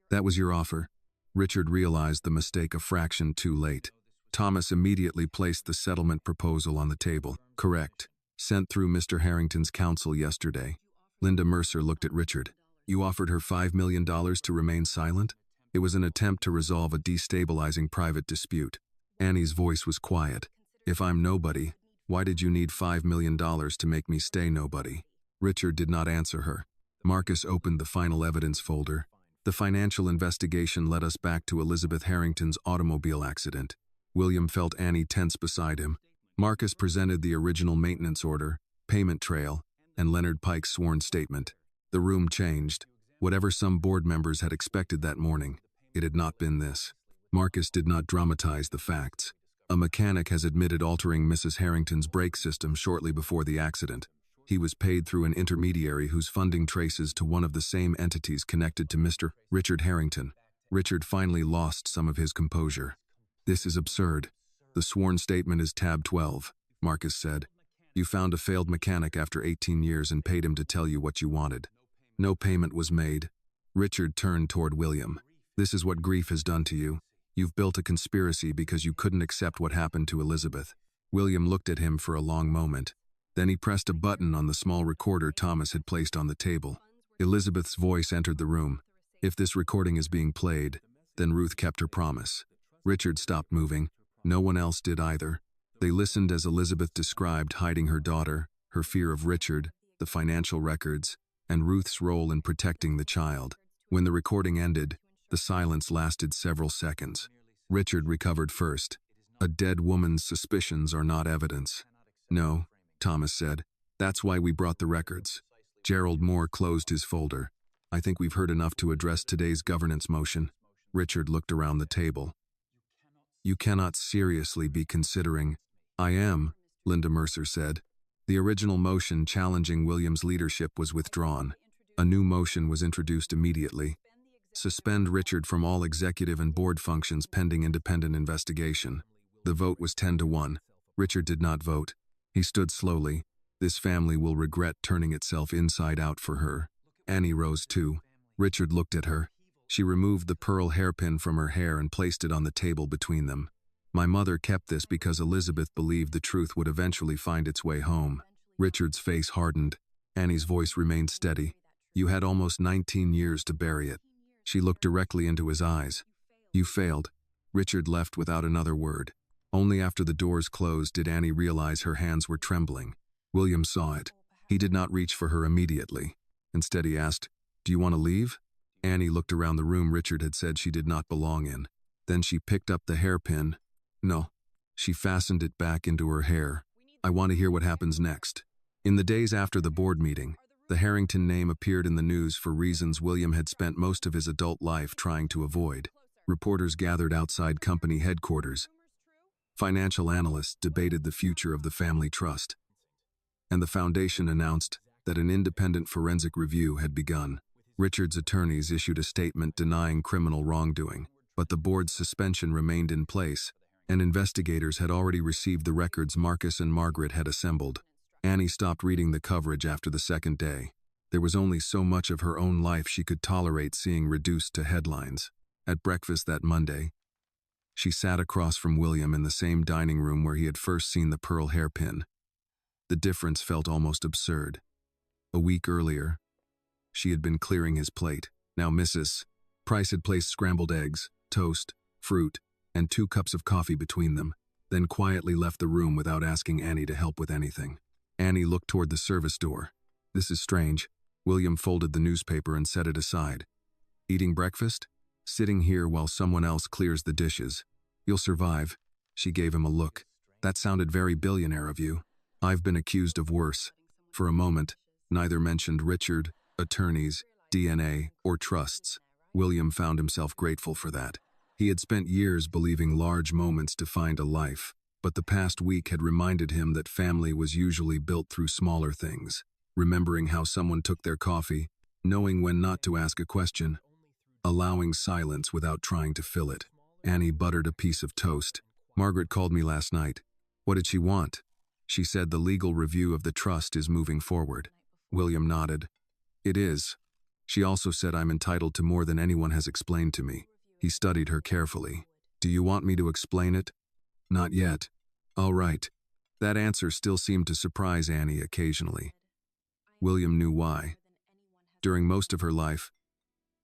That was your offer? Richard realized the mistake a fraction too late. Thomas immediately placed the settlement proposal on the table. Correct. Sent through Mr. Harrington's counsel yesterday. Linda Mercer looked at Richard. You offered her $5 million to remain silent? It was an attempt to resolve a destabilizing private dispute. Annie's voice was quiet. If I'm nobody, why did you need $5 million to make me stay nobody? Richard did not answer her. Marcus opened the final evidence folder. The financial investigation led us back to Elizabeth Harrington's automobile accident. William felt Annie tense beside him. Marcus presented the original maintenance order, payment trail, and Leonard Pike's sworn statement. The room changed. Whatever some board members had expected that morning, it had not been this. Marcus did not dramatize the facts. A mechanic has admitted altering Mrs. Harrington's brake system shortly before the accident. He was paid through an intermediary whose funding traces to one of the same entities connected to Mr. Richard Harrington. Richard finally lost some of his composure. This is absurd. The sworn statement is tab 12, Marcus said. You found a failed mechanic after 18 years and paid him to tell you what you wanted. No payment was made. Richard turned toward William. This is what grief has done to you. You've built a conspiracy because you couldn't accept what happened to Elizabeth. William looked at him for a long moment. Then he pressed a button on the small recorder Thomas had placed on the table. Elizabeth's voice entered the room. If this recording is being played, then Ruth kept her promise. Richard stopped moving. No one else did either. They listened as Elizabeth described hiding her daughter, her fear of Richard, the financial records, and Ruth's role in protecting the child. When the recording ended, the silence lasted several seconds. Richard recovered first. A dead woman's suspicions are not evidence. No, Thomas said. That's why we brought the records. Gerald Moore closed his folder. I think we've heard enough to address today's governance motion. Richard looked around the table. You cannot seriously be considering. I am, Linda Mercer said. The original motion challenging William's leadership was withdrawn. A new motion was introduced immediately. Suspend Richard from all executive and board functions pending independent investigation. The vote was 10-1. Richard did not vote. He stood slowly. This family will regret turning itself inside out for her. Annie rose too. Richard looked at her. She removed the pearl hairpin from her hair and placed it on the table between them. My mother kept this because Elizabeth believed the truth would eventually find its way home. Richard's face hardened. Annie's voice remained steady. You had almost 19 years to bury it. She looked directly into his eyes. You failed. Richard left without another word. Only after the doors closed did Annie realize her hands were trembling. William saw it. He did not reach for her immediately. Instead he asked, Do you want to leave? Annie looked around the room Richard had said she did not belong in. Then she picked up the hairpin. No. She fastened it back into her hair. I want to hear what happens next. In the days after the board meeting, the Harrington name appeared in the news for reasons William had spent most of his adult life trying to avoid. Reporters gathered outside company headquarters. Financial analysts debated the future of the family trust. And the foundation announced that an independent forensic review had begun. Richard's attorneys issued a statement denying criminal wrongdoing, but the board's suspension remained in place, and investigators had already received the records Marcus and Margaret had assembled. Annie stopped reading the coverage after the second day. There was only so much of her own life she could tolerate seeing reduced to headlines. At breakfast that Monday, she sat across from William in the same dining room where he had first seen the pearl hairpin. The difference felt almost absurd. A week earlier, she had been clearing his plate. Now Mrs. Price had placed scrambled eggs, toast, fruit, and 2 cups of coffee between them, then quietly left the room without asking Annie to help with anything. Annie looked toward the service door. This is strange. William folded the newspaper and set it aside. Eating breakfast? Sitting here while someone else clears the dishes. You'll survive. She gave him a look. That sounded very billionaire of you. I've been accused of worse. For a moment, neither mentioned Richard, attorneys, DNA, or trusts. William found himself grateful for that. He had spent years believing large moments defined a life, but the past week had reminded him that family was usually built through smaller things. Remembering how someone took their coffee, knowing when not to ask a question, allowing silence without trying to fill it. Annie buttered a piece of toast. Margaret called me last night. What did she want? She said the legal review of the trust is moving forward. William nodded. It is. She also said I'm entitled to more than anyone has explained to me. He studied her carefully. Do you want me to explain it? Not yet. All right. That answer still seemed to surprise Annie occasionally. William knew why. During most of her life,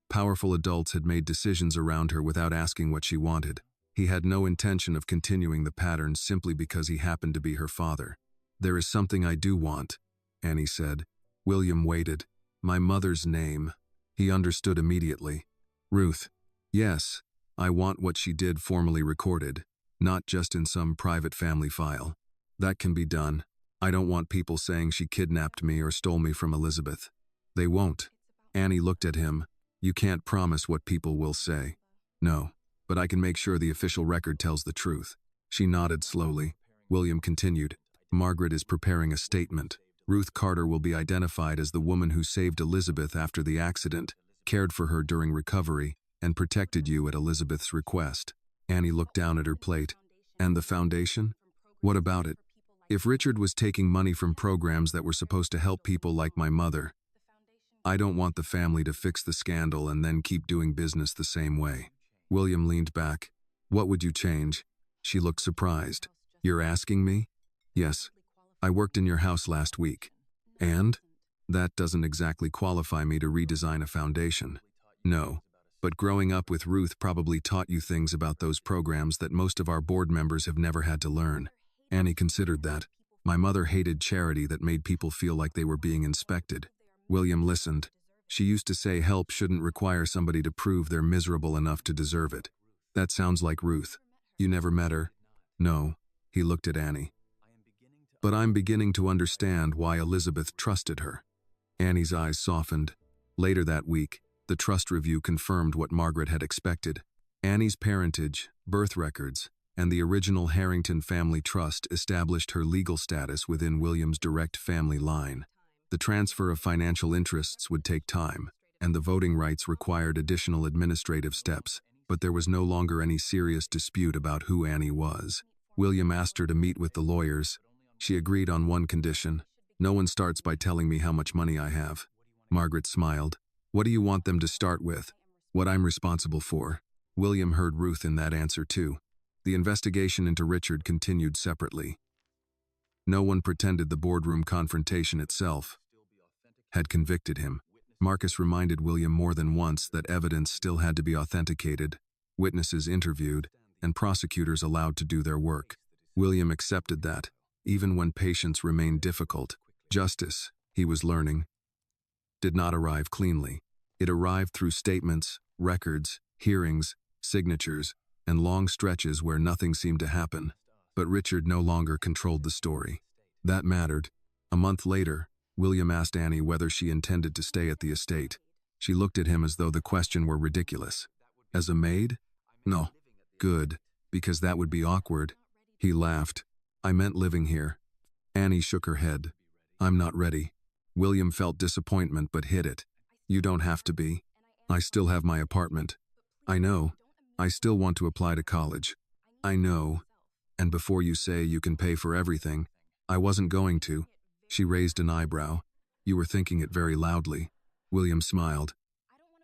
powerful adults had made decisions around her without asking what she wanted. He had no intention of continuing the pattern simply because he happened to be her father. There is something I do want, Annie said. William waited. My mother's name. He understood immediately. Ruth. Yes, I want what she did formally recorded, not just in some private family file. That can be done. I don't want people saying she kidnapped me or stole me from Elizabeth. They won't. Annie looked at him. You can't promise what people will say. No, but I can make sure the official record tells the truth. She nodded slowly. William continued. Margaret is preparing a statement. Ruth Carter will be identified as the woman who saved Elizabeth after the accident, cared for her during recovery, and protected you at Elizabeth's request. Annie looked down at her plate. And the foundation? What about it? If Richard was taking money from programs that were supposed to help people like my mother, I don't want the family to fix the scandal and then keep doing business the same way. William leaned back. What would you change? She looked surprised. You're asking me? Yes. I worked in your house last week. And? That doesn't exactly qualify me to redesign a foundation. No. But growing up with Ruth probably taught you things about those programs that most of our board members have never had to learn. Annie considered that. My mother hated charity that made people feel like they were being inspected. William listened. She used to say help shouldn't require somebody to prove they're miserable enough to deserve it. That sounds like Ruth. You never met her? No. He looked at Annie. But I'm beginning to understand why Elizabeth trusted her. Annie's eyes softened. Later that week, the trust review confirmed what Margaret had expected. Annie's parentage, birth records, and the original Harrington family trust established her legal status within William's direct family line. The transfer of financial interests would take time, and the voting rights required additional administrative steps, but there was no longer any serious dispute about who Annie was. William asked her to meet with the lawyers. She agreed on one condition. No one starts by telling me how much money I have. Margaret smiled. What do you want them to start with? What I'm responsible for. William heard Ruth in that answer too. The investigation into Richard continued separately. No one pretended the boardroom confrontation itself had convicted him. Marcus reminded William more than once that evidence still had to be authenticated, witnesses interviewed, and prosecutors allowed to do their work. William accepted that, even when patience remained difficult. Justice, he was learning, did not arrive cleanly. It arrived through statements, records, hearings, signatures, and long stretches where nothing seemed to happen. But Richard no longer controlled the story. That mattered. A month later, William asked Annie whether she intended to stay at the estate. She looked at him as though the question were ridiculous. As a maid? No. Good, because that would be awkward. He laughed. I meant living here. Annie shook her head. I'm not ready. William felt disappointment but hid it. You don't have to be. I still have my apartment. I know. I still want to apply to college. I know. And before you say you can pay for everything, I wasn't going to. She raised an eyebrow. You were thinking it very loudly. William smiled.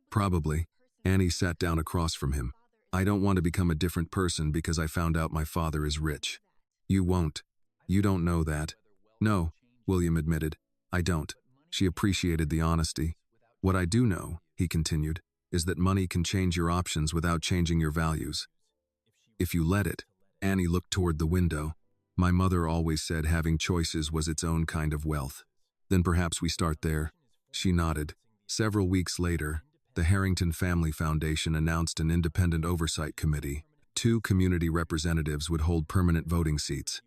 Probably. Annie sat down across from him. I don't want to become a different person because I found out my father is rich. You won't. You don't know that. No, William admitted. I don't. She appreciated the honesty. What I do know, he continued, is that money can change your options without changing your values. If you let it. Annie looked toward the window. My mother always said having choices was its own kind of wealth. Then perhaps we start there. She nodded. Several weeks later, the Harrington Family Foundation announced an independent oversight committee. 2 community representatives would hold permanent voting seats.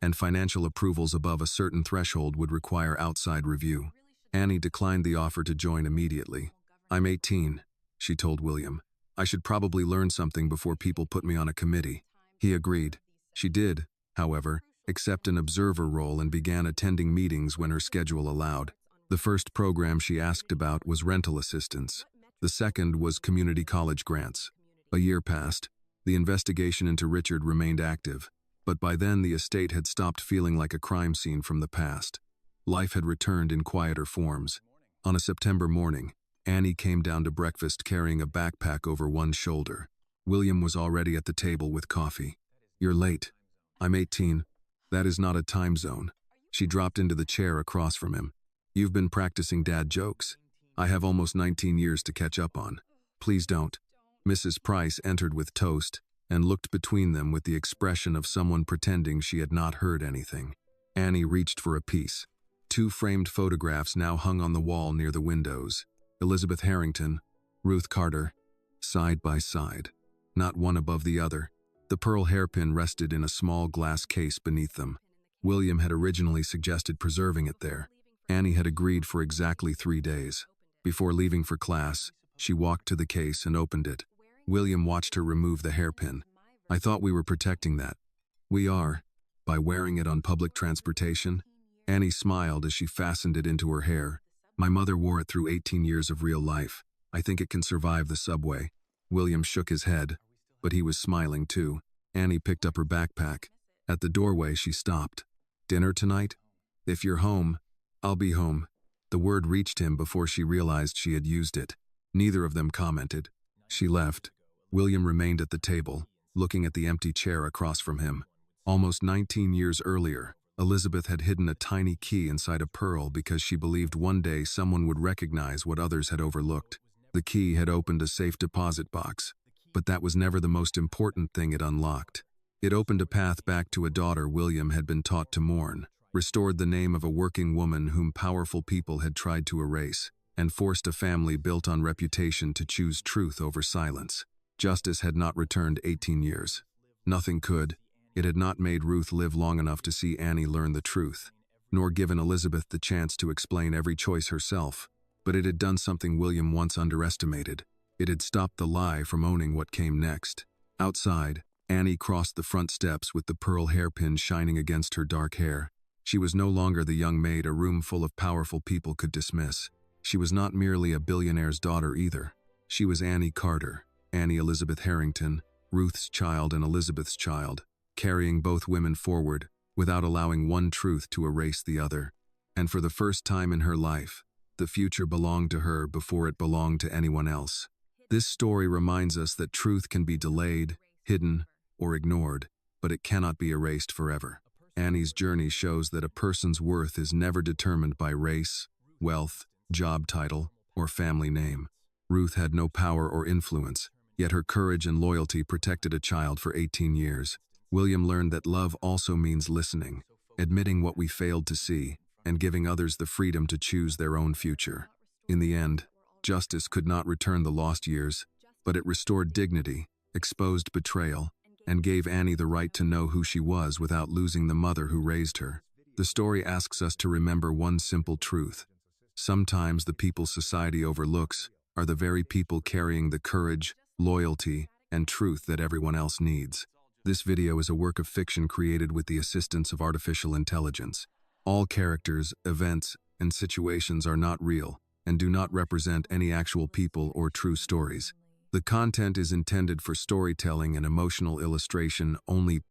And financial approvals above a certain threshold would require outside review. Annie declined the offer to join immediately. I'm 18, she told William. I should probably learn something before people put me on a committee. He agreed. She did, however, accept an observer role and began attending meetings when her schedule allowed. The first program she asked about was rental assistance. The second was community college grants. A year passed. The investigation into Richard remained active, but by then the estate had stopped feeling like a crime scene from the past. Life had returned in quieter forms. On a September morning, Annie came down to breakfast carrying a backpack over one shoulder. William was already at the table with coffee. You're late. I'm 18. That is not a time zone. She dropped into the chair across from him. You've been practicing dad jokes. I have almost 19 years to catch up on. Please don't. Mrs. Price entered with toast and looked between them with the expression of someone pretending she had not heard anything. Annie reached for a piece. 2 framed photographs now hung on the wall near the windows. Elizabeth Harrington, Ruth Carter, side by side, not one above the other. The pearl hairpin rested in a small glass case beneath them. William had originally suggested preserving it there. Annie had agreed for exactly 3 days. Before leaving for class, she walked to the case and opened it. William watched her remove the hairpin. I thought we were protecting that. We are, by wearing it on public transportation. Annie smiled as she fastened it into her hair. My mother wore it through 18 years of real life. I think it can survive the subway. William shook his head, but he was smiling too. Annie picked up her backpack. At the doorway, she stopped. Dinner tonight? If you're home, I'll be home. The word reached him before she realized she had used it. Neither of them commented. She left. William remained at the table, looking at the empty chair across from him. Almost 19 years earlier, Elizabeth had hidden a tiny key inside a pearl because she believed one day someone would recognize what others had overlooked. The key had opened a safe deposit box, but that was never the most important thing it unlocked. It opened a path back to a daughter William had been taught to mourn, restored the name of a working woman whom powerful people had tried to erase, and forced a family built on reputation to choose truth over silence. Justice had not returned 18 years. Nothing could. It had not made Ruth live long enough to see Annie learn the truth, nor given Elizabeth the chance to explain every choice herself. But it had done something William once underestimated. It had stopped the lie from owning what came next. Outside, Annie crossed the front steps with the pearl hairpin shining against her dark hair. She was no longer the young maid a room full of powerful people could dismiss. She was not merely a billionaire's daughter either. She was Annie Carter, Annie Elizabeth Harrington, Ruth's child and Elizabeth's child, carrying both women forward without allowing one truth to erase the other. And for the first time in her life, the future belonged to her before it belonged to anyone else. This story reminds us that truth can be delayed, hidden, or ignored, but it cannot be erased forever. Annie's journey shows that a person's worth is never determined by race, wealth, job title, or family name. Ruth had no power or influence, yet her courage and loyalty protected a child for 18 years. William learned that love also means listening, admitting what we failed to see, and giving others the freedom to choose their own future. In the end, justice could not return the lost years, but it restored dignity, exposed betrayal, and gave Annie the right to know who she was without losing the mother who raised her. The story asks us to remember one simple truth. Sometimes the people society overlooks are the very people carrying the courage, loyalty, and truth that everyone else needs. This video is a work of fiction created with the assistance of artificial intelligence. All characters, events, and situations are not real and do not represent any actual people or true stories. The content is intended for storytelling and emotional illustration only.